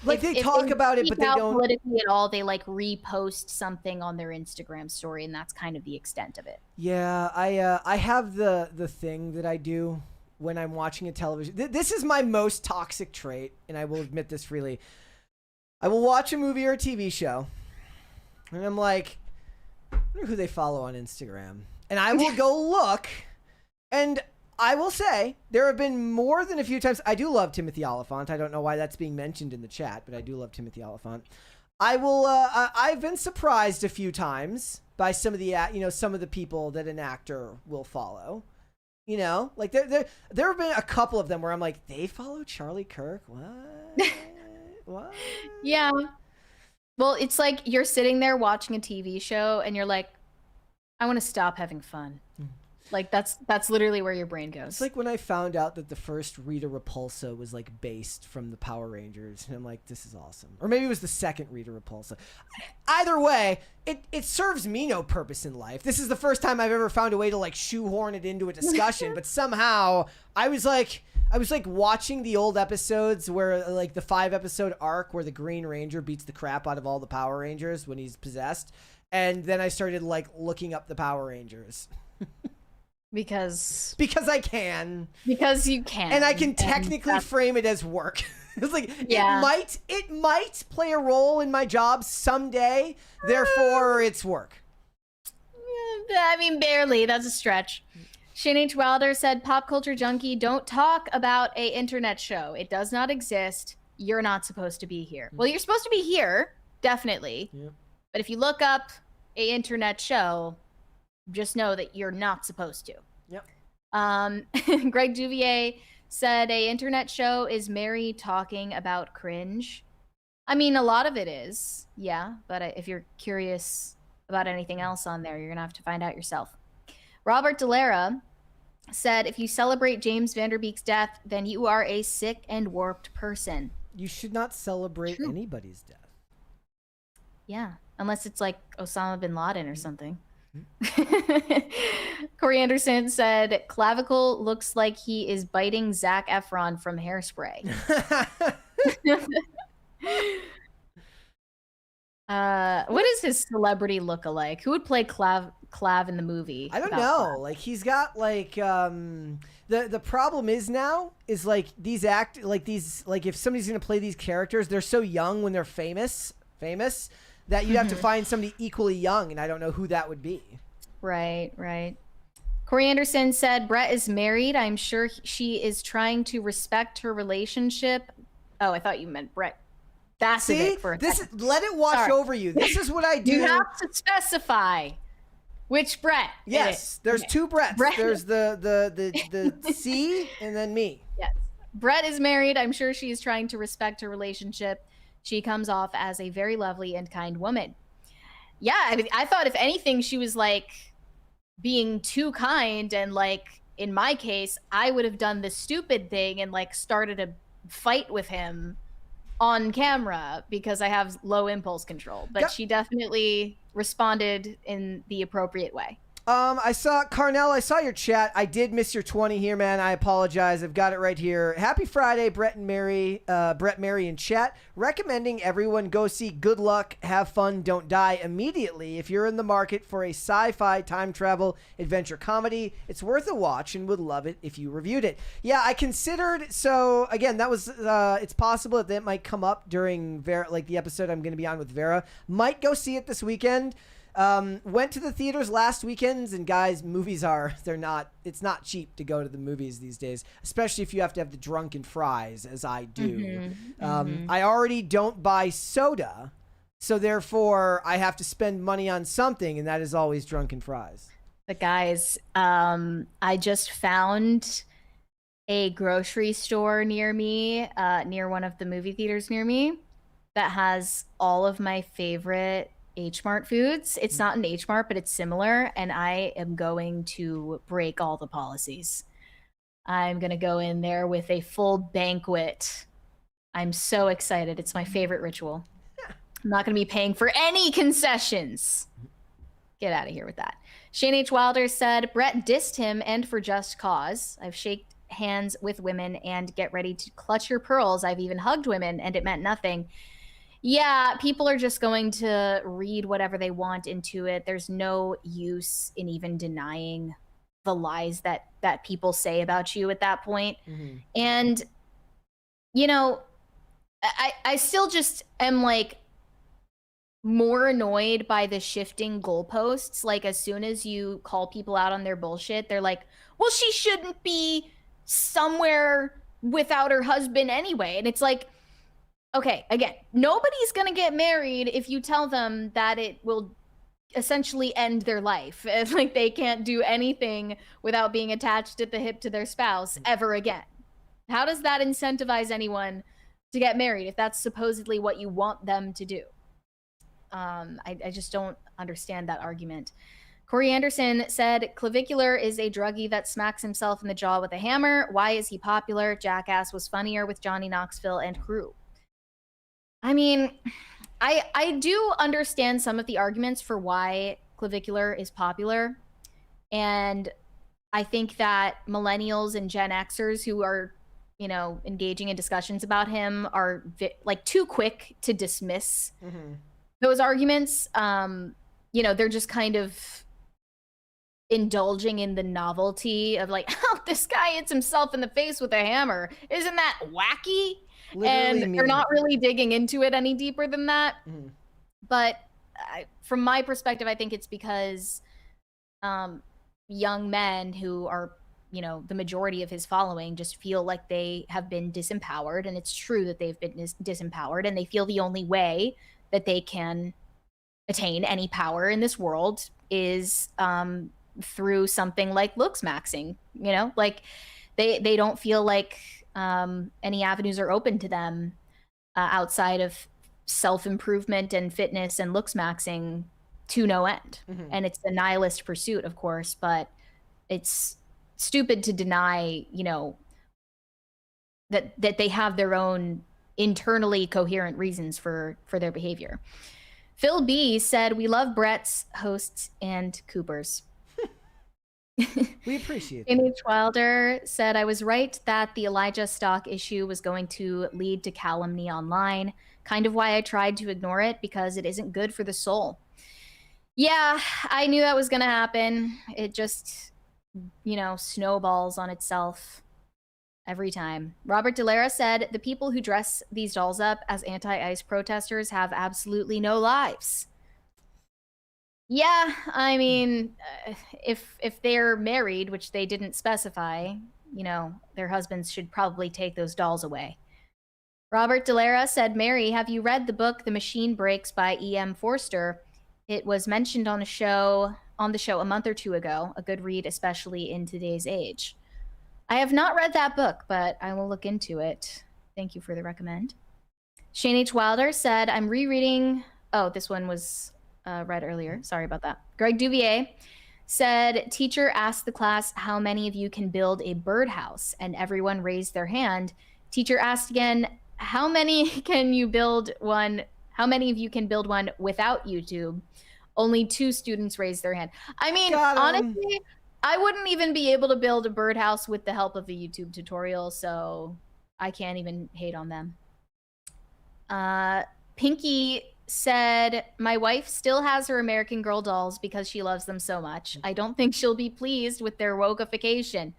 like they talk about it, but they don't politically at all. They like repost something on their Instagram story, and that's kind of the extent of it. Yeah, I have the thing that I do when I'm watching a television. This is my most toxic trait, and I will admit this freely. I will watch a movie or a TV show, and I'm like, I wonder who they follow on Instagram, and I will go look, and I will say there have been more than a few times. I do love Timothy Oliphant. I don't know why that's being mentioned in the chat, but I do love Timothy Oliphant. I've been surprised a few times by some of the some of the people that an actor will follow. You know, like there have been a couple of them where I'm like, they follow Charlie Kirk. What? What? Yeah. Well, it's like you're sitting there watching a TV show and you're like, I want to stop having fun. Like that's literally where your brain goes. It's like when I found out that the first Rita Repulsa was like based from the Power Rangers, and I'm like, this is awesome. Or maybe it was the second Rita Repulsa. Either way, it serves me no purpose in life. This is the first time I've ever found a way to like shoehorn it into a discussion, but somehow I was like watching the old episodes where like the 5-episode arc where the Green Ranger beats the crap out of all the Power Rangers when he's possessed, and then I started like looking up the Power Rangers. Because I can. Because you can. And I can technically frame it as work. It's like, yeah. it might play a role in my job someday, therefore it's work. I mean, barely. That's a stretch. Shane H. Wilder said, Pop Culture Junkie, don't talk about a internet show. It does not exist. You're not supposed to be here. Well, you're supposed to be here, definitely. Yep. But if you look up a internet show, just know that you're not supposed to. Yep. Greg Duvier said a internet show is Mary talking about Cringe. I mean, a lot of it is, yeah. But if you're curious about anything else on there, you're gonna have to find out yourself. Robert Delara said, if you celebrate James Van Der Beek's death, then you are a sick and warped person. You should not celebrate anybody's death. Yeah, unless it's like Osama bin Laden or something. Corey Anderson said, Clavicle looks like he is biting Zac Efron from Hairspray. What is his celebrity look-alike? Who would play Clav in the movie? I don't know. Clav? Like he's got like the problem is now is like if somebody's gonna play these characters, they're so young when they're famous that you have to find somebody equally young, and I don't know who that would be. Right. Corey Anderson said, Brett is married. I'm sure she is trying to respect her relationship. Oh, I thought you meant Brett. That's it for let it wash over you. This is what I do. You have to specify which Brett. Yes, there's two Bretts. Brett. There's the C and then me. Yes. Brett is married. I'm sure she is trying to respect her relationship. She comes off as a very lovely and kind woman. Yeah, I mean, I thought if anything, she was like being too kind, and like in my case, I would have done the stupid thing and like started a fight with him on camera because I have low impulse control. But she definitely responded in the appropriate way. I saw Carnell. I saw your chat. I did miss your 20 here, man. I apologize. I've got it right here. Happy Friday, Brett and Mary. Brett, Mary, and chat. Recommending everyone go see Good Luck, Have Fun, Don't Die immediately. If you're in the market for a sci-fi time travel adventure comedy, it's worth a watch and would love it if you reviewed it. Yeah, I considered. So again, that was. It's possible that might come up during the episode I'm going to be on with Vera. Might go see it this weekend. Went to the theaters last weekends, and guys, it's not cheap to go to the movies these days, especially if you have to have the drunken fries, as I do. I already don't buy soda, so therefore I have to spend money on something, and that is always drunken fries. But guys, I just found a grocery store near me, near one of the movie theaters near me, that has all of my favorite H Mart foods. It's not an H Mart, but it's similar, and I am going to break all the policies. I'm going to go in there with a full banquet. I'm so excited. It's my favorite ritual. I'm not going to be paying for any concessions. Get out of here with that. Shane H. Wilder said, Brett dissed him and for just cause. I've shaked hands with women and get ready to clutch your pearls. I've even hugged women and it meant nothing. Yeah, people are just going to read whatever they want into it. There's no use in even denying the lies that people say about you at that point. And, you know, I still just am like more annoyed by the shifting goalposts. Like, as soon as you call people out on their bullshit, they're like, well, she shouldn't be somewhere without her husband anyway. And it's like, okay, again, nobody's going to get married if you tell them that it will essentially end their life. Like, they can't do anything without being attached at the hip to their spouse ever again. How does that incentivize anyone to get married if that's supposedly what you want them to do? I just don't understand that argument. Corey Anderson said, Clavicular is a druggie that smacks himself in the jaw with a hammer. Why is he popular? Jackass was funnier with Johnny Knoxville and crew. I mean, I do understand some of the arguments for why Clavicular is popular. And I think that millennials and Gen Xers who are, you know, engaging in discussions about him are too quick to dismiss those arguments. You know, they're just kind of indulging in the novelty of like, oh, this guy hits himself in the face with a hammer. Isn't that wacky? And they're not really digging into it any deeper than that. But from my perspective, I think it's because young men who are, you know, the majority of his following just feel like they have been disempowered. And it's true that they've been disempowered, and they feel the only way that they can attain any power in this world is through something like looks maxing. You know, like they don't feel like any avenues are open to them outside of self-improvement and fitness and looks maxing to no end. And it's a nihilist pursuit, of course, but it's stupid to deny, you know, that they have their own internally coherent reasons for their behavior. Phil B said, we love Brett's, hosts, and Cooper's. We appreciate Amy Wilder said, I was right that the Elijah Stock issue was going to lead to calumny online. Kind of why I tried to ignore it, because it isn't good for the soul. Yeah, I knew that was going to happen. It just, you know, snowballs on itself every time. Robert Delara said, the people who dress these dolls up as anti-ICE protesters have absolutely no lives. Yeah, I mean, if they're married, which they didn't specify, you know, their husbands should probably take those dolls away. Robert Delara said, Mary, have you read the book The Machine Breaks by E.M. Forster? It was mentioned on the show a month or two ago. A good read, especially in today's age. I have not read that book, but I will look into it. Thank you for the recommend. Shane H. Wilder said, I'm rereading... Oh, this one was read earlier. Sorry about that. Greg Duvier said, teacher asked the class how many of you can build a birdhouse, and everyone raised their hand. Teacher asked again, how many of you can build one without YouTube? Only 2 students raised their hand. I mean, Got 'em. honestly, I wouldn't even be able to build a birdhouse with the help of a YouTube tutorial, so I can't even hate on them. Pinky said, my wife still has her American Girl dolls because she loves them so much. I don't think she'll be pleased with their wokeification.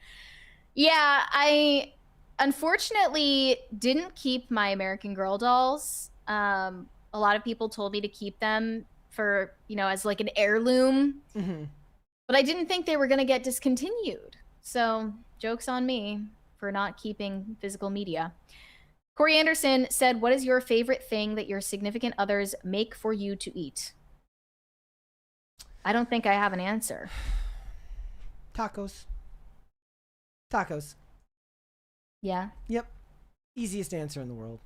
Yeah, I unfortunately didn't keep my American Girl dolls. A lot of people told me to keep them for, you know, as like an heirloom. But I didn't think they were going to get discontinued. So, joke's on me for not keeping physical media. Corey Anderson said, what is your favorite thing that your significant others make for you to eat? I don't think I have an answer. Tacos. Tacos. Yeah. Yep. Easiest answer in the world.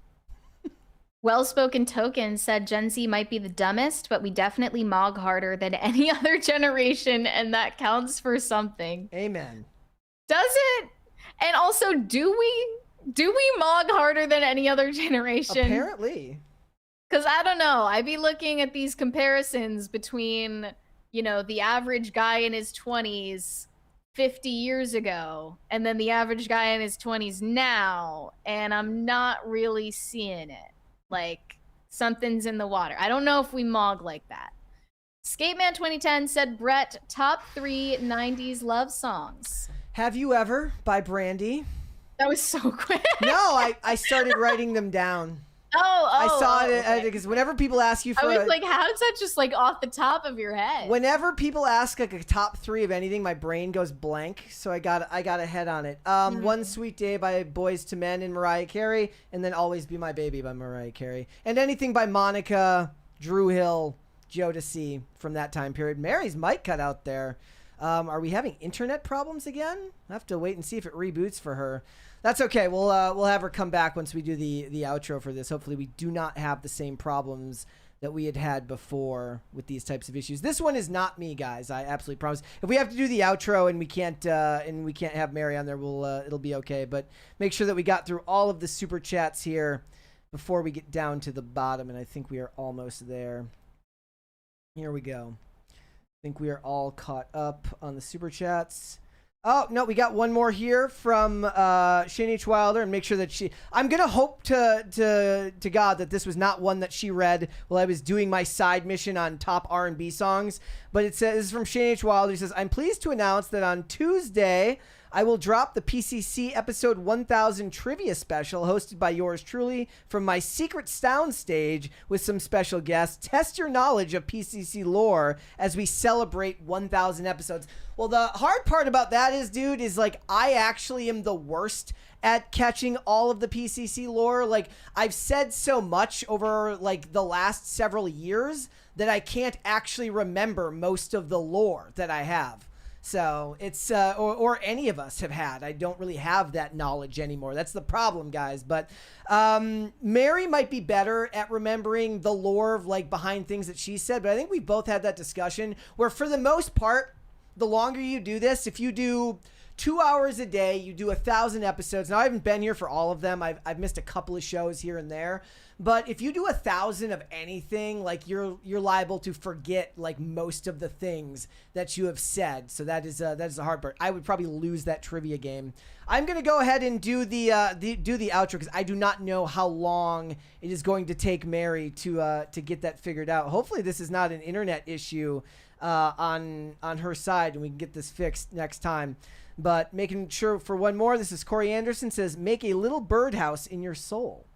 Well-spoken token said Gen Z might be the dumbest, but we definitely mog harder than any other generation, and that counts for something. Amen. Does it? And also, do we mog harder than any other generation? Apparently. Because I don't know. I'd be looking at these comparisons between, you know, the average guy in his 20s 50 years ago, and then the average guy in his 20s now, and I'm not really seeing it. Like, something's in the water. I don't know if we mog like that. Skateman 2010 said, Brett, top 3 90s love songs. Have You Ever by Brandy. That was so quick. No, I started writing them down. I saw it because whenever people ask you for I was like, how is that just like off the top of your head? Whenever people ask like a top 3 of anything, my brain goes blank. So I got a head on it. One Sweet Day by Boys to Men and Mariah Carey, and then Always Be My Baby by Mariah Carey, and anything by Monica, Drew Hill, Jodeci from that time period. Mary's mic cut out there. Are we having internet problems again? I have to wait and see if it reboots for her. That's okay. We'll have her come back once we do the outro for this. Hopefully we do not have the same problems that we had before with these types of issues. This one is not me, guys. I absolutely promise. If we have to do the outro and we can't have Mary on there, it'll be okay. But make sure that we got through all of the super chats here before we get down to the bottom, and I think we are almost there. Here we go. I think we are all caught up on the super chats. Oh, no, we got one more here from Shane H. Wilder, and make sure that I'm going to hope to God that this was not one that she read while I was doing my side mission on top R&B songs. But it says, this is from Shane H. Wilder. He says, I'm pleased to announce that on Tuesday, I will drop the PCC episode 1000 trivia special hosted by yours truly from my secret sound stage with some special guests. Test your knowledge of PCC lore as we celebrate 1000 episodes. Well, the hard part about that is, dude, is like I actually am the worst at catching all of the PCC lore. Like I've said so much over like the last several years that I can't actually remember most of the lore that I have. So it's or any of us have had. I don't really have that knowledge anymore. That's the problem, guys. But Mary might be better at remembering the lore of like behind things that she said. But I think we both had that discussion where for the most part, the longer you do this, if you do 2 hours a day, you do 1,000 episodes. Now I haven't been here for all of them. I've missed a couple of shows here and there. But if you do 1,000 of anything, like you're liable to forget like most of the things that you have said. So that is the hard part. I would probably lose that trivia game. I'm gonna go ahead and do the outro because I do not know how long it is going to take Mary to get that figured out. Hopefully this is not an internet issue on her side and we can get this fixed next time. But making sure for one more, this is Corey Anderson says, make a little birdhouse in your soul.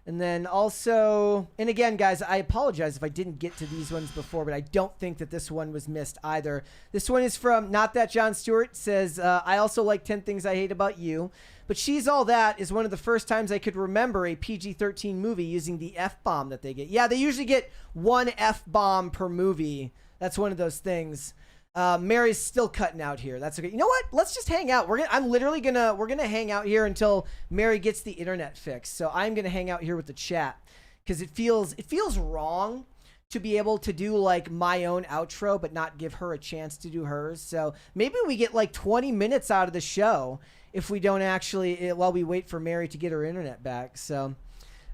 And then also, and again, guys, I apologize if I didn't get to these ones before, but I don't think that this one was missed either. This one is from Not That John Stewart. Says, I also like 10 Things I Hate About You. But She's All That is one of the first times I could remember a PG-13 movie using the F-bomb that they get. Yeah, they usually get one F-bomb per movie. That's one of those things. Mary's still cutting out here. That's okay. You know what? Let's just hang out. We're gonna hang out here until Mary gets the internet fixed. So I'm gonna hang out here with the chat because it feels wrong to be able to do like my own outro but not give her a chance to do hers. So maybe we get like 20 minutes out of the show if we don't actually while we wait for Mary to get her internet back. So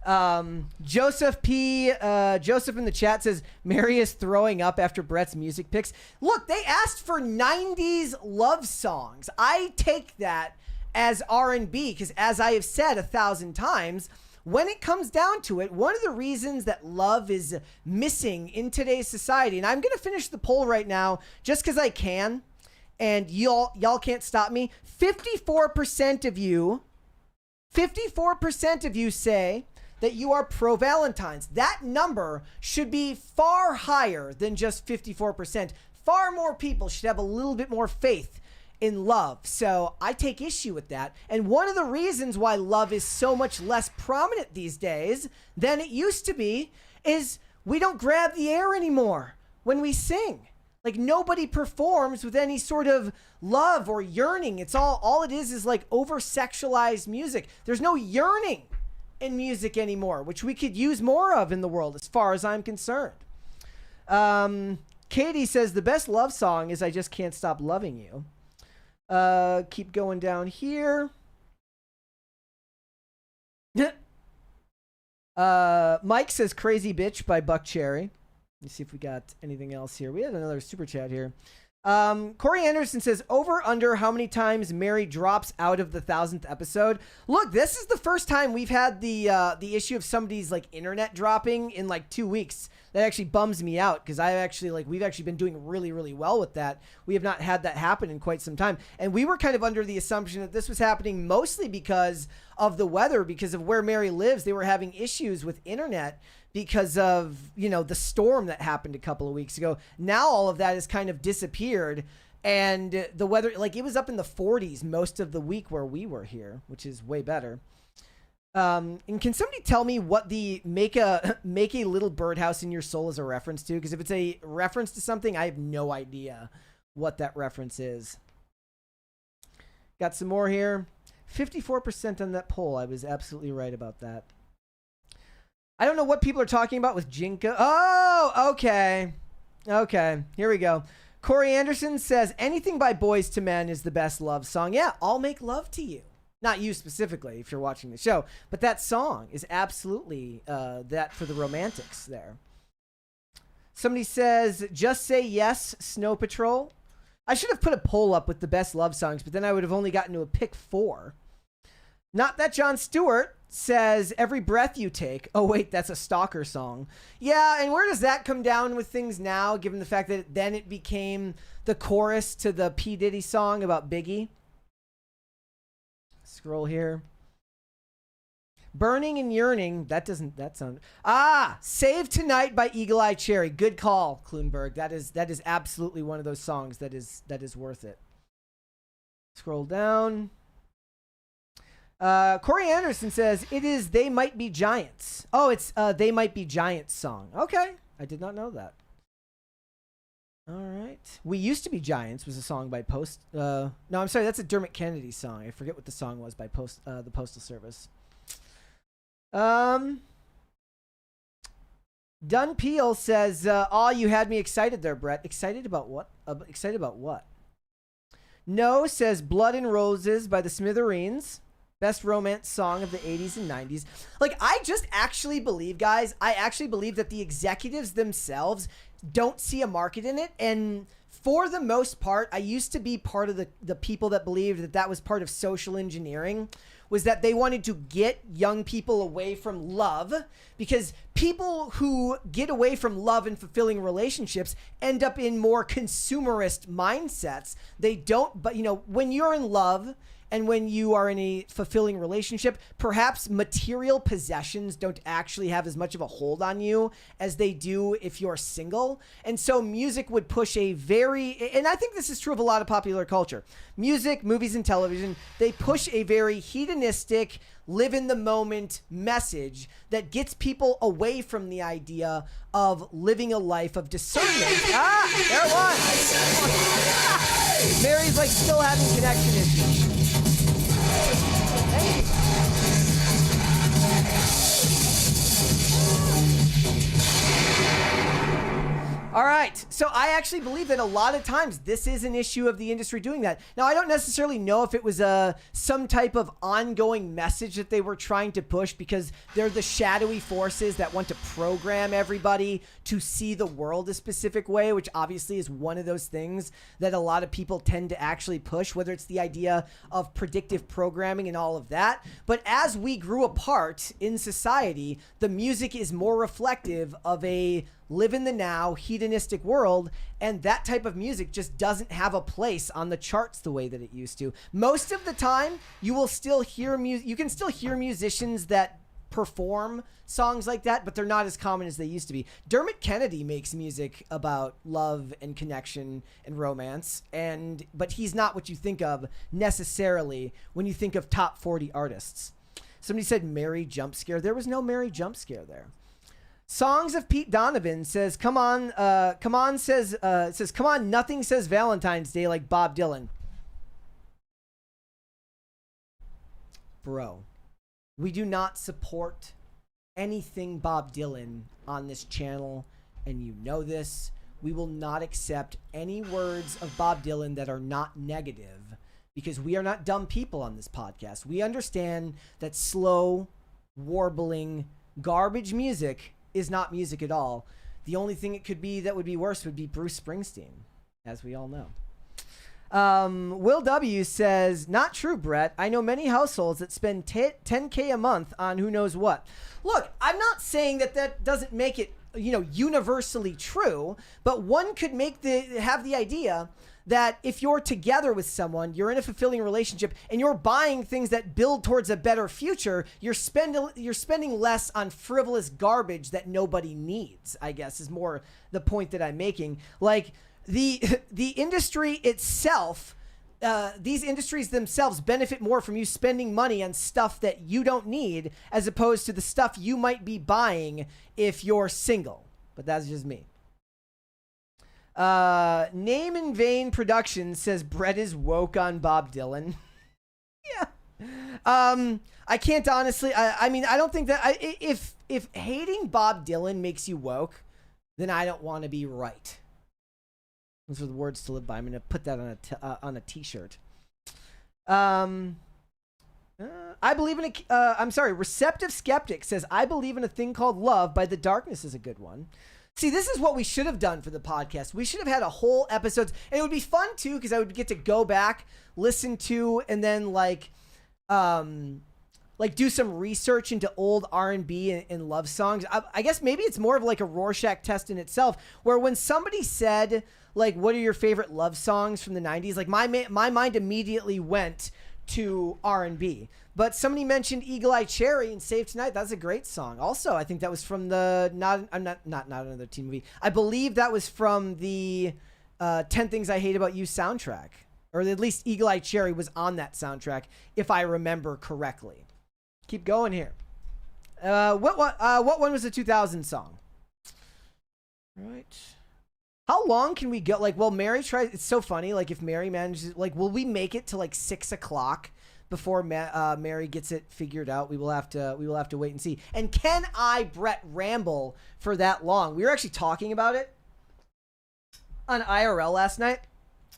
Joseph in the chat says Mary is throwing up after Brett's music picks. Look, they asked for 90s love songs. I take that as R&B because, as I have said 1,000 times, when it comes down to it, one of the reasons that love is missing in today's society, and I'm going to finish the poll right now just because I can, and y'all can't stop me. 54% of you say that you are pro-Valentine's. That number should be far higher than just 54%. Far more people should have a little bit more faith in love. So I take issue with that. And one of the reasons why love is so much less prominent these days than it used to be is we don't grab the air anymore when we sing. Like, nobody performs with any sort of love or yearning. It's all it is like over-sexualized music. There's no yearning in music anymore, which we could use more of in the world as far as I'm concerned. Katie says the best love song is I Just Can't Stop Loving You. Keep going down here. Mike says Crazy Bitch by Buck Cherry. Let's see if we got anything else here. We had another super chat here. Corey Anderson says, over under how many times Mary drops out of the 1000th episode. Look, this is the first time we've had the issue of somebody's like internet dropping in like 2 weeks. That actually bums me out because we've actually been doing really, really well with that. We have not had that happen in quite some time. And we were kind of under the assumption that this was happening mostly because of the weather, because of where Mary lives. They were having issues with internet because of, the storm that happened a couple of weeks ago. Now all of that has kind of disappeared, and the weather, like, it was up in the 40s most of the week where we were here, which is way better. And can somebody tell me what the make a little birdhouse in your soul is a reference to? Because if it's a reference to something, I have no idea what that reference is. Got some more here. 54% on that poll. I was absolutely right about that. I don't know what people are talking about with Jinka. Oh, okay. Okay, here we go. Corey Anderson says, anything by Boys to Men is the best love song. Yeah, I'll Make Love to You. Not you specifically, if you're watching the show. But that song is absolutely that for the romantics there. Somebody says, Just Say Yes, Snow Patrol. I should have put a poll up with the best love songs, but then I would have only gotten to a pick 4. Not That John Stewart says Every Breath You Take. Oh, wait, that's a Stalker song. Yeah, and where does that come down with things now, given the fact that then it became the chorus to the P. Diddy song about Biggie? Scroll here. Burning and Yearning. That sound. Save Tonight by Eagle Eye Cherry. Good call, Klunberg. That is absolutely one of those songs that is worth it. Scroll down. Corey Anderson says it is They Might Be Giants. Oh, it's They Might Be Giants song. Okay, I did not know that. All right. We Used to Be Giants was a song by Post. No, I'm sorry, that's a Dermot Kennedy song. I forget what the song was by the Postal Service. Dunn Peel says, "Oh, you had me excited there, Brett. Excited about what? Excited about what?" No says Blood and Roses by the Smithereens. Best romance song of the 80s and 90s. Like, I just actually believe, guys, I actually believe that the executives themselves don't see a market in it. And for the most part, I used to be part of the people that believed that that was part of social engineering, was that they wanted to get young people away from love, because people who get away from love and fulfilling relationships end up in more consumerist mindsets. They don't, but when you're in love and when you are in a fulfilling relationship, perhaps material possessions don't actually have as much of a hold on you as they do if you're single. And so music would push a very, and I think this is true of a lot of popular culture, music, movies, and television, they push a very hedonistic, live in the moment message that gets people away from the idea of living a life of discernment. There it was. Mary's like still having connection issues. All right. So I actually believe that a lot of times this is an issue of the industry doing that. Now, I don't necessarily know if it was some type of ongoing message that they were trying to push because they're the shadowy forces that want to program everybody to see the world a specific way, which obviously is one of those things that a lot of people tend to actually push, whether it's the idea of predictive programming and all of that. But as we grew apart in society, the music is more reflective of a live in the now, hedonistic world, and that type of music just doesn't have a place on the charts the way that it used to. Most of the time, you will still hear you can still hear musicians that perform songs like that, but they're not as common as they used to be. Dermot Kennedy makes music about love and connection and romance, but he's not what you think of necessarily when you think of top 40 artists. Somebody said Mary jump scare. There was no Mary jump scare there. Songs of Pete Donovan says, come on, nothing says Valentine's Day like Bob Dylan. Bro, we do not support anything Bob Dylan on this channel, and you know this. We will not accept any words of Bob Dylan that are not negative because we are not dumb people on this podcast. We understand that slow, warbling, garbage music is not music at all. The only thing it could be that would be worse would be Bruce Springsteen, as we all know. Will W says, not true, Brett. I know many households that spend $10K a month on who knows what. Look, I'm not saying that doesn't make it, universally true, but one could have the idea that if you're together with someone, you're in a fulfilling relationship, and you're buying things that build towards a better future, you're spending less on frivolous garbage that nobody needs, I guess, is more the point that I'm making. Like, the industry itself, these industries themselves benefit more from you spending money on stuff that you don't need as opposed to the stuff you might be buying if you're single. But that's just me. Name in Vain Productions says Brett is woke on Bob Dylan. Yeah. I can't honestly. I mean, I don't think that if hating Bob Dylan makes you woke, then I don't want to be right. Those are the words to live by. I'm gonna put that on a t-shirt. I believe in Receptive Skeptic says I believe in a thing called love by The Darkness is a good one. See, this is what we should have done for the podcast. We should have had a whole episode, and it would be fun too because I would get to go back, listen to, and then do some research into old R&B and love songs. I guess maybe it's more of like a Rorschach test in itself, where when somebody said like, "What are your favorite love songs from the '90s?" Like my mind immediately went to R&B. But somebody mentioned Eagle Eye Cherry and Save Tonight. That's a great song. Also, I think that was from the not another teen movie. I believe that was from the 10 Things I Hate About You soundtrack, or at least Eagle Eye Cherry was on that soundtrack, if I remember correctly. Keep going here. What one was the 2000 song? Right. How long can we go? Like, well, Mary tries. It's so funny. Like, if Mary manages, like, will we make it to like 6 o'clock before Mary gets it figured out? We will have to wait and see. And can I, Brett, ramble for that long? We were actually talking about it on IRL last night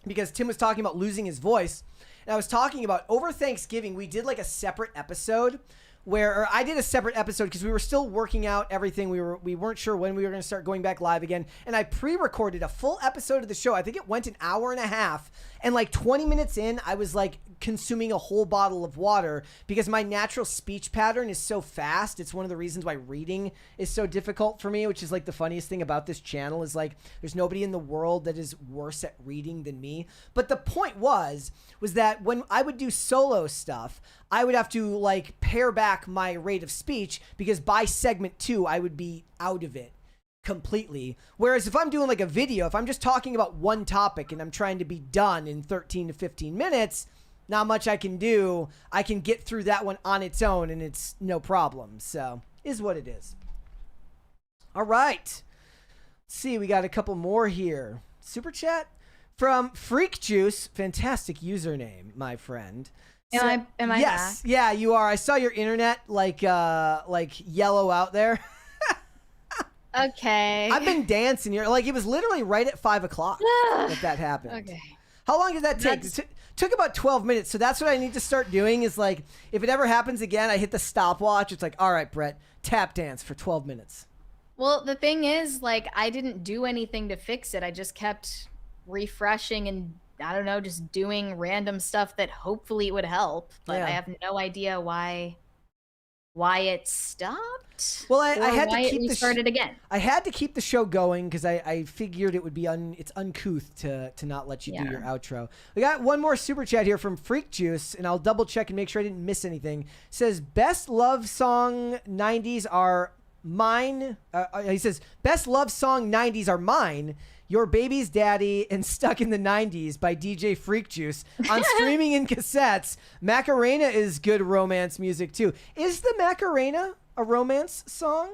because Tim was talking about losing his voice, and I was talking about over Thanksgiving we did like a separate episode. Or I did a separate episode because we were still working out everything. We weren't sure when we were going to start going back live again. And I pre-recorded a full episode of the show. I think it went an hour and a half. And like 20 minutes in, I was like consuming a whole bottle of water because my natural speech pattern is so fast. It's one of the reasons why reading is so difficult for me, which is like the funniest thing about this channel is like there's nobody in the world that is worse at reading than me. But the point was that when I would do solo stuff, I would have to like pare back my rate of speech because by segment 2, I would be out of it completely. Whereas if I'm doing like a video, if I'm just talking about one topic and I'm trying to be done in 13 to 15 minutes, not much I can do. I can get through that one on its own and it's no problem. So is what it is. All right. Let's see, we got a couple more here. Super chat from Freak Juice. Fantastic username, my friend. Am I yes, back? Yeah, you are. I saw your internet like yellow out there. Okay. I've been dancing here. Like, it was literally right at 5 o'clock that happened. Okay. How long did that take? It took about 12 minutes. So that's what I need to start doing is like, if it ever happens again, I hit the stopwatch. It's like, all right, Brett, tap dance for 12 minutes. Well, the thing is, like, I didn't do anything to fix it. I just kept refreshing and, I don't know, just doing random stuff that hopefully would help. But I have no idea why it stopped. Well, I had why to keep it restarted again. I had to keep the show going because I figured it would be it's uncouth to not let you do your outro. We got one more super chat here from Freak Juice, and I'll double check and make sure I didn't miss anything. It says best love song 90s are mine. He says best love song 90s are mine. Your Baby's Daddy and Stuck in the 90s by DJ Freak Juice on streaming and cassettes. Macarena is good romance music too. Is the Macarena a romance song?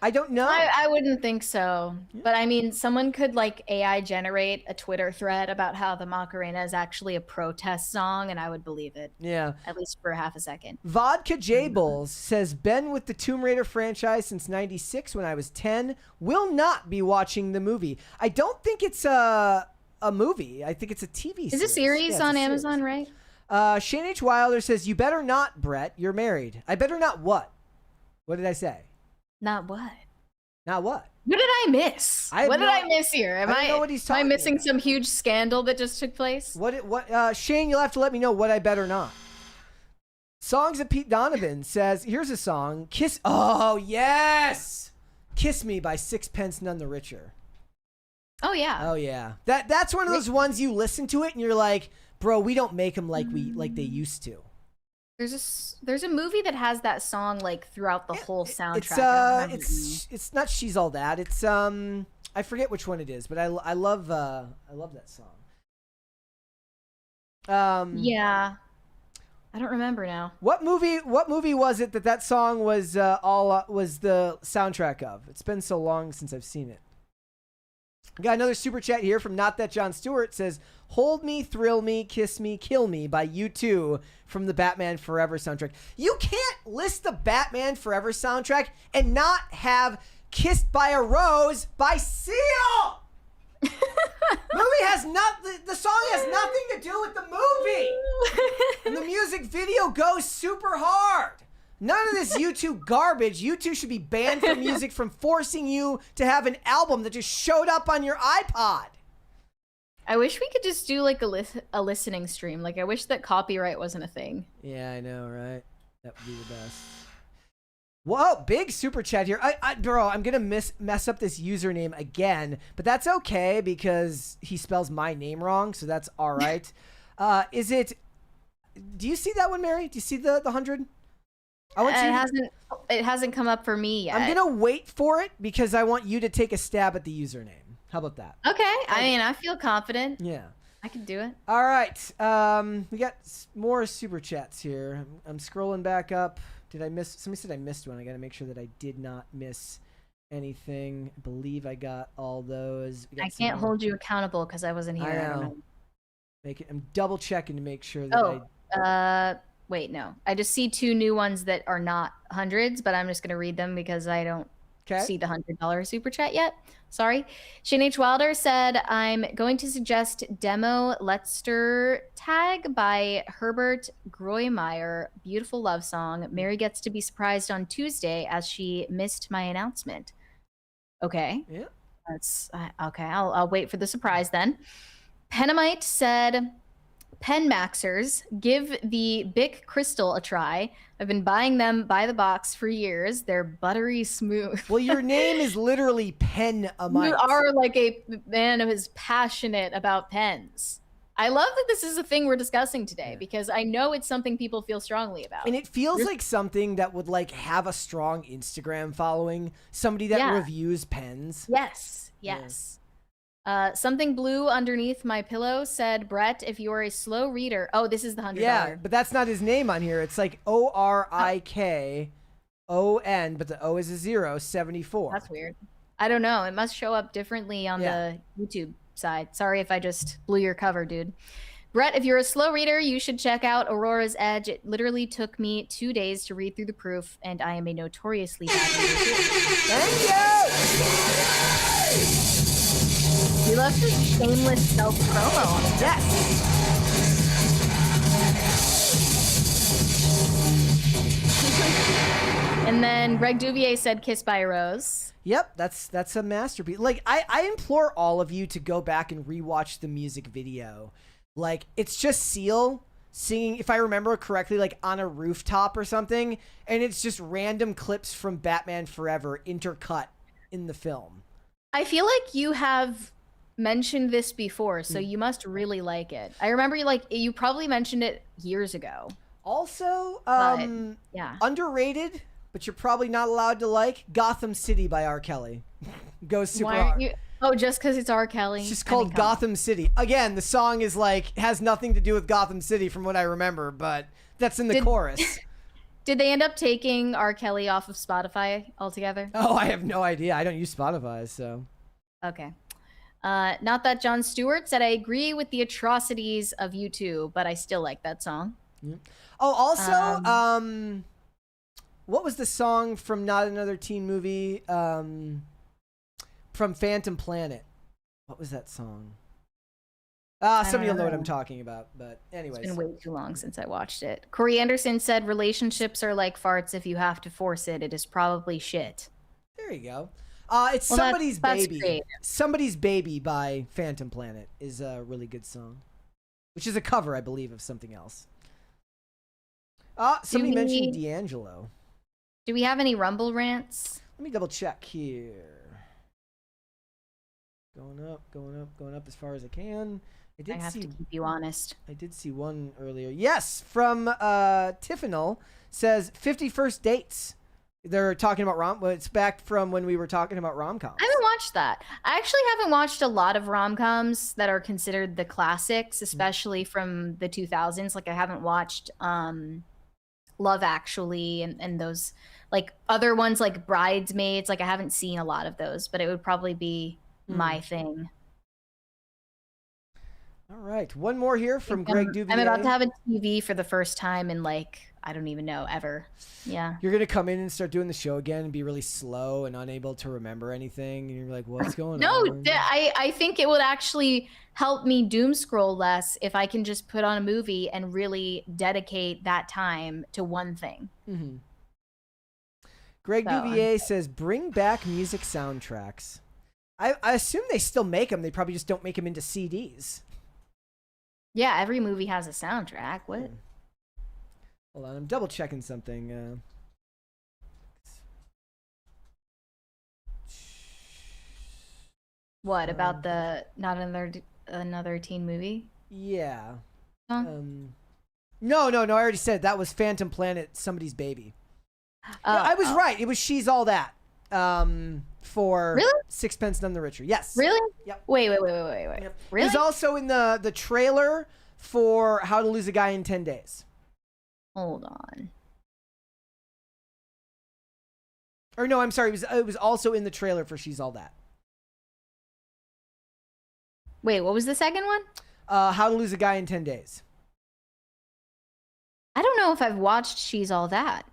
I don't know. I wouldn't think so. But I mean, someone could like AI generate a Twitter thread about how the Macarena is actually a protest song, and I would believe it. Yeah. At least for half a second. Vodka J Bulls says, been with the Tomb Raider franchise since 96 when I was 10. Will not be watching the movie. I don't think it's a movie. I think it's a TV series. Is a series on Amazon, right? Shane H. Wilder says, you better not, Brett. You're married. I better not what? What did I say? Not what? Not what? What did I miss? What did I miss here? Am I don't know what he's talking Am I missing about. some huge scandal that just took place? What? Shane, you'll have to let me know what I better not. Songs of Pete Donovan says, here's a song. Kiss. Oh, yes. Kiss Me by Sixpence None the Richer. Oh, yeah. Oh, yeah. That's one of those ones you listen to it and you're like, bro, we don't make them like they used to. There's a movie that has that song like throughout the whole soundtrack. It's not She's All That. It's I forget which one it is, but I love that song. Yeah. I don't remember now. What movie was it that song was was the soundtrack of? It's been so long since I've seen it. We got another super chat here from Not That John Stewart. Says, Hold Me, Thrill Me, Kiss Me, Kill Me by U2 from the Batman Forever soundtrack. You can't list the Batman Forever soundtrack and not have Kissed by a Rose by Seal. The song has nothing to do with the movie. And the music video goes super hard. None of this U2 garbage. U2 should be banned from music from forcing you to have an album that just showed up on your iPod. I wish we could just do like a listening stream. Like I wish that copyright wasn't a thing. Yeah, I know, right? That would be the best. Whoa, big super chat here. Bro, I'm going to mess up this username again, but that's okay because he spells my name wrong, so that's all right. Do you see that one, Mary? Do you see the 100? It hasn't come up for me yet. I'm gonna wait for it because I want you to take a stab at the username. How about that? Okay. I mean, I feel confident. Yeah. I can do it. All right. We got more super chats here. I'm scrolling back up. Did I miss? Somebody said I missed one. I got to make sure that I did not miss anything. I believe I got all those. I can't hold you accountable because I wasn't here. I know. I'm double checking to make sure that Wait, no. I just see two new ones that are not hundreds, but I'm just going to read them because I don't see the $100 super chat yet. Sorry. Shane H. Wilder said, I'm going to suggest Demo Letster Tag by Herbert Grönemeyer. Beautiful love song. Mary gets to be surprised on Tuesday as she missed my announcement. Okay. Yeah. That's okay. I'll wait for the surprise then. Penamite said, Pen Maxers, give the Beek Crystal a try. I've been buying them by the box for years. They're buttery smooth. Well, your name is literally Penamite. You are like a man who is passionate about pens. I love that this is a thing we're discussing today because I know it's something people feel strongly about. And it feels like something that would like have a strong Instagram following. Somebody that reviews pens. Yes. Yes. Something blue underneath my pillow said, Brett, if you are a slow reader. Oh, this is the $100. Yeah, but that's not his name on here. It's like ORIKON, but the O is a 0, 74. That's weird. I don't know. It must show up differently on the YouTube side. Sorry if I just blew your cover, dude. Brett, if you're a slow reader, you should check out Aurora's Edge. It literally took me 2 days to read through the proof, and I am a notoriously bad reader. Thank you. We love this shameless self-promo. Yes. And then Greg Duvier said Kiss by a Rose. Yep, that's a masterpiece. Like, I implore all of you to go back and rewatch the music video. Like, it's just Seal singing, if I remember correctly, like on a rooftop or something, and it's just random clips from Batman Forever intercut in the film. I feel like you have mentioned this before, so you must really like it. I remember you probably mentioned it years ago. Also, yeah. underrated, but you're probably not allowed to like, Gotham City by R. Kelly. Goes super Why aren't hard. you? Oh, just because it's R. Kelly. It's just called Gotham City. Again, the song is like, has nothing to do with Gotham City from what I remember, but that's in the chorus. Did they end up taking R. Kelly off of Spotify altogether? Oh, I have no idea. I don't use Spotify, so. Okay. Not that John Stewart said, I agree with the atrocities of U2, but I still like that song. Oh, also, what was the song from Not Another Teen Movie? From Phantom Planet. What was that song? Somebody will know what I'm talking about, but anyways. It's been way too long since I watched it. Corey Anderson said, relationships are like farts. If you have to force it, it is probably shit. There you go. It's Well, Somebody's that's Baby. creative. Somebody's Baby by Phantom Planet is a really good song, which is a cover, I believe, of something else. Somebody mentioned D'Angelo. Do we have any Rumble rants? Let me double check here. Going up as far as I can. I have to keep you honest. I did see one earlier. Yes, from Tiffanel says 51st Dates. They're talking about it's back from when we were talking about rom-coms. I haven't watched that. I actually haven't watched a lot of rom-coms that are considered the classics, especially from the 2000s. Like I haven't watched Love Actually and those like other ones like Bridesmaids. Like I haven't seen a lot of those, but it would probably be my thing. All right, one more here from Greg Duvier. I'm about to have a TV for the first time in like, I don't even know, ever. Yeah. You're going to come in and start doing the show again and be really slow and unable to remember anything. And you're like, what's going on? No, I think it would actually help me doom scroll less if I can just put on a movie and really dedicate that time to one thing. Mm-hmm. Greg Duvier says, bring back music soundtracks. I assume they still make them. They probably just don't make them into CDs. Yeah, every movie has a soundtrack. What? Hold on, I'm double checking something. What about the not another teen movie? Yeah. Huh? No. I already said that was Phantom Planet. Somebody's Baby. No, I was right. It was She's All That. For really? Sixpence None the Richer. Yes. Really? Yep. Wait. Yep. Really? It was also in the trailer for How to Lose a Guy in 10 Days. Hold on. Or no, I'm sorry. It was also in the trailer for She's All That. Wait, what was the second one? How to Lose a Guy in 10 Days. I don't know if I've watched She's All That.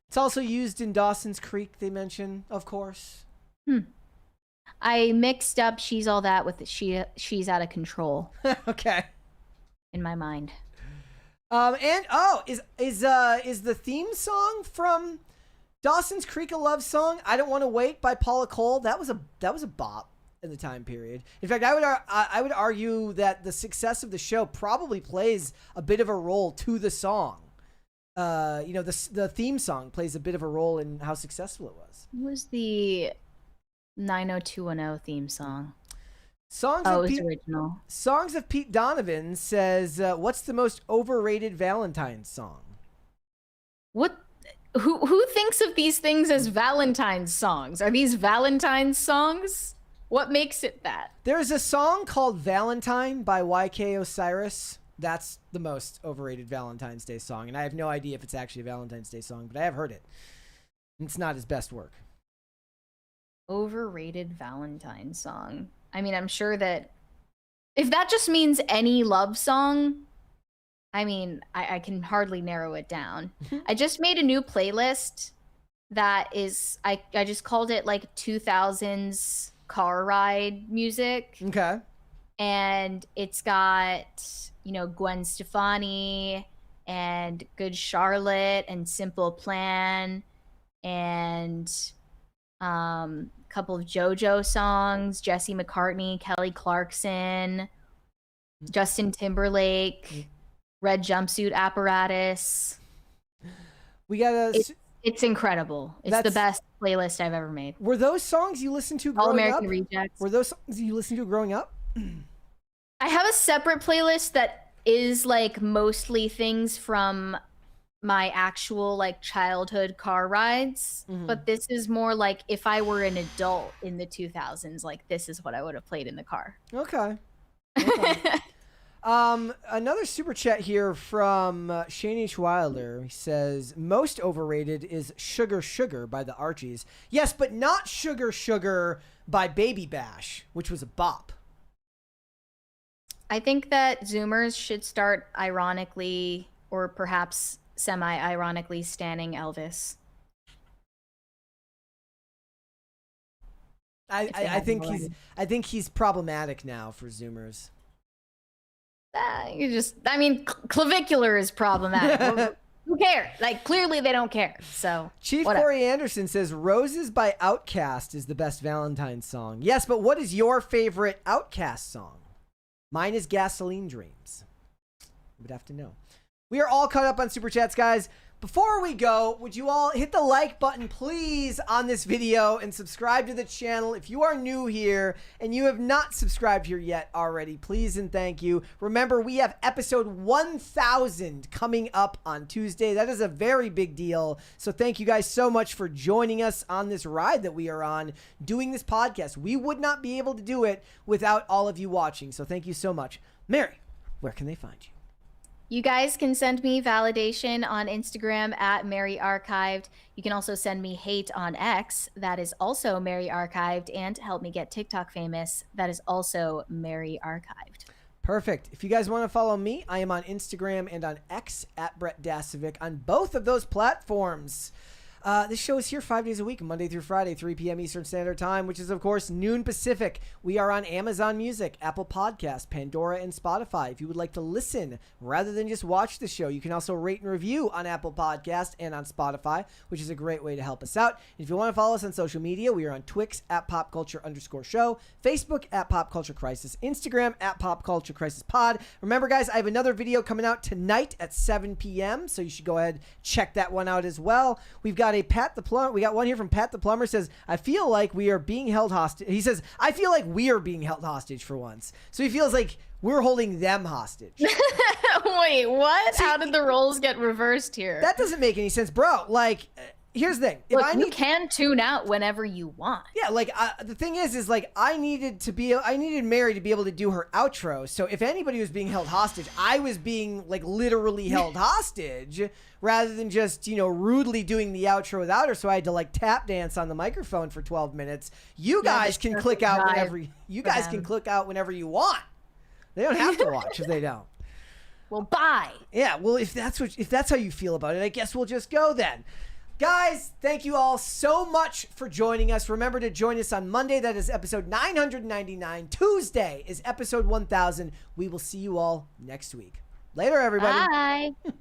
It's also used in Dawson's Creek, they mention, of course. I mixed up She's All That with She's Out of Control. Okay. In my mind. Is the theme song from Dawson's Creek a love song? I Don't Want to Wait by Paula Cole. That was a bop in the time period. In fact, I would argue that the success of the show probably plays a bit of a role to the song. The theme song plays a bit of a role in how successful it was. What was the 90210 theme song? It was original. Songs of Pete Donovan says, what's the most overrated Valentine's song? What? Who thinks of these things as Valentine's songs? Are these Valentine's songs? What makes it that? There's a song called Valentine by YK Osiris. That's the most overrated Valentine's Day song. And I have no idea if it's actually a Valentine's Day song, but I have heard it. It's not his best work. Overrated Valentine's song. I mean, I'm sure that If that just means any love song, I mean, I can hardly narrow it down. I just made a new playlist that is, I just called it like 2000s car ride music. Okay. And it's got, you know, Gwen Stefani and Good Charlotte and Simple Plan and a couple of JoJo songs, Jesse McCartney, Kelly Clarkson, Justin Timberlake, Red Jumpsuit Apparatus. We got It's incredible. It's the best playlist I've ever made. Were those songs you listened to growing All American up? Rejects. Were those songs you listened to growing up? I have a separate playlist that is like mostly things from my actual like childhood car rides, but this is more like if I were an adult in the 2000s, like this is what I would have played in the car. Okay. Another super chat here from Shane H. Wilder. He says, most overrated is Sugar Sugar by the Archies. Yes, but not Sugar Sugar by Baby Bash, which was a bop. I think that Zoomers should start ironically or perhaps semi-ironically standing Elvis. I think he's problematic now for Zoomers. I mean, Clavicular is problematic. Who cares? Like, clearly they don't care. So, Chief whatever. Corey Anderson says Roses by Outkast is the best Valentine's song. Yes, but what is your favorite Outkast song? Mine is Gasoline Dreams. You would have to know. We are all caught up on Super Chats, guys. Before we go, would you all hit the like button, please, on this video and subscribe to the channel. If you are new here and you have not subscribed here yet already, please and thank you. Remember, we have episode 1000 coming up on Tuesday. That is a very big deal. So thank you guys so much for joining us on this ride that we are on doing this podcast. We would not be able to do it without all of you watching. So thank you so much. Mary, where can they find you? You guys can send me validation on Instagram at Mary Archived. You can also send me hate on X. That is also Mary Archived. And help me get TikTok famous. That is also Mary Archived. Perfect. If you guys want to follow me, I am on Instagram and on X at Brett Dasovic on both of those platforms. This show is here 5 days a week, Monday through Friday, 3 p.m. Eastern Standard Time, which is, of course, noon Pacific. We are on Amazon Music, Apple Podcasts, Pandora, and Spotify. If you would like to listen rather than just watch the show, you can also rate and review on Apple Podcasts and on Spotify, which is a great way to help us out. If you want to follow us on social media, we are on Twix at popculture_show, Facebook at popculturecrisis, Instagram at popculturecrisisPod. Remember, guys, I have another video coming out tonight at 7 p.m., so you should go ahead check that one out as well. We've got a Pat the Plumber. We got one here from Pat the Plumber. Says, I feel like we are being held hostage. He says, I feel like we are being held hostage for once. So he feels like we're holding them hostage. Wait, what? How did the roles get reversed here? That doesn't make any sense, bro. Like, here's the thing. Look, you can tune out whenever you want. Yeah, like the thing is like I needed Mary to be able to do her outro. So if anybody was being held hostage, I was being like literally held hostage rather than just, you know, rudely doing the outro without her. So I had to like tap dance on the microphone for 12 minutes. You guys can click out whenever you want. They don't have to watch if they don't. Well, bye. Yeah, well, if that's how you feel about it, I guess we'll just go then. Guys, thank you all so much for joining us. Remember to join us on Monday. That is episode 999. Tuesday is episode 1000. We will see you all next week. Later, everybody. Bye.